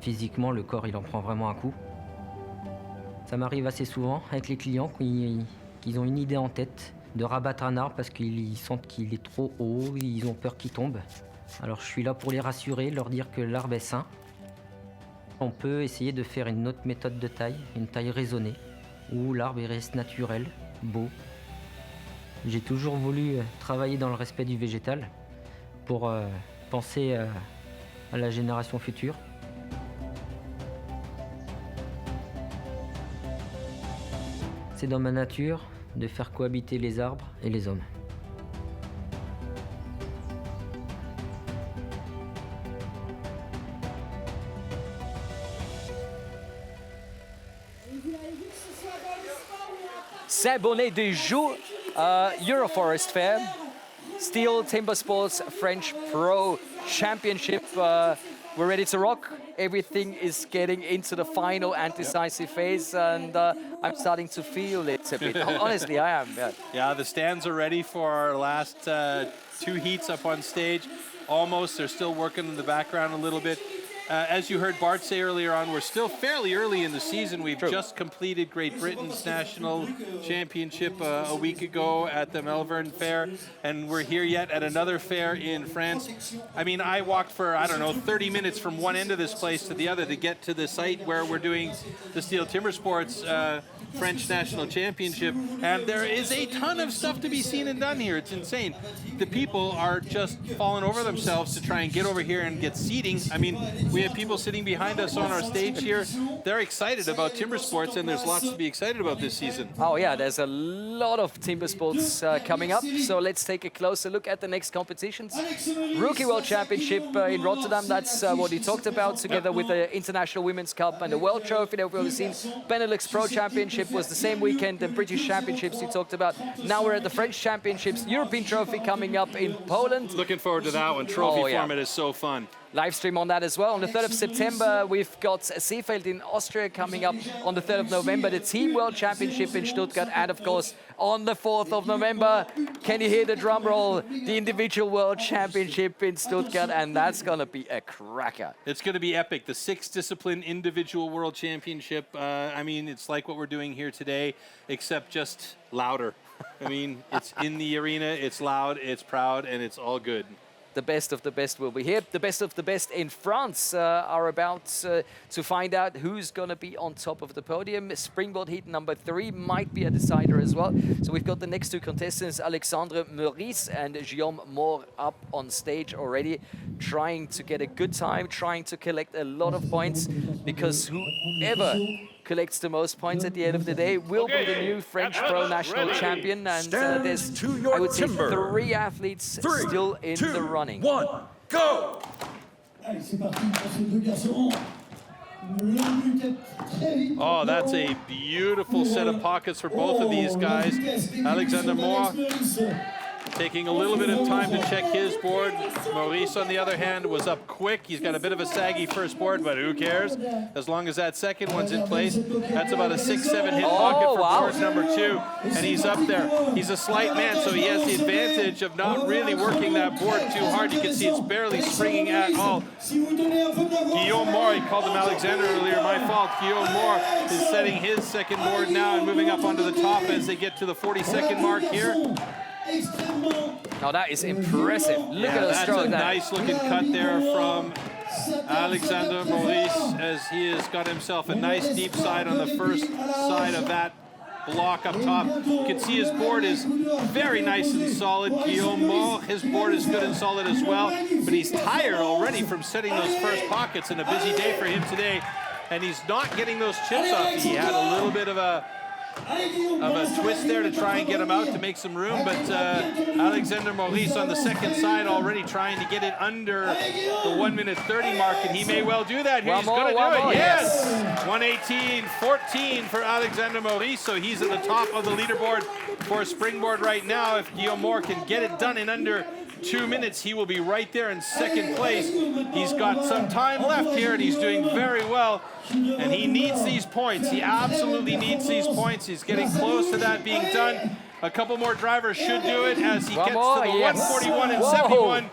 Physiquement, le corps, il en prend vraiment un coup. Ça m'arrive assez souvent avec les clients qu'ils ont une idée en tête de rabattre un arbre parce qu'ils sentent qu'il est trop haut, ils ont peur qu'il tombe. Alors je suis là pour les rassurer, leur dire que l'arbre est sain. On peut essayer de faire une autre méthode de taille, une taille raisonnée, où l'arbre reste naturel, beau. J'ai toujours voulu travailler dans le respect du végétal pour penser à la génération future. C'est dans ma nature de faire cohabiter les arbres et les hommes. Saint-Bonnet de Joux, Euroforest Fair, STIHL Timbersports French Pro Championship. We're ready to rock. Everything is getting into the final and decisive phase, and I'm starting to feel it a bit. Honestly, I am. Yeah, the stands are ready for our last 2 heats up on stage. Almost, they're still working in the background a little bit. As you heard Bart say earlier on, we're still fairly early in the season. We've just completed Great Britain's national championship a week ago at the Melbourne Fair, and we're here yet at another fair in France. I mean, I walked for, 30 minutes from one end of this place to the other to get to the site where we're doing the STIHL Timbersports French National Championship, and there is a ton of stuff to be seen and done here. It's insane. The people are just falling over themselves to try and get over here and get seating. I mean, we have people sitting behind us on our stage here. They're excited about timber sports, and there's lots to be excited about this season. Oh yeah, there's a lot of timber sports coming up, so let's take a closer look at the next competitions. Rookie World Championship in Rotterdam, that's what you talked about, together with the International Women's Cup and the World Trophy that we've already seen. Benelux Pro Championship was the same weekend, the British Championships you talked about. Now we're at the French Championships, European Trophy coming up in Poland. Looking forward to that one. Trophy format is so fun. Live stream on that as well. On the 3rd of September, we've got Seefeld in Austria coming up. On the 3rd of November, the Team World Championship in Stuttgart. And of course, on the 4th of November, can you hear the drum roll? The Individual World Championship in Stuttgart, and that's going to be a cracker. It's going to be epic. The 6-discipline Individual World Championship. I mean, it's like what we're doing here today, except just louder. I mean, it's in the arena, it's loud, it's proud, and it's all good. the best of the best will be here. The best of the best in France are about to find out who's going to be on top of the podium. Springboard heat number 3 might be a decider as well. So we've got the next 2 contestants, Alexandre Meurice and Guillaume Moore, up on stage already, trying to get a good time, trying to collect a lot of points, because whoever collects the most points at the end of the day will be the new French Pro National Champion. And there's, I would say, 3 athletes still in the running. 1, go! Allez, c'est parti pour ces 2 garçons. Le but est très vite. Oh, that's a beautiful set of pockets for both of these guys. Alexander Moore taking a little bit of time to check his board. Maurice, on the other hand, was up quick. He's got a bit of a saggy first board, but who cares? As long as that second one's in place. That's about a 6-7 hit pocket for board number 2. And he's up there. He's a slight man, so he has the advantage of not really working that board too hard. You can see it's barely springing at all. Guillaume Moore, he called him Alexander earlier, my fault. Guillaume Moore is setting his second board now and moving up onto the top as they get to the 40-second mark here. Now that is impressive. Look at the stroke. That's a nice looking cut there from Alexander Maurice, as he has got himself a nice deep side on the first side of that block up top. You can see his board is very nice and solid. Guillaume Moore, his board is good and solid as well, but he's tired already from setting those first pockets, and a busy day for him today, and he's not getting those chips off. He had a little bit of a twist there to try and get him out to make some room, but Alexander Maurice on the second side already trying to get it under the 1:30 mark, and he may well do that. He's going to do it. Yes! 1:18.14 for Alexander Maurice, so he's at the top of the leaderboard for springboard right now. If Guillaume Moore can get it done in under 2 minutes, he will be right there in second place. He's got some time left here, and he's doing very well. And he needs these points. He absolutely needs these points. He's getting close to that being done. A couple more drivers should do it as he gets to the 1:41 and 71.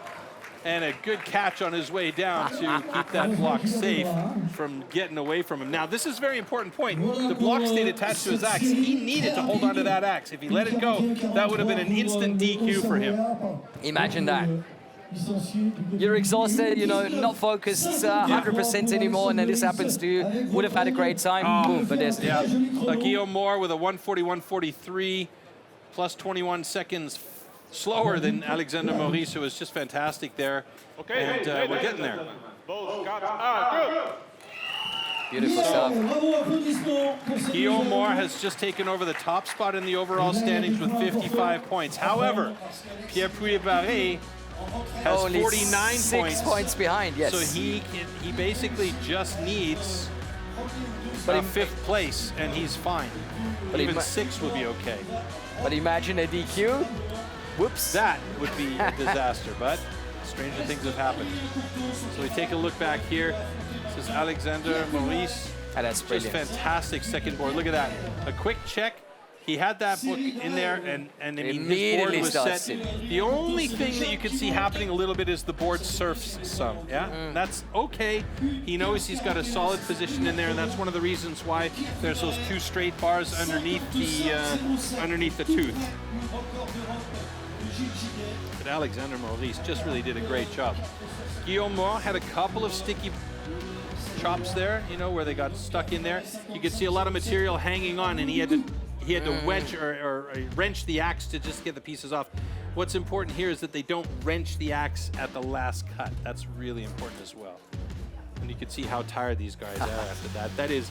And a good catch on his way down to keep that block safe from getting away from him. Now, this is a very important point. The block stayed attached to his axe. He needed to hold on to that axe. If he let it go, that would have been an instant DQ for him. Imagine that. You're exhausted, you know, not focused 100% anymore, and then this happens to you. Would have had a great time. Boom, but there's Guillaume Moore with a 1:41.43 plus 21 seconds slower than Alexander Maurice, who was just fantastic there. Okay, and we're getting there. Both got good. Beautiful stuff. Guillaume Moore has just taken over the top spot in the overall standings with 55 points. However, Pierre Puy-Barré has only 49 6 points behind, yes. So he basically just needs fifth place, and he's fine. But even 6 will be okay. But imagine a DQ. Whoops. That would be a disaster, but stranger things have happened. So we take a look back here. This is Alexander Maurice. That's brilliant. Just fantastic second board. Look at that. A quick check. He had that book in there, and I mean, his board was set. The only thing that you can see happening a little bit is the board surfs some, yeah? That's okay. He knows he's got a solid position in there, and that's one of the reasons why there's those 2 straight bars underneath the tooth. But Alexander Maurice just really did a great job. Guillaume Moore had a couple of sticky chops there, you know, where they got stuck in there. You could see a lot of material hanging on, and he had to wedge or wrench the axe to just get the pieces off. What's important here is that they don't wrench the axe at the last cut. That's really important as well. And you can see how tired these guys are after that. That is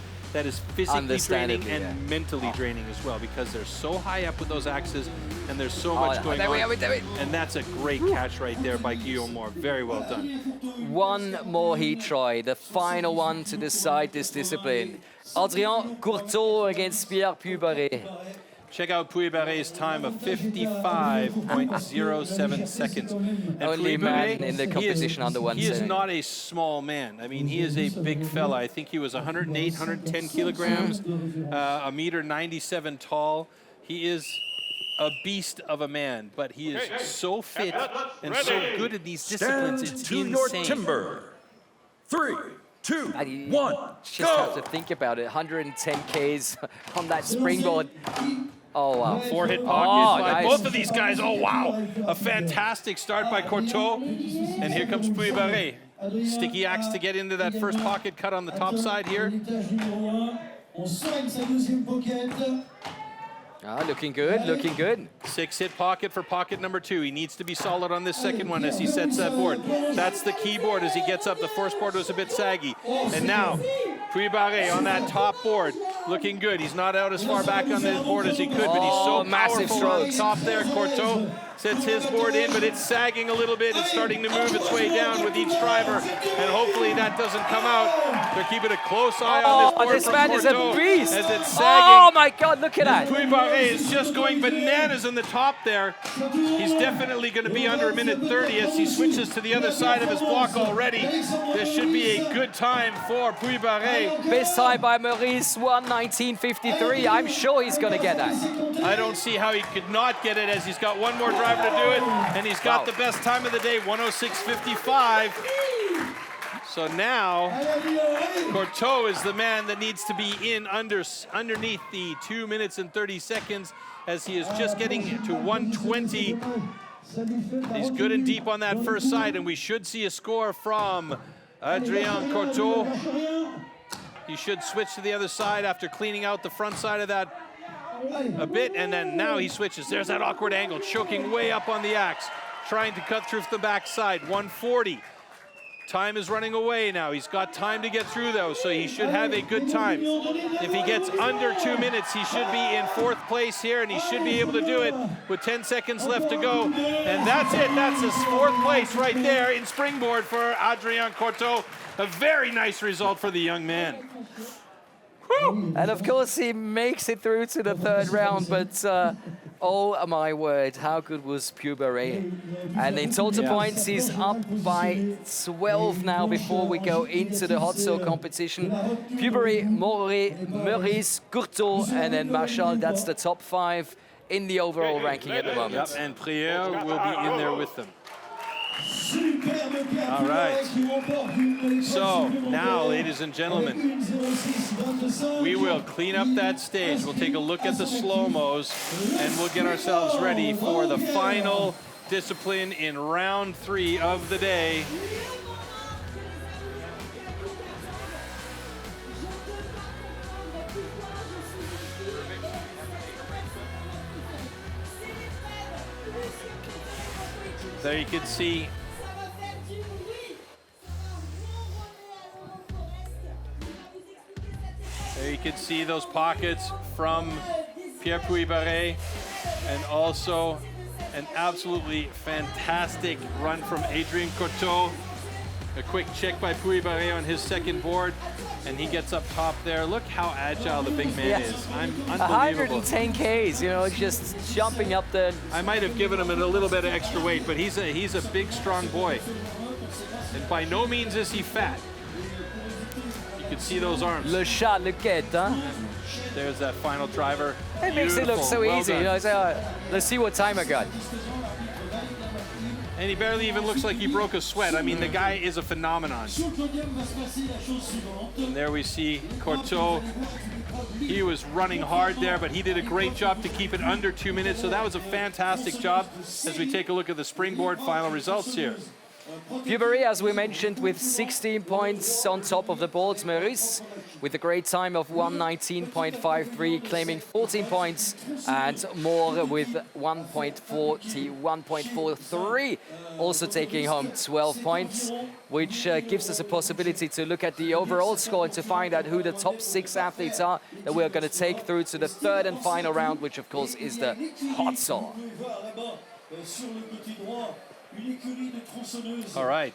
physically draining and mentally draining as well, because they're so high up with those axes and there's so much going on. And that's a great catch right there by Guillaume Moore. Very well done. One more heat try, the final one to decide this discipline. Adrien Courteau against Pierre Puy-Barré. Check out Puy-Barré's time of 55.07 seconds. And only man in the competition under 170. He is not a small man. I mean, he is a big fella. I think he was 108, 110 kilograms, a meter 97 tall. He is a beast of a man, but he is so fit and so good at these disciplines. It's to insane. your timber. 3, 2, 1, just have to think about it. 110 Ks on that springboard. Oh, wow. 4-hit pockets by nice. both of these guys. Oh, wow. A fantastic start by Courteau. And here comes Puy-Barré. Sticky axe to get into that first pocket cut on the top side here. Looking good, looking good. 6-hit pocket for pocket number 2. He needs to be solid on this second one as he sets that board. That's the key board as he gets up. The first board was a bit saggy. And now, Puy-Barré on that top board, looking good. He's not out as far back on the board as he could, but he's so massive powerful on the strokes. top there. Courteau sets his board in, but it's sagging a little bit. It's starting to move its way down with each driver, and hopefully that doesn't come out. They're keeping a close eye on this board this from man is a Courteau beast. as it's sagging. Oh my God, look at that. Puy-Barré is just going bananas in the top there. He's definitely going to be under 1:30 as he switches to the other side of his block already. This should be a good time for Puy-Barré. Best time by Maurice, 1:19.53. I'm sure he's going to get that. I don't see how he could not get it as he's got one more driver to do it, and he's got the best time of the day, 1:06.55. So now, Courteau is the man that needs to be in underneath the 2 minutes and 30 seconds as he is just getting to 1:20. He's good and deep on that first side, and we should see a score from Adrien Courteau. He should switch to the other side after cleaning out the front side of that a bit, and then now he switches. There's that awkward angle, choking way up on the axe, trying to cut through the backside. 1:40. Time is running away now. He's got time to get through though, so he should have a good time. If he gets under 2 minutes, he should be in 4th place here, and he should be able to do it with 10 seconds left to go. And that's it. That's his 4th place right there in springboard for Adrien Courteau. A very nice result for the young man. And of course he makes it through to the 3rd round, but oh my word, how good was Puy-Barré? And in total points, he's up by 12 now before we go into the hot saw competition. Puy-Barré, Maurice, Courteau, and then Marshall. That's the top 5 in the overall ranking at the moment. Yep, and Prieur will be in there with them. All right. So now, ladies and gentlemen, we will clean up that stage. We'll take a look at the slow-mos, and we'll get ourselves ready for the final discipline in round 3 of the day. There you can see those pockets from Pierre Puy-Barré, and also an absolutely fantastic run from Adrien Courteau. A quick check by Puy-Barré on his second board, and he gets up top there. Look how agile the big man is. I'm unbelievable. 110 Ks, you know, just jumping up the... I might have given him a little bit of extra weight, but he's a big, strong boy. And by no means is he fat. You can see those arms. Le chat, le quête, hein? There's that final driver. It makes it look so easy. You know, say, let's see what time I got. And he barely even looks like he broke a sweat. I mean, the guy is a phenomenon. And there we see Courteau. He was running hard there, but he did a great job to keep it under 2 minutes. So that was a fantastic job as we take a look at the springboard final results here. Puy-Barré, as we mentioned, with 16 points on top of the boards. Maurice with a great time of 1:19.53, claiming 14 points, and more with 1.43, also taking home 12 points, which gives us a possibility to look at the overall score and to find out who the top 6 athletes are that we're going to take through to the 3rd and final round, which of course is the hot saw. All right.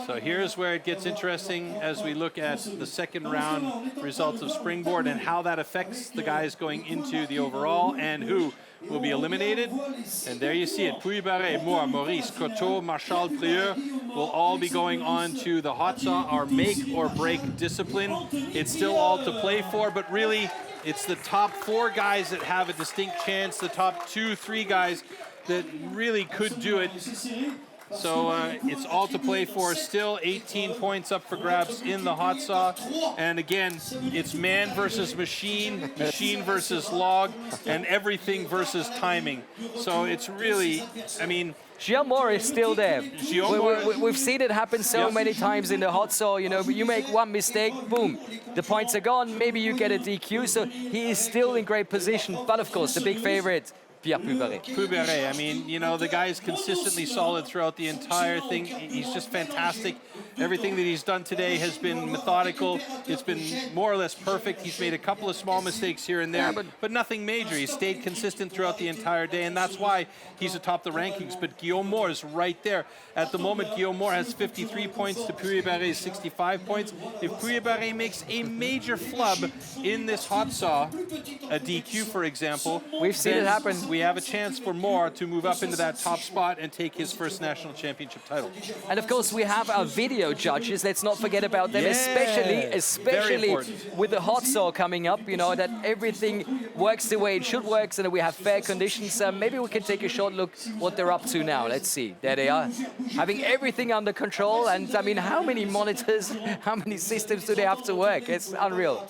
So here's where it gets interesting as we look at the second round results of springboard and how that affects the guys going into the overall and who will be eliminated. And there you see it. Puy-Barré, Maurice, Courteau, Marshall, Prieur will all be going on to the hot saw, our make or break discipline. It's still all to play for, but really it's the top 4 guys that have a distinct chance, the top 2, 3 guys that really could do it. So it's all to play for. Still 18 points up for grabs in the hot saw. And again, it's man versus machine, machine versus log, and everything versus timing. So it's really, I mean, Gilmore is still there. We've seen it happen so many times in the hot saw, you know, but you make one mistake, boom, the points are gone, maybe you get a DQ, so he is still in great position. But of course, the big favorite, Pierre Puberet. Puberet, I mean, you know, the guy is consistently solid throughout the entire thing. He's just fantastic. Everything that he's done today has been methodical. It's been more or less perfect. He's made a couple of small mistakes here and there, but nothing major. He's stayed consistent throughout the entire day, and that's why he's atop the rankings. But Guillaume Moore is right there. At the moment, Guillaume Moore has 53 points to Puyebare's 65 points. If Puyebare makes a major flub in this hot saw, a DQ, for example, we've seen it happen. We have a chance for Moore to move up into that top spot and take his first national championship title. And of course, we have our video judges. Let's not forget about them, especially with the hot saw coming up, you know, that everything works the way it should work so that we have fair conditions. Maybe we can take a short look what they're up to now. Let's see. There they are, having everything under control. And I mean, how many monitors, how many systems do they have to work? It's unreal.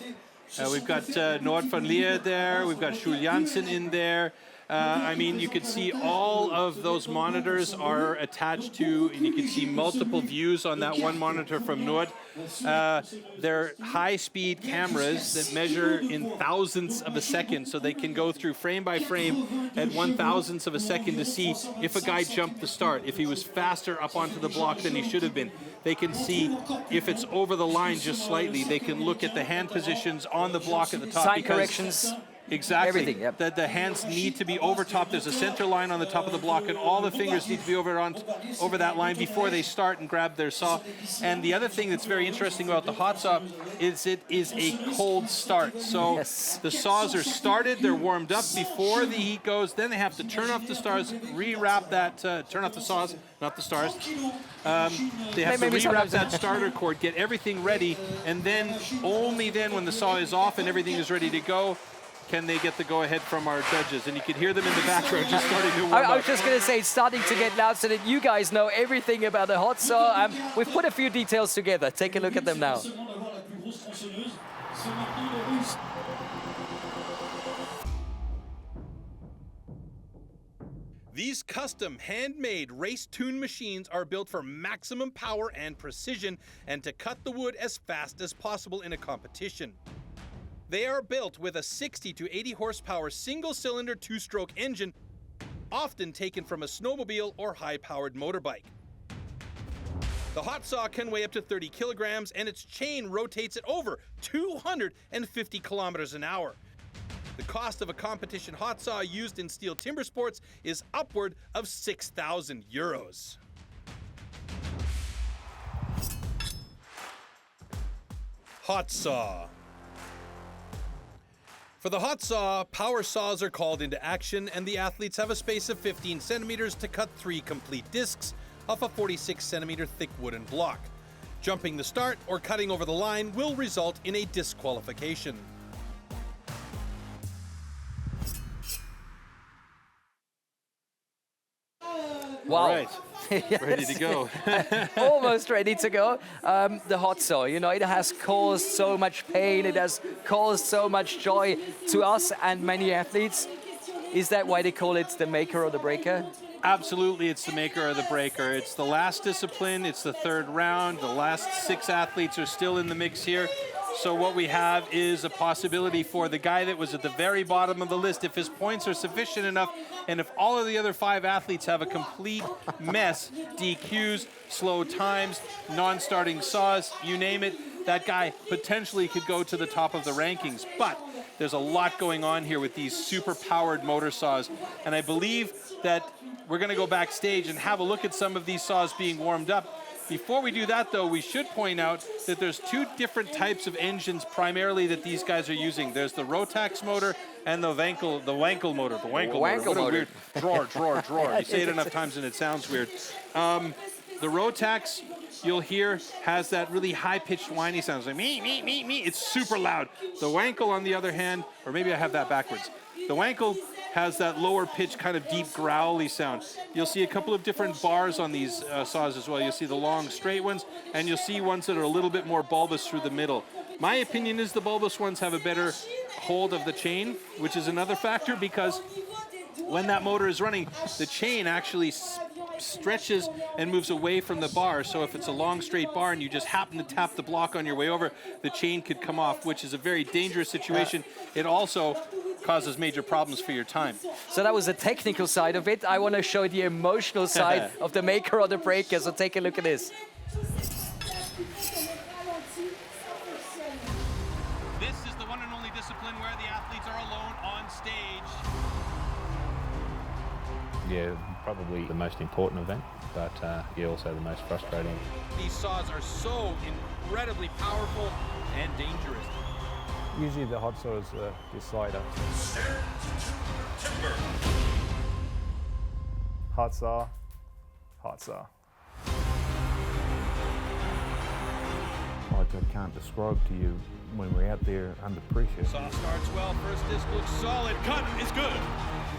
We've got Noord van Leer there. We've got Jules Janssen in there. I mean, you can see all of those monitors are attached to, and you can see multiple views on that one monitor from Noord. They're high-speed cameras that measure in thousandths of a second, so they can go through frame by frame at 1,000th of a second to see if a guy jumped the start, if he was faster up onto the block than he should have been. They can see if it's over the line just slightly. They can look at the hand positions on the block at the top. Sign corrections. Exactly. Everything, yep. That the hands need to be over top. There's a center line on the top of the block, and all the fingers need to be over that line before they start and grab their saw. And the other thing that's very interesting about the hot saw is it is a cold start. So the saws are started, they're warmed up before the heat goes, then they have to turn off the stars, rewrap that, turn off the saws, not the stars. They have to rewrap that starter cord, get everything ready, and then, only then when the saw is off and everything is ready to go, can they get the go-ahead from our judges. And you can hear them in the background just starting to warm up. I was just going to say, it's starting to get loud so that you guys know everything about the hot saw. We've put a few details together. Take a look at them now. These custom handmade race-tuned machines are built for maximum power and precision and to cut the wood as fast as possible in a competition. They are built with a 60 to 80 horsepower single-cylinder two-stroke engine, often taken from a snowmobile or high-powered motorbike. The hot saw can weigh up to 30 kilograms and its chain rotates at over 250 kilometers an hour. The cost of a competition hot saw used in STIHL Timbersports is upward of 6,000 euros. Hot saw. For the hot saw, power saws are called into action and the athletes have a space of 15 centimeters to cut 3 complete discs off a 46 centimeter thick wooden block. Jumping the start or cutting over the line will result in a disqualification. Wow. Right. Yes. Ready to go. Almost ready to go. The hot saw, you know, it has caused so much pain. It has caused so much joy to us and many athletes. Is that why they call it the maker or the breaker? Absolutely, it's the maker or the breaker. It's the last discipline. It's the third round. The last 6 athletes are still in the mix here. So what we have is a possibility for the guy that was at the very bottom of the list, if his points are sufficient enough, and if all of the other 5 athletes have a complete mess, DQs, slow times, non-starting saws, you name it, that guy potentially could go to the top of the rankings. But there's a lot going on here with these super-powered motor saws, and I believe that we're going to go backstage and have a look at some of these saws being warmed up. Before we do that, though, we should point out that there's 2 different types of engines primarily that these guys are using. There's the Rotax motor and the Wankel motor. The Wankel motor. What a weird drawer. You say it enough times and it sounds weird. The Rotax, you'll hear, has that really high-pitched whiny sound. It's like me. It's super loud. The Wankel, on the other hand, or maybe I have that backwards. The Wankel has that lower pitch kind of deep growly sound. You'll see a couple of different bars on these saws as well. You'll see the long straight ones, and you'll see ones that are a little bit more bulbous through the middle. My opinion is the bulbous ones have a better hold of the chain, which is another factor, because when that motor is running, the chain actually stretches and moves away from the bar. So if it's a long straight bar and you just happen to tap the block on your way over, the chain could come off, which is a very dangerous situation. It also causes major problems for your time. So that was the technical side of it. I want to show the emotional side of the maker or the breaker, so take a look at this. This is the one and only discipline where the athletes are alone on stage. Yeah, probably the most important event, but yeah, also the most frustrating. These saws are so incredibly powerful and dangerous. Usually the hot saw is the decider. Hot saw, hot saw. Like I can't describe to you when we're out there under pressure. Saw starts well, first disc looks solid, cut is good.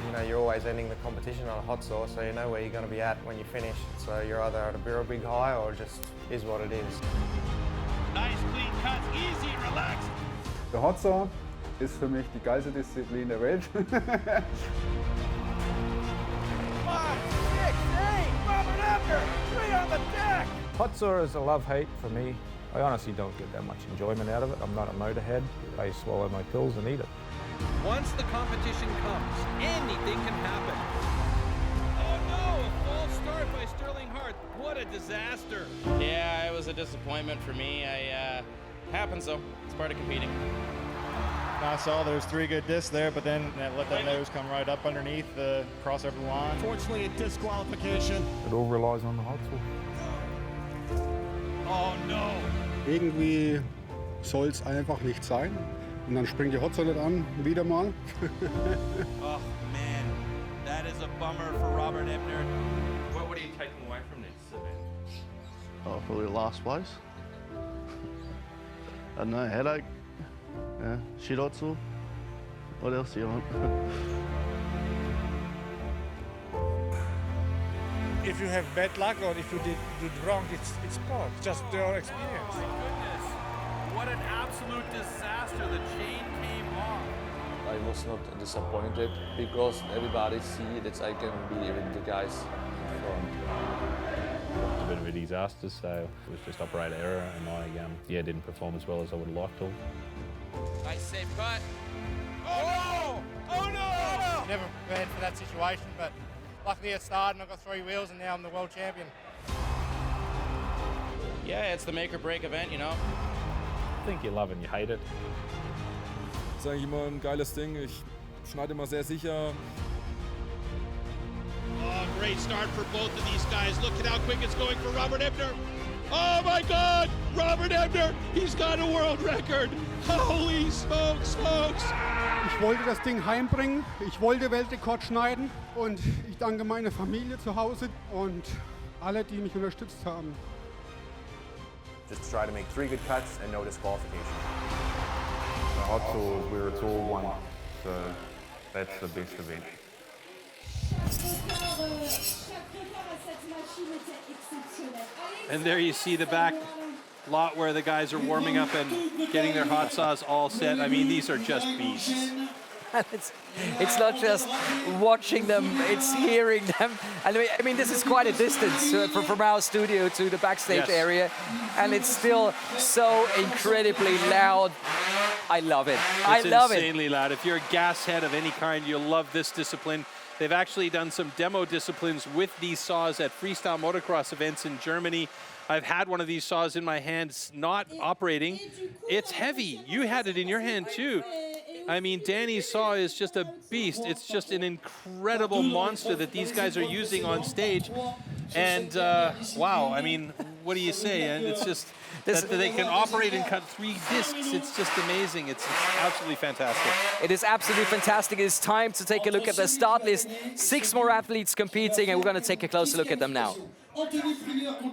You know, you're always ending the competition on a hot saw, so you know where you're going to be at when you finish. So you're either at a real big high or just is what it is. Nice clean cuts, easy, relaxed. Der Hot Saw ist für mich die geilste Disziplin der Welt. 5, 6, 8, Robert Ebner, 3 on the deck. Hot saw is a love-hate for me. I honestly don't get that much enjoyment out of it. I'm not a motorhead. I swallow my pills and eat it. Once the competition comes, anything can happen. Oh no, a false start by Sterling Hart. What a disaster. Yeah, it was a disappointment for me. Happens though, it's part of competing. I saw there's 3 good discs there, but then let that nose come right up underneath the crossover line. Unfortunately, a disqualification. It all relies on the hot saw. Oh no. Irgendwie soll es einfach nicht sein. Und dann springt die Hot Saw nicht an, wieder mal. Oh man, that is a bummer for Robert Ebner. What are you taking away from this event? Oh, probably last place. I don't know, headache. Yeah, shit hot saw. What else do you want? If you have bad luck or if you did wrong, it's part, just your experience. Oh my goodness, what an absolute disaster. The chain came off. I was not disappointed because everybody see that I can be with the guys in front. It was a bit of a disaster, so it was just operator error, and I yeah, didn't perform as well as I would have liked to. Nice safe cut. Oh no! Oh no! Never prepared for that situation, but luckily it started and I got 3 wheels and now I'm the world champion. Yeah, it's the make or break event, you know. I think you love and you hate it. Das ist eigentlich immer ein geiles Ding. Ich schneide immer sehr sicher. Oh, great start for both of these guys. Look at how quick it's going for Robert Ebner. Oh my God, Robert Ebner, he's got a world record. Holy smokes, folks. Ich wollte das Ding heimbringen, ich wollte Weltrekord schneiden und ich danke meiner Familie zu Hause und alle, die mich unterstützt haben. Just try to make 3 good cuts and no disqualification. The hot saw is where it's all won, so that's the best event. And there you see the back lot where the guys are warming up and getting their hot saws all set. I mean, these are just beasts. It's not just watching them, it's hearing them. And I mean, this is quite a distance from our studio to the backstage area. And it's still so incredibly loud. I love it. I love it. It's insanely loud. If you're a gas head of any kind, you'll love this discipline. They've actually done some demo disciplines with these saws at freestyle motocross events in Germany. I've had one of these saws in my hands, not operating. It's heavy. You had it in your hand too. I mean, Danny's saw is just a beast. It's just an incredible monster that these guys are using on stage. And wow, I mean, what do you say? And it's just that they can operate and cut 3 discs. It's just amazing. It's absolutely fantastic. It is absolutely fantastic. It's time to take a look at the start list. 6 more athletes competing, and we're going to take a closer look at them now.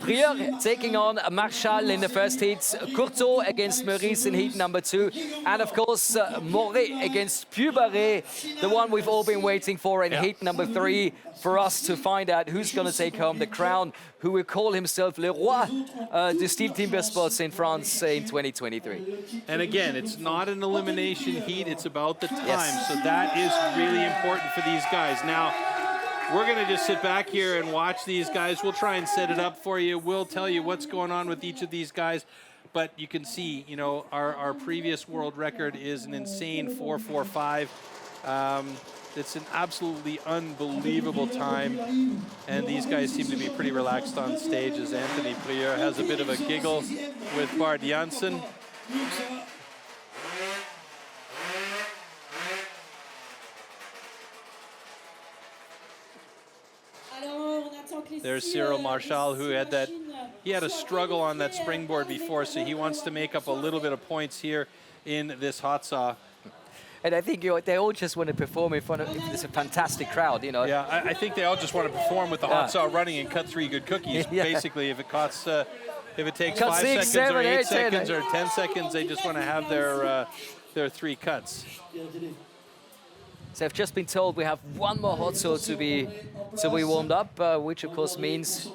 Prieur taking on Marchal in the first heat, Courteau against Meurice in heat number 2, and of course Moret against Pubaret, the one we've all been waiting for in heat number 3, for us to find out who's going to take home the crown, who will call himself Le Roi de STIHL TIMBERSPORTS in France in 2023. And again, it's not an elimination heat, it's about the time, so that is really important for these guys. Now, we're going to just sit back here and watch these guys. We'll try and set it up for you. We'll tell you what's going on with each of these guys. But you can see, you know, our previous world record is an insane 4:45. It's an absolutely unbelievable time. And these guys seem to be pretty relaxed on stage as Anthony Prieur has a bit of a giggle with Bart Janssen. There's Cyril Marchal, who had a struggle on that springboard before, so he wants to make up a little bit of points here in this hot saw. And I think they all just want to perform in front of this fantastic crowd, you know. Yeah, I think they all just want to perform with the hot saw running and cut 3 good cookies. Basically, if it takes 5 seconds 7, or 8 8 seconds or 10 seconds, they just want to have their 3 cuts. So I've just been told we have one more hot saw to be warmed up, which of course means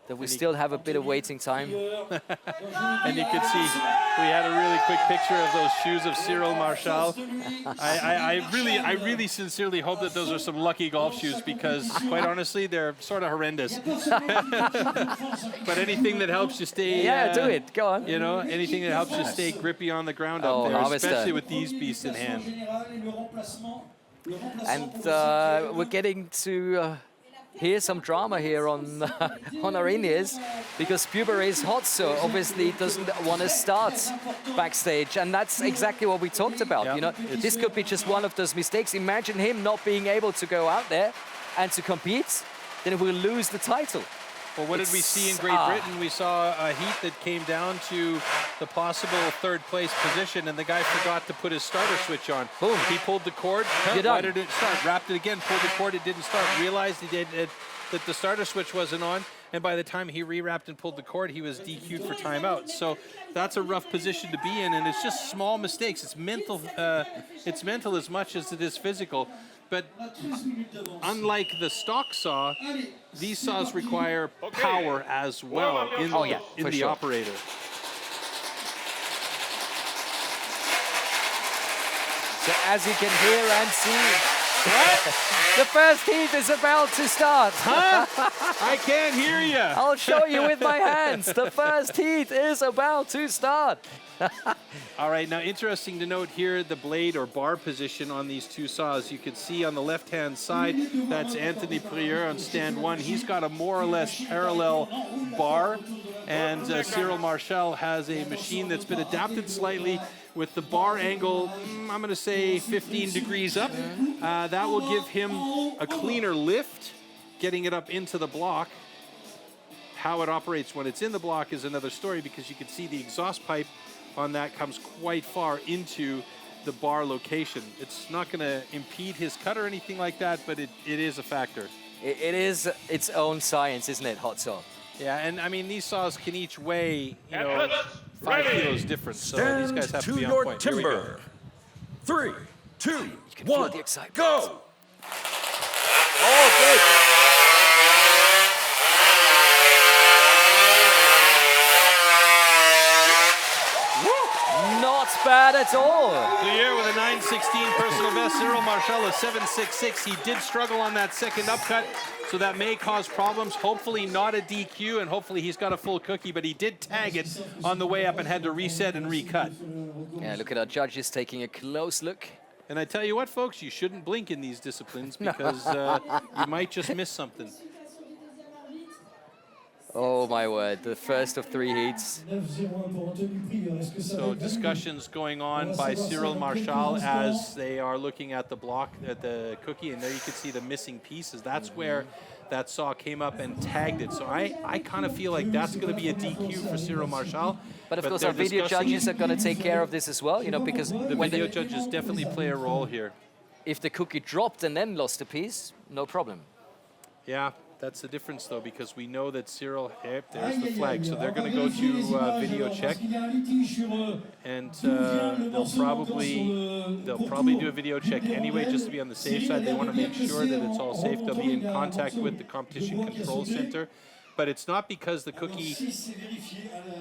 that we still have a bit of waiting time. And you can see we had a really quick picture of those shoes of Cyril Marchal. I really sincerely hope that those are some lucky golf shoes, because quite honestly, they're sort of horrendous. But anything that helps you stay... do it. Go on. You know, anything that helps you stay grippy on the ground up there, Harvester. especially with these beasts in hand. And we're getting to hear some drama here on our in-ears, because Pubaret's hot saw obviously doesn't want to start backstage, and that's exactly what we talked about. You know, this could be just one of those mistakes. Imagine him not being able to go out there and to compete, then we'll lose the title. Well, what did we see in Great Britain? We saw a heat that came down to the possible 3rd place position, and the guy forgot to put his starter switch on. Boom. He pulled the cord. Why did it start? Wrapped it again, pulled the cord, it didn't start. Realized that the starter switch wasn't on, and by the time he rewrapped and pulled the cord, he was DQ'd for timeout. So that's a rough position to be in, and it's just small mistakes. It's mental as much as it is physical. But unlike the stock saw, these saws require power as well in the operator. So as you can hear and see, the first heat is about to start. Huh? I can't hear you. I'll show you with my hands. The first heat is about to start. All right, now interesting to note here the blade or bar position on these 2 saws. You can see on the left-hand side, that's Anthony Prieur on stand 1. He's got a more or less parallel bar, and Cyril Marchal has a machine that's been adapted slightly with the bar angle, I'm going to say 15 degrees up. That will give him a cleaner lift, getting it up into the block. How it operates when it's in the block is another story, because you can see the exhaust pipe on that comes quite far into the bar location. It's not going to impede his cut or anything like that, but it is a factor. It is its own science, isn't it, hot saw? Yeah, and I mean, these saws can each weigh, 5 kilos different, so these guys have to be on point. Timber. 3, 2, 1, go! Oh, good. Not bad at all. Prieur with a 9:16 personal best. Cyril Marchal a 7:66. He did struggle on that second upcut, so that may cause problems. Hopefully not a DQ, and hopefully he's got a full cookie, but he did tag it on the way up and had to reset and recut. Yeah, look at our judges taking a close look. And I tell you what, folks, you shouldn't blink in these disciplines, because you might just miss something. Oh my word, the first of 3 heats. So discussions going on by Cyril Marchal as they are looking at the block, at the cookie, and there you can see the missing pieces. That's where that saw came up and tagged it. So I kind of feel like that's going to be a DQ for Cyril Marchal. But of course our video judges are going to take care of this as well, you know, because the video judges definitely play a role here. If the cookie dropped and then lost a piece, no problem. Yeah. That's the difference, though, because we know that Cyril, there's the flag, so they're going to go to video check, and they'll probably do a video check anyway, just to be on the safe side. They want to make sure that it's all safe. They'll be in contact with the Competition Control Center. But it's not because the cookie.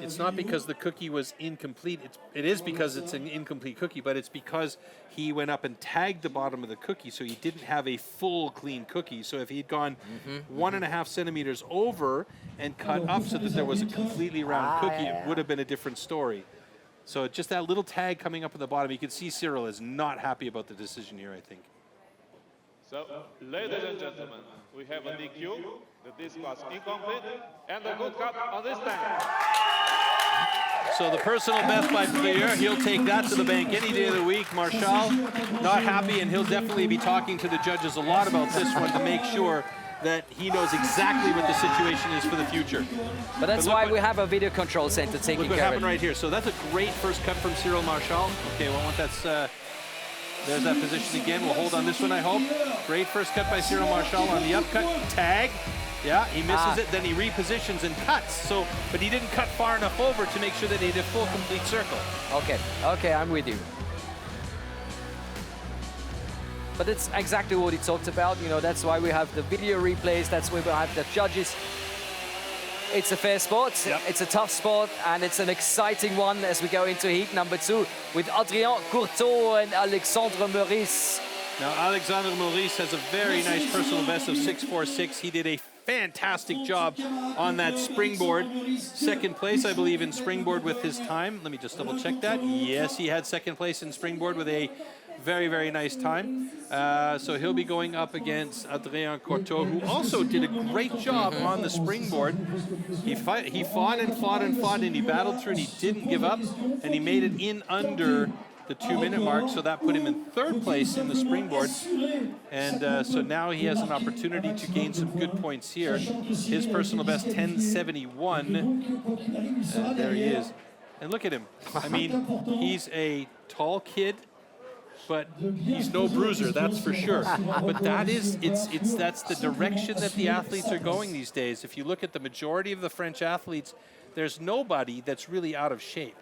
It's not because the cookie was incomplete. It is because it's an incomplete cookie, but it's because he went up and tagged the bottom of the cookie, so he didn't have a full clean cookie. So if he'd gone 1.5 centimeters over and cut up so that there was a completely round cookie, it would have been a different story. So just that little tag coming up at the bottom, you can see Cyril is not happy about the decision here, I think. So, ladies and gentlemen, we have a DQ. The disc was incomplete, and a good cut on this tank. So the personal best by Pierre, he'll take that to the bank any day of the week. Marshall, not happy, and he'll definitely be talking to the judges a lot about this one to make sure that he knows exactly what the situation is for the future. But that's why we have a video control center taking care of it. Look what happened right here. So that's a great first cut from Cyril Marshall. Okay, well, that's... there's that position again. We'll hold on this one, I hope. Great first cut by Cyril Marshall on the upcut. Tag. Yeah, he misses it, then he repositions and cuts. So, but he didn't cut far enough over to make sure that he did a full, complete circle. Okay, I'm with you. But it's exactly what he talked about. You know, that's why we have the video replays. That's why we have the judges. It's a fair sport, it's a tough sport, and it's an exciting one as we go into heat number 2 with Adrien Courteau and Alexandre Maurice. Now, Alexandre Maurice has a very nice personal best of 6.46. He did a fantastic job on that springboard. Second place, I believe, in springboard with his time. Let me just double check that. Yes, he had second place in springboard with a very, very nice time. So he'll be going up against Adrien Courteau, who also did a great job on the springboard. He fought and fought and fought, and he battled through, and he didn't give up, and he made it in under the 2-minute mark, so that put him in third place in the springboard. And so now he has an opportunity to gain some good points here. His personal best, 10.71. There he is. And look at him. I mean, he's a tall kid, but he's no bruiser, that's for sure. But that's the direction that the athletes are going these days. If you look at the majority of the French athletes, there's nobody that's really out of shape.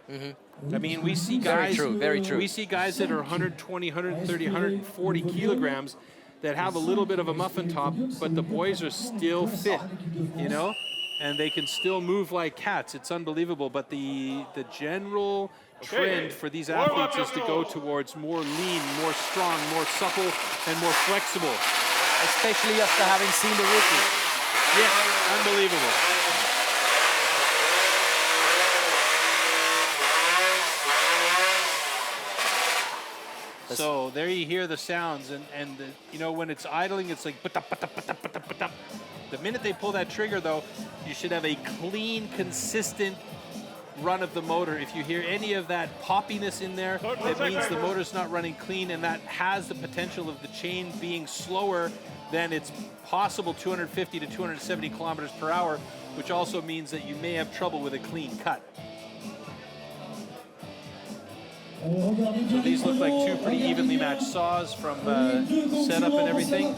I mean, we see guys. Very true. We see guys that are 120, 130, 140 kilograms that have a little bit of a muffin top, but the boys are still fit, you know, and they can still move like cats. It's unbelievable. But the general trend for these athletes is to go towards more lean, more strong, more supple, and more flexible. Especially after having seen the rookie. Yes, unbelievable. So there you hear the sounds, and you know, when it's idling, it's like the minute they pull that trigger, though, you should have a clean, consistent run of the motor. If you hear any of that poppiness in there, that means the motor's not running clean, and that has the potential of the chain being slower than it's possible 250 to 270 kilometers per hour, which also means that you may have trouble with a clean cut. So these look like two pretty evenly matched saws from setup and everything.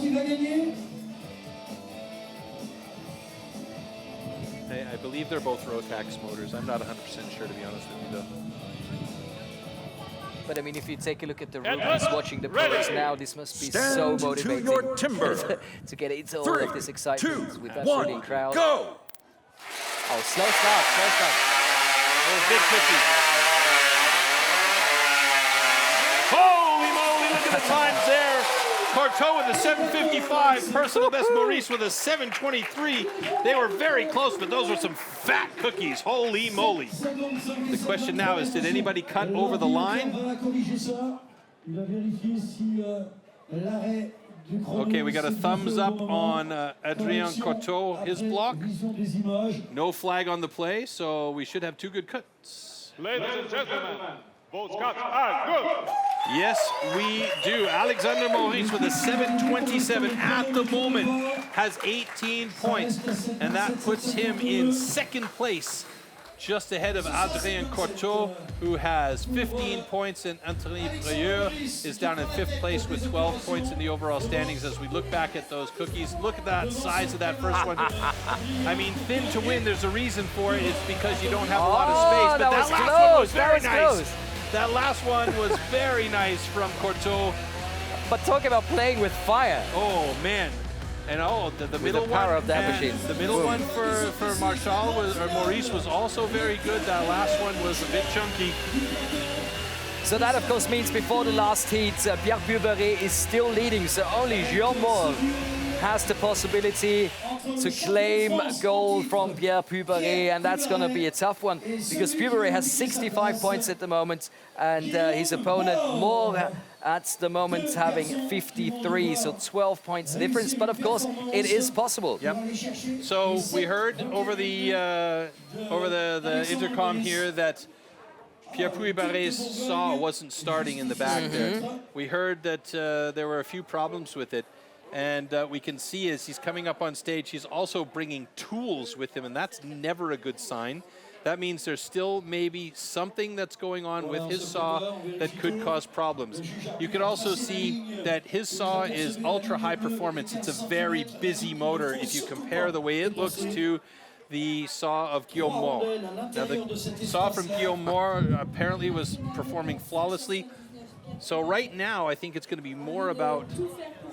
I believe they're both Rotax motors. I'm not 100% sure, to be honest with you, though. But I mean, if you take a look at the rookies watching the pros now, this must be so motivating to your timber. to get into all of this excitement with that thrilling crowd. Go! Oh, slow start. Oh, big cookie. Holy moly, look at the times there. Courteau with a 7:55, personal best Maurice with a 7:23. They were very close, but those were some fat cookies. Holy moly. The question now is, did anybody cut over the line? Okay, we got a thumbs up on Adrien Courteau, his block. No flag on the play, so we should have two good cuts. Ladies and gentlemen, both cuts are good. Yes, we do. Alexandre Maurice with a 7:27 at the moment has 18 points, and that puts him in second place just ahead of Adrien Courteau, who has 15 points, and Anthony Breuer is down in 5th place with 12 points in the overall standings. As we look back at those cookies, look at that size of that first one. I mean, thin to win, there's a reason for it. It's because you don't have a lot of space. But that last one was very nice. That last one was very nice from Courteau. But talk about playing with fire. Oh, man. And the middle the power one, of that machine. The middle one for Marshall Maurice was also very good. That last one was a bit chunky. So that, of course, means before the last heat, Pierre Puberet is still leading. So only Guillaume Moore has the possibility to claim gold from Pierre Puberet, and that's going to be a tough one because Puberet has 65 points at the moment, and his opponent Moore at the moment having 53, so 12 points difference. But of course, it is possible. Yep. So we heard over the intercom here that Pierre Puibaret's saw wasn't starting in the back there. We heard that there were a few problems with it. And we can see as he's coming up on stage, he's also bringing tools with him, and that's never a good sign. That means there's still maybe something that's going on with his saw that could cause problems. You can also see that his saw is ultra high performance. It's a very busy motor if you compare the way it looks to the saw of Guillaume Moore. Now the saw from Guillaume Moore apparently was performing flawlessly. So right now I think it's going to be more about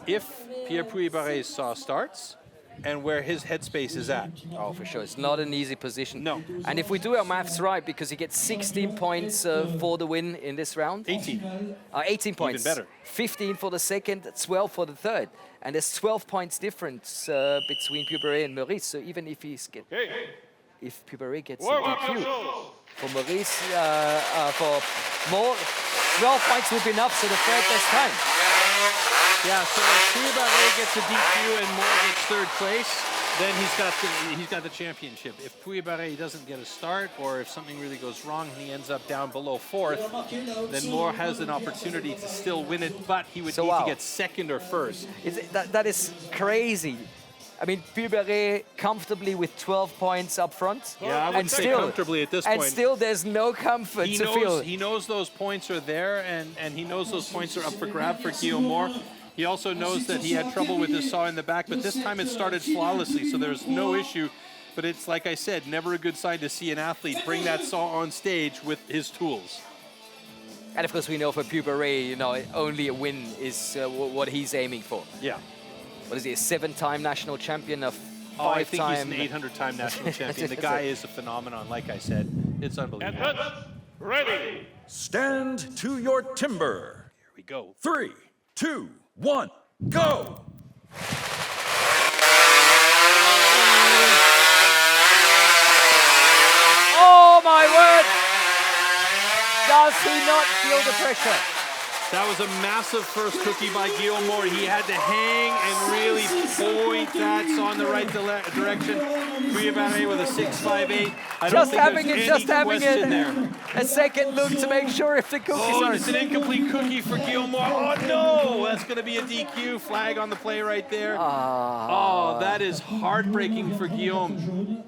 if Pierre Puibaret's saw starts and where his headspace is at. Oh, for sure. It's not an easy position. No. And if we do our maths right, because he gets 16 points for the win in this round. 18. 18 points. Even better. 15 for the second, 12 for the third. And there's 12 points difference between Puberet and Maurice. So even if if Puberet gets a DQ for Maurice, for Moore, 12 points would be enough, so the third best time. Yeah, so if Puberet gets a DQ and Moore gets 3rd place, then he's got the championship. If Puberet doesn't get a start, or if something really goes wrong and he ends up down below 4th, then Moore has an opportunity to still win it, but he would need to get 2nd or 1st. That is crazy. I mean, Puberet comfortably with 12 points up front. Yeah, I wouldn't say comfortably at this point. And still, there's no comfort to feel. He knows those points are there, and he knows those points are up for grab for Guillaume Moore. He also knows that he had trouble with his saw in the back, but this time it started flawlessly, so there's no issue. But it's, like I said, never a good sign to see an athlete bring that saw on stage with his tools. And of course, we know for Puberet, you know, only a win is what he's aiming for. Yeah. What is he, a 7-time national champion, a 5-time? I think he's an 800-time national champion. The guy is a phenomenon, like I said. It's unbelievable. And ready. Stand to your timber. Here we go. 3, 2, 1, go! Oh my word! Does he not feel the pressure? That was a massive first cookie by Guillaume Moore. He had to hang and really point that saw in the right direction. Puberet with a 6.58. Just having a second look to make sure if the cookies are. It's an incomplete cookie for Guillaume Moore. Oh no, that's going to be a DQ. Flag on the play right there. Oh, that is heartbreaking for Guillaume.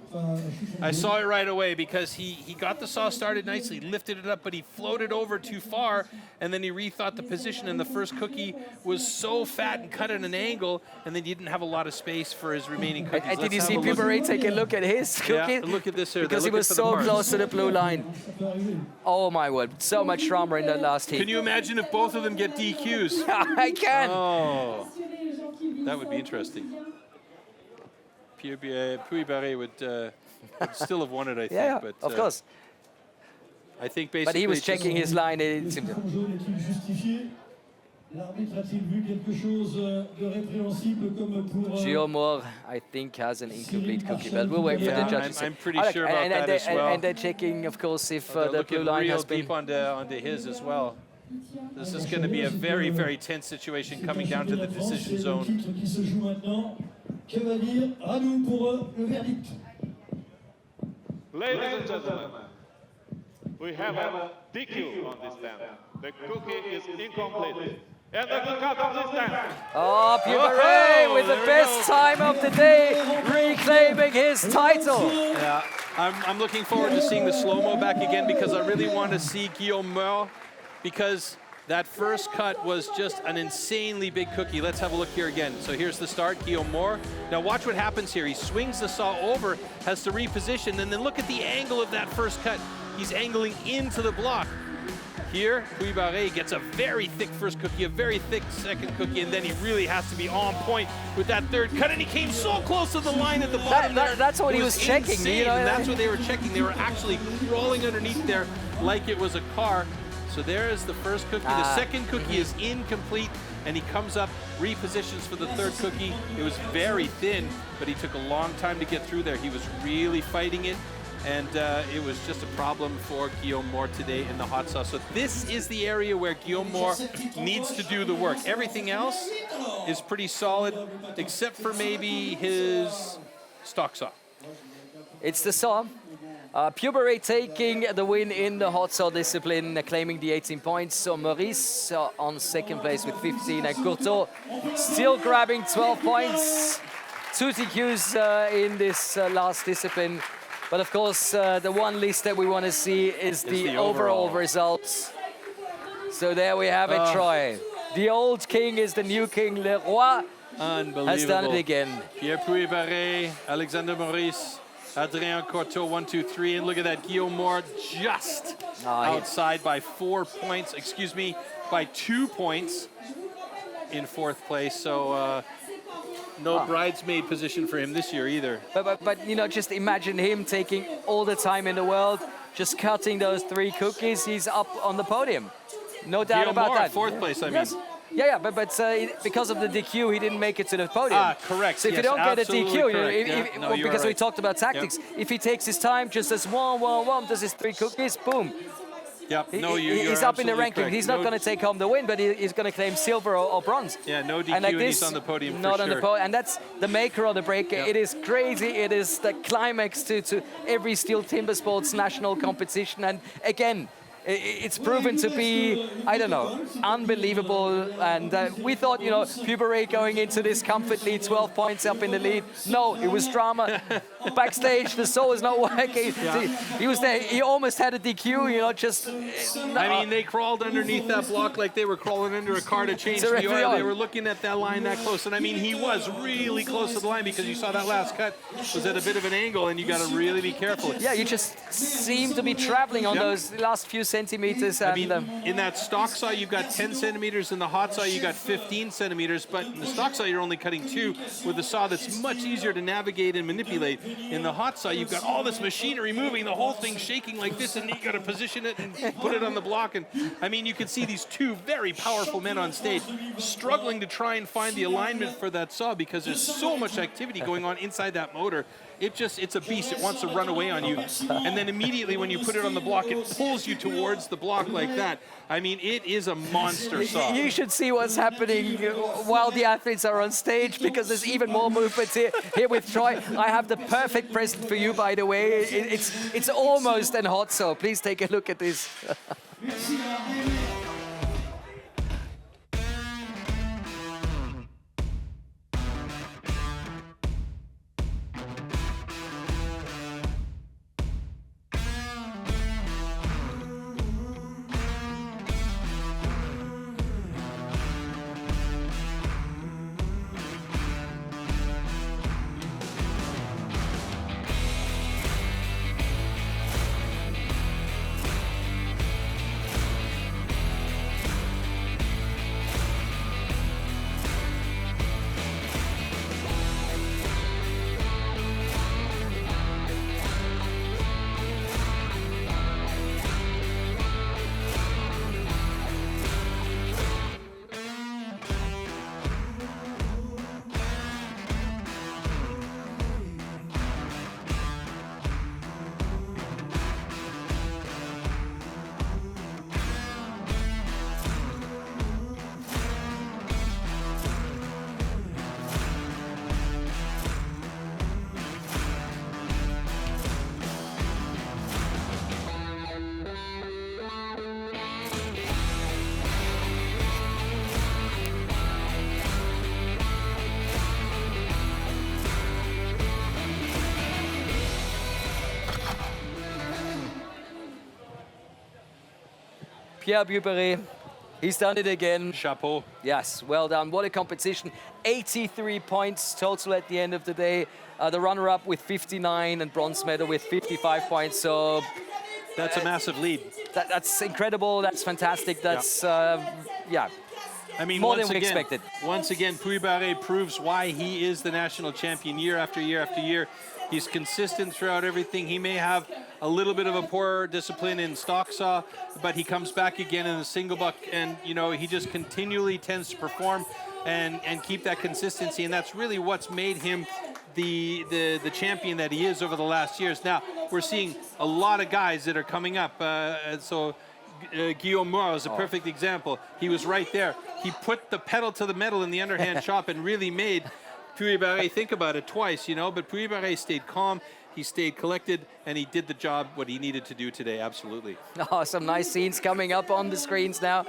I saw it right away because he got the saw started nicely, lifted it up, but he floated over too far, and then he rethought the position, and the first cookie was so fat and cut at an angle, and then he didn't have a lot of space for his remaining cookies. And did you see Puberet take a look at his cookie? Yeah, look at this here. Because he was so close to the blue line. Oh my word, so much drama in that last heat. Can you imagine if both of them get DQs? I can. Oh, that would be interesting. Puberet would still have won it, I think. Yeah, but, of course. I think basically. But he was checking his line. Guillaume Moore, I think, has an incomplete cookie, but we'll wait for the judges. I'm pretty sure about that as well. And they're checking, of course, if the blue line has been deep onto his as well. This is going to be a very, very tense situation coming down to the decision zone. Ladies and gentlemen, we have a DQ on this stand. The cookie is incomplete. And the good cut on this stand. Oh, Puberet with the best time of the day, reclaiming his title. Yeah, I'm looking forward to seeing the slow-mo back again because I really want to see Guillaume Meur, because that first cut was just an insanely big cookie. Let's have a look here again. So here's the start, Guillaume Meur. Now watch what happens here. He swings the saw over, has to reposition, and then look at the angle of that first cut. He's angling into the block. Here, Puy Barré gets a very thick first cookie, a very thick second cookie, and then he really has to be on point with that third cut, and he came so close to the line at the bottom. That's what he was checking. Insane, You know, and that's what they were checking. They were actually crawling underneath there like it was a car. So there is the first cookie. The second cookie is incomplete, and he comes up, repositions for the third cookie. It was very thin, but he took a long time to get through there. He was really fighting it. And it was just a problem for Guillaume Meur today in the hot sauce. So this is the area where Guillaume Meur needs to do the work. Everything else is pretty solid, except for maybe his stock saw. It's the saw. Puy Barré taking the win in the hot saw discipline, claiming the 18 points. So Maurice on second place with 15, and Courteau still grabbing 12 points. 2 TQs in this last discipline. But of course, the one list that we want to see is the overall results. So there we have it, Troy. The old king is the new king. Le Roi has done it again. Pierre Puy Barré, Alexander Maurice, Adrien Courteau, 1, 2, 3. And look at that, Guillaume Meur just outside by 4 points, excuse me, by 2 points in fourth place. So no bridesmaid position for him this year either. But you know, just imagine him taking all the time in the world, just cutting those 3 cookies. He's up on the podium. No doubt Guillaume about Meur, that. fourth place, I mean. Yeah, but because of the DQ, he didn't make it to the podium. Correct. So if you don't get a DQ, you know, because we talked about tactics, if he takes his time, just as one, does his 3 cookies, boom. Yep. He's up in the ranking. Correct. He's not going to take home the win, but he's going to claim silver or bronze. Yeah, no DQ, and he's on the podium not for on sure. The podium, and that's the maker of the break. Yep. It is crazy. It is the climax to every STIHL Timbersports national competition, and again, it's proven to be, I don't know, unbelievable. And we thought, you know, Puy Barré going into this comfort lead, 12 points up in the lead. No, it was drama. Backstage, the saw was not working. Yeah. He was there. He almost had a DQ, you know, just... I mean, they crawled underneath that block like they were crawling under a car to change the oil. They were looking at that line that close. And I mean, he was really close to the line because you saw that last cut was at a bit of an angle, and you got to really be careful. Yeah, you just seem to be traveling on those last few centimeters. I mean, in that stock saw, you've got 10 centimeters. In the hot saw, you got 15 centimeters. But in the stock saw, you're only cutting 2 with a saw that's much easier to navigate and manipulate. In the hot saw, you've got all this machinery moving, the whole thing shaking like this, and you got to position it and put it on the block. And I mean, you can see these 2 very powerful men on stage struggling to try and find the alignment for that saw because there's so much activity going on inside that motor. It's a beast. It wants to run away on you. And then immediately when you put it on the block, it pulls you towards the block like that. I mean, it is a monster saw. You should see what's happening while the athletes are on stage, because there's even more movements here with Troy. I have the perfect present for you, by the way. It's almost an hot saw. Please take a look at this. Pierre Buberé. He's done it again. Chapeau. Yes, well done. What a competition. 83 points total at the end of the day. The runner-up with 59 and bronze medal with 55 points. So that's a massive lead. That's incredible. That's fantastic. That's, yeah. I mean, more than once we again, expected. Once again, Puy-Barré proves why he is the national champion year after year after year. He's consistent throughout everything. He may have a little bit of a poor discipline in stock saw, but he comes back again in the single buck, and you know, he just continually tends to perform and keep that consistency, and that's really what's made him the champion that he is over the last years. Now we're seeing a lot of guys that are coming up. Guillaume Moore is a perfect example. He was right there. He put the pedal to the metal in the underhand chop and really made Puy-Barré think about it twice, you know, but Puy-Barré stayed calm, he stayed collected, and he did the job, what he needed to do today, absolutely. Oh, some nice scenes coming up on the screens now.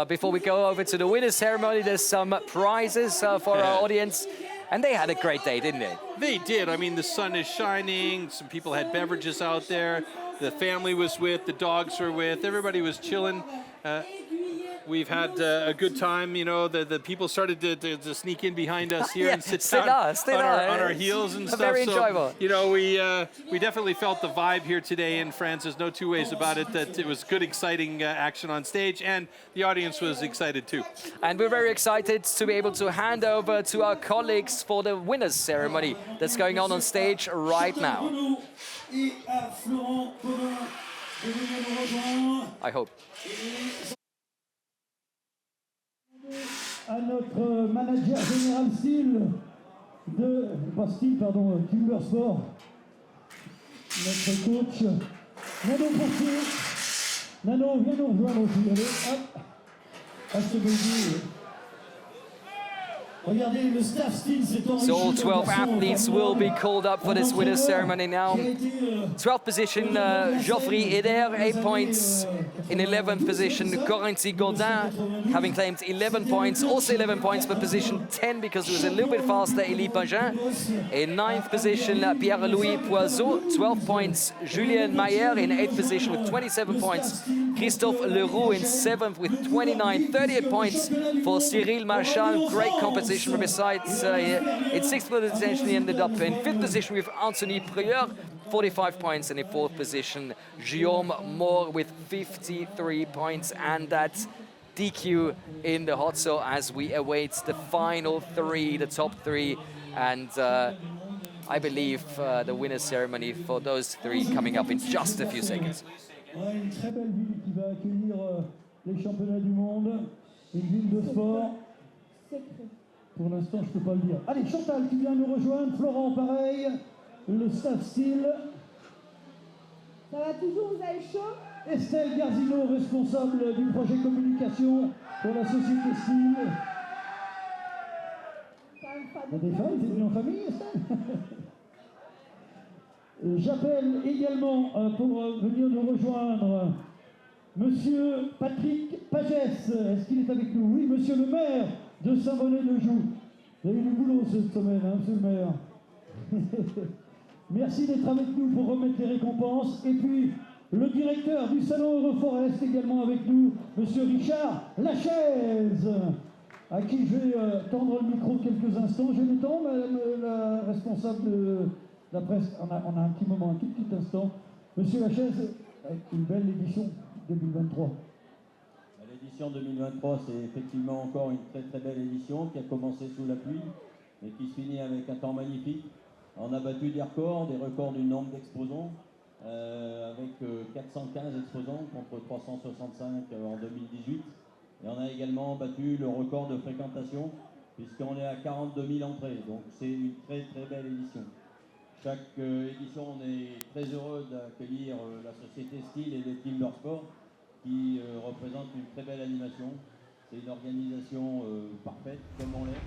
Before we go over to the winners ceremony, there's some prizes for our audience. And they had a great day, didn't they? They did. I mean, the sun is shining, some people had beverages out there, the family was with, the dogs were with, everybody was chilling. We've had a good time, you know, the people started to sneak in behind us here and sit down on our heels and stuff. Very enjoyable. So, you know, we definitely felt the vibe here today in France. There's no two ways about it, that it was good, exciting action on stage, and the audience was excited too. And we're very excited to be able to hand over to our colleagues for the winners ceremony that's going on stage right now. I hope. À notre manager général STIHL Timbersport, notre coach Nano Portier. Nano, viens nous rejoindre aussi. Allez, hop, à ce début. Regardez, le staff STIHL s'est enrichi. So all 12 athletes will be called up for this winners ceremony now. 12th position, Geoffrey Eder, 8 points. In 11th position, Corentin Gaudin, having claimed 11 points, also 11 points, but position 10 because he was a little bit faster, Élie Pagin. In 9th position, Pierre-Louis Poiseau, 12 points. Julien Mayer in 8th position with 27 points. Christophe Leroux in 7th with 29, 38 points for Cyril Marchal. Great competition. Besides, in 6th position, he ended up in 5th position with Anthony Prieur, 45 points, and in 4th position, Guillaume Moore with 53 points, and that's DQ in the hot saw as we await the final three, the top three, and I believe the winner's ceremony for those three coming up in just a few seconds. Une très belle ville qui va accueillir les championnats du monde, une ville de sport. Pour l'instant, je ne peux pas le dire. Allez, Chantal, tu viens nous rejoindre. Florent, pareil. Le staff STIHL. Ça va toujours, vous avez chaud? Estelle Garzino, responsable du projet communication pour la société STIHL. Il y a des femmes, t'es venue en famille, Estelle? J'appelle également pour venir nous rejoindre Monsieur Patrick Pagès. Est-ce qu'il est avec nous? Oui, Monsieur le maire de Saint-Bonnet-de-Joux. Vous avez eu du boulot cette semaine, hein, Monsieur le maire. Merci d'être avec nous pour remettre les récompenses. Et puis, le directeur du Salon Euroforest également avec nous, Monsieur Richard Lachaise, à qui je vais tendre le micro quelques instants. J'ai le temps, Madame la responsable de la presse. On a un petit moment, un tout petit instant. Monsieur Lachaise, avec une belle édition 2023. L'édition 2023, c'est effectivement encore une très très belle édition qui a commencé sous la pluie et qui se finit avec un temps magnifique. On a battu des records du nombre d'exposants, avec 415 exposants contre 365 en 2018. Et on a également battu le record de fréquentation puisqu'on est à 42 000 entrées. Donc c'est une très très belle édition. Chaque édition, on est très heureux d'accueillir la société STIHL et le Timbersport qui représente une très belle animation. C'est une organisation parfaite, comme on l'est.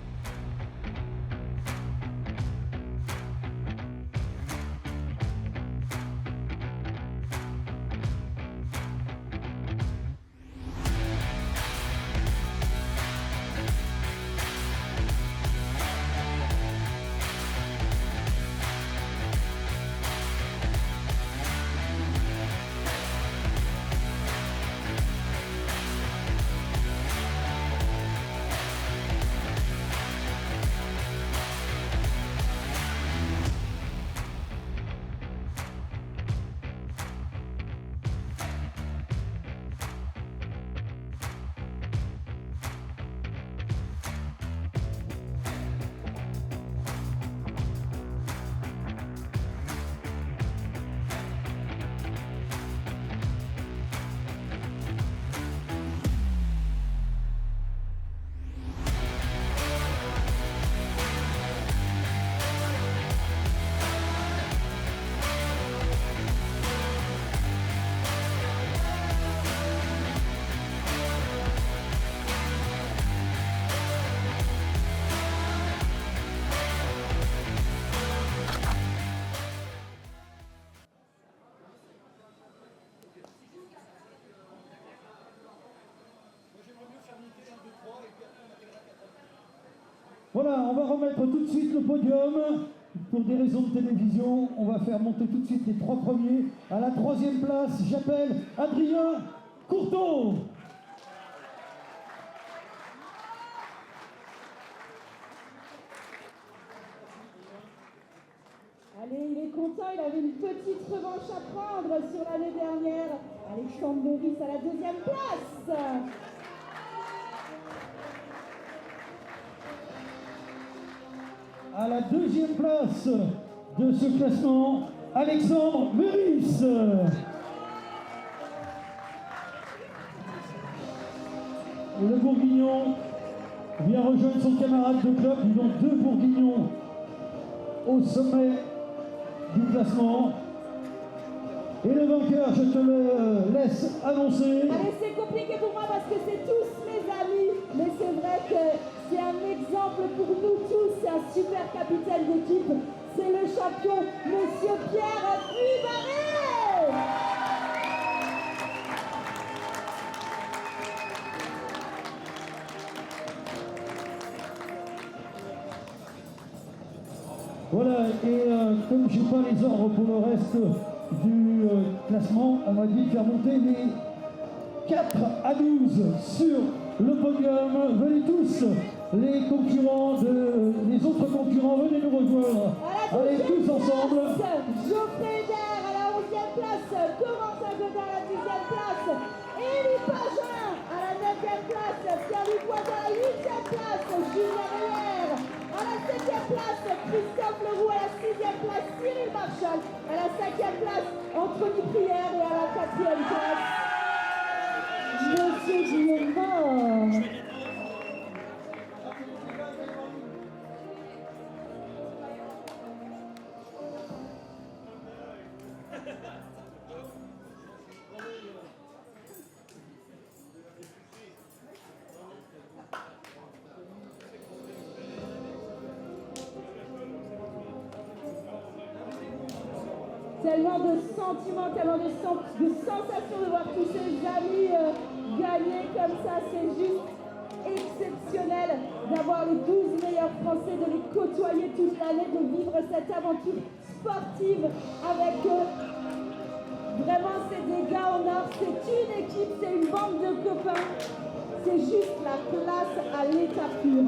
Voilà, on va remettre tout de suite le podium. Pour des raisons de télévision, on va faire monter tout de suite les 3 premiers. À la 3e place, j'appelle Adrien Courteau. Allez, il est content, il avait une petite revanche à prendre sur l'année dernière. Alexandre Meurice à la 2e place. À la 2e place de ce classement, Alexandre Meurice. Le Bourguignon vient rejoindre son camarade de club. Ils ont 2 Bourguignons au sommet du classement. Et le vainqueur, je te le laisse annoncer. Allez, c'est compliqué pour moi parce que c'est tous mes amis. Mais c'est vrai que c'est un exemple pour nous tous. C'est un super capitaine d'équipe. C'est le champion, Monsieur Pierre Puy-Barré. Voilà, et comme je n'ai pas les ordres pour le reste du classement, on m'a dit de faire monter les 4 à 12 sur le podium. Venez tous, les concurrents, les autres concurrents, venez nous rejoindre. Allez, tous ensemble. Geoffrey Hébert à la 11e place, Corentin Godin à la 10e place, Élie Pagin à la 9e place, Pierre-Luc Voisin à la 8e place, Julien Meyer à la 7e place, Christophe Leroux à la 6e place, Cyril Marchal à la 5e place, Anthony Prière et à la 4e place, Monsieur Guillaume. Tellement de sentiments, tellement de sensations de voir tous ces amis gagner comme ça. C'est juste exceptionnel d'avoir les 12 meilleurs Français, de les côtoyer toute l'année, de vivre cette aventure sportive avec eux. Vraiment, c'est des gars en or, c'est une équipe, c'est une bande de copains. C'est juste la classe à l'état pur.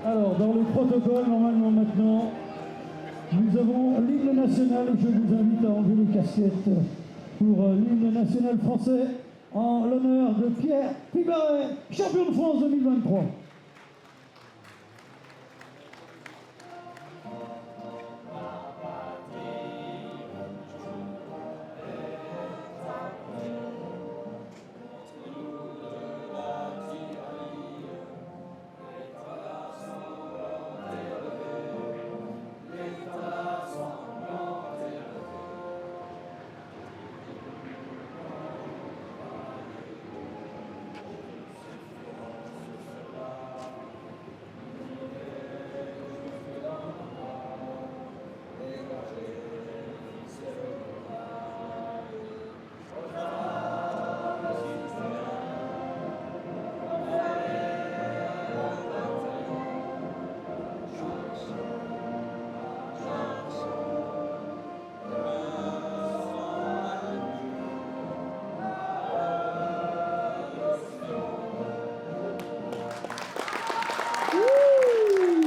Alors, dans le protocole, normalement maintenant, nous avons l'hymne national. Je vous invite à enlever les casquettes pour l'hymne national français en l'honneur de Pierre Puy-Barré, champion de France 2023.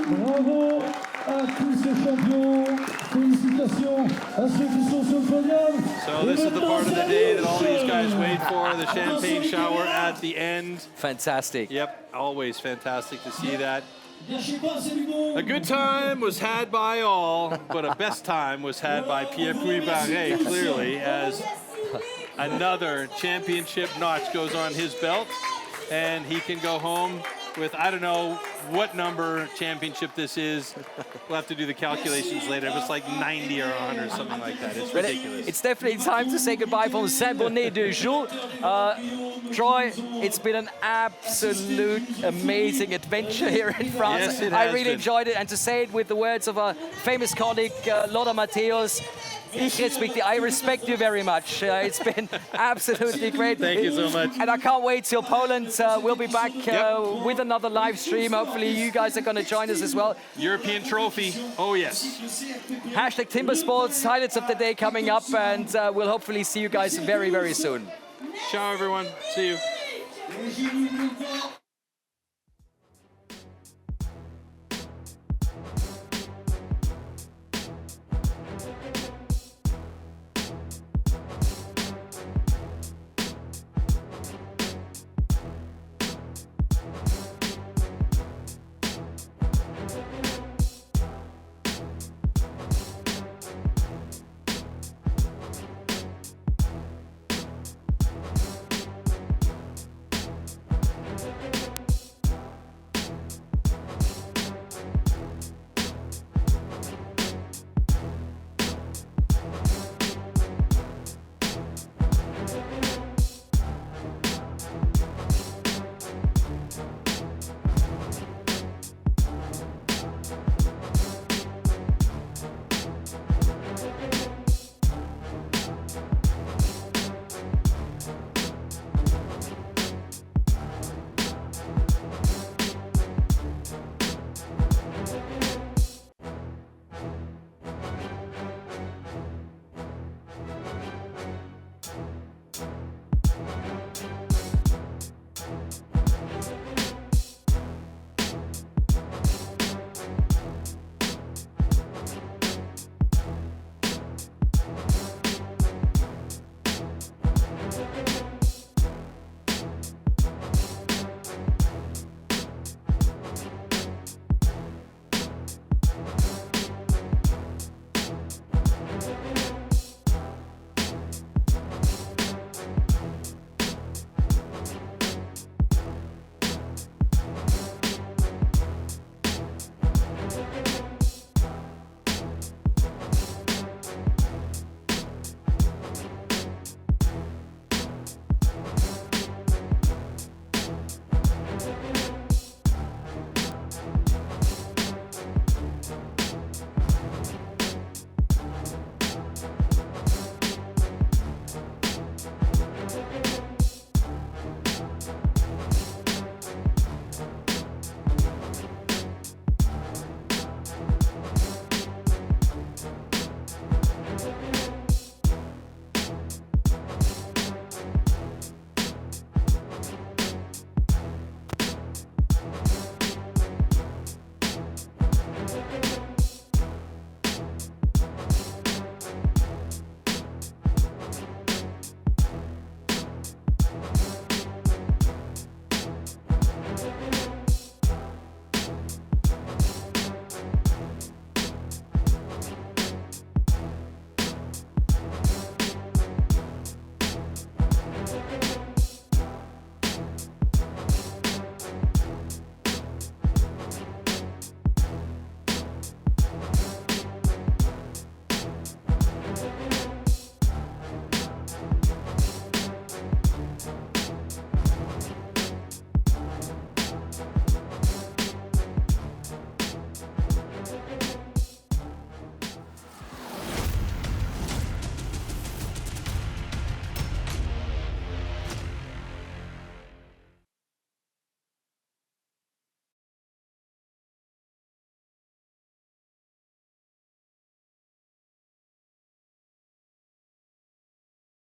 Bravo à tous ces champions. Félicitations à ceux qui sont sur le podium. So this is the part of the day that all these guys wait for, the champagne shower at the end. Fantastic. Yep, always fantastic to see that. A good time was had by all, but a best time was had by Pierre Puy-Barré, clearly, as another championship notch goes on his belt, and he can go home with, I don't know what number championship this is. We'll have to do the calculations later. It was like 90 or 100, something like that. It's ridiculous. It's definitely time to say goodbye from Saint-Bonnet du Jour. Troy, it's been an absolute amazing adventure here in France. Yes, it I has really been. enjoyed it, and to say it with the words of a famous colleague, Lothar Matthäus, I respect you very much. It's been absolutely great. Thank you so much. And I can't wait till Poland. We'll be back with another live stream. Hopefully you guys are going to join us as well. European trophy. Oh, yes. Hashtag Timbersports, highlights of the day coming up, and we'll hopefully see you guys very, very soon. Ciao, everyone. See you.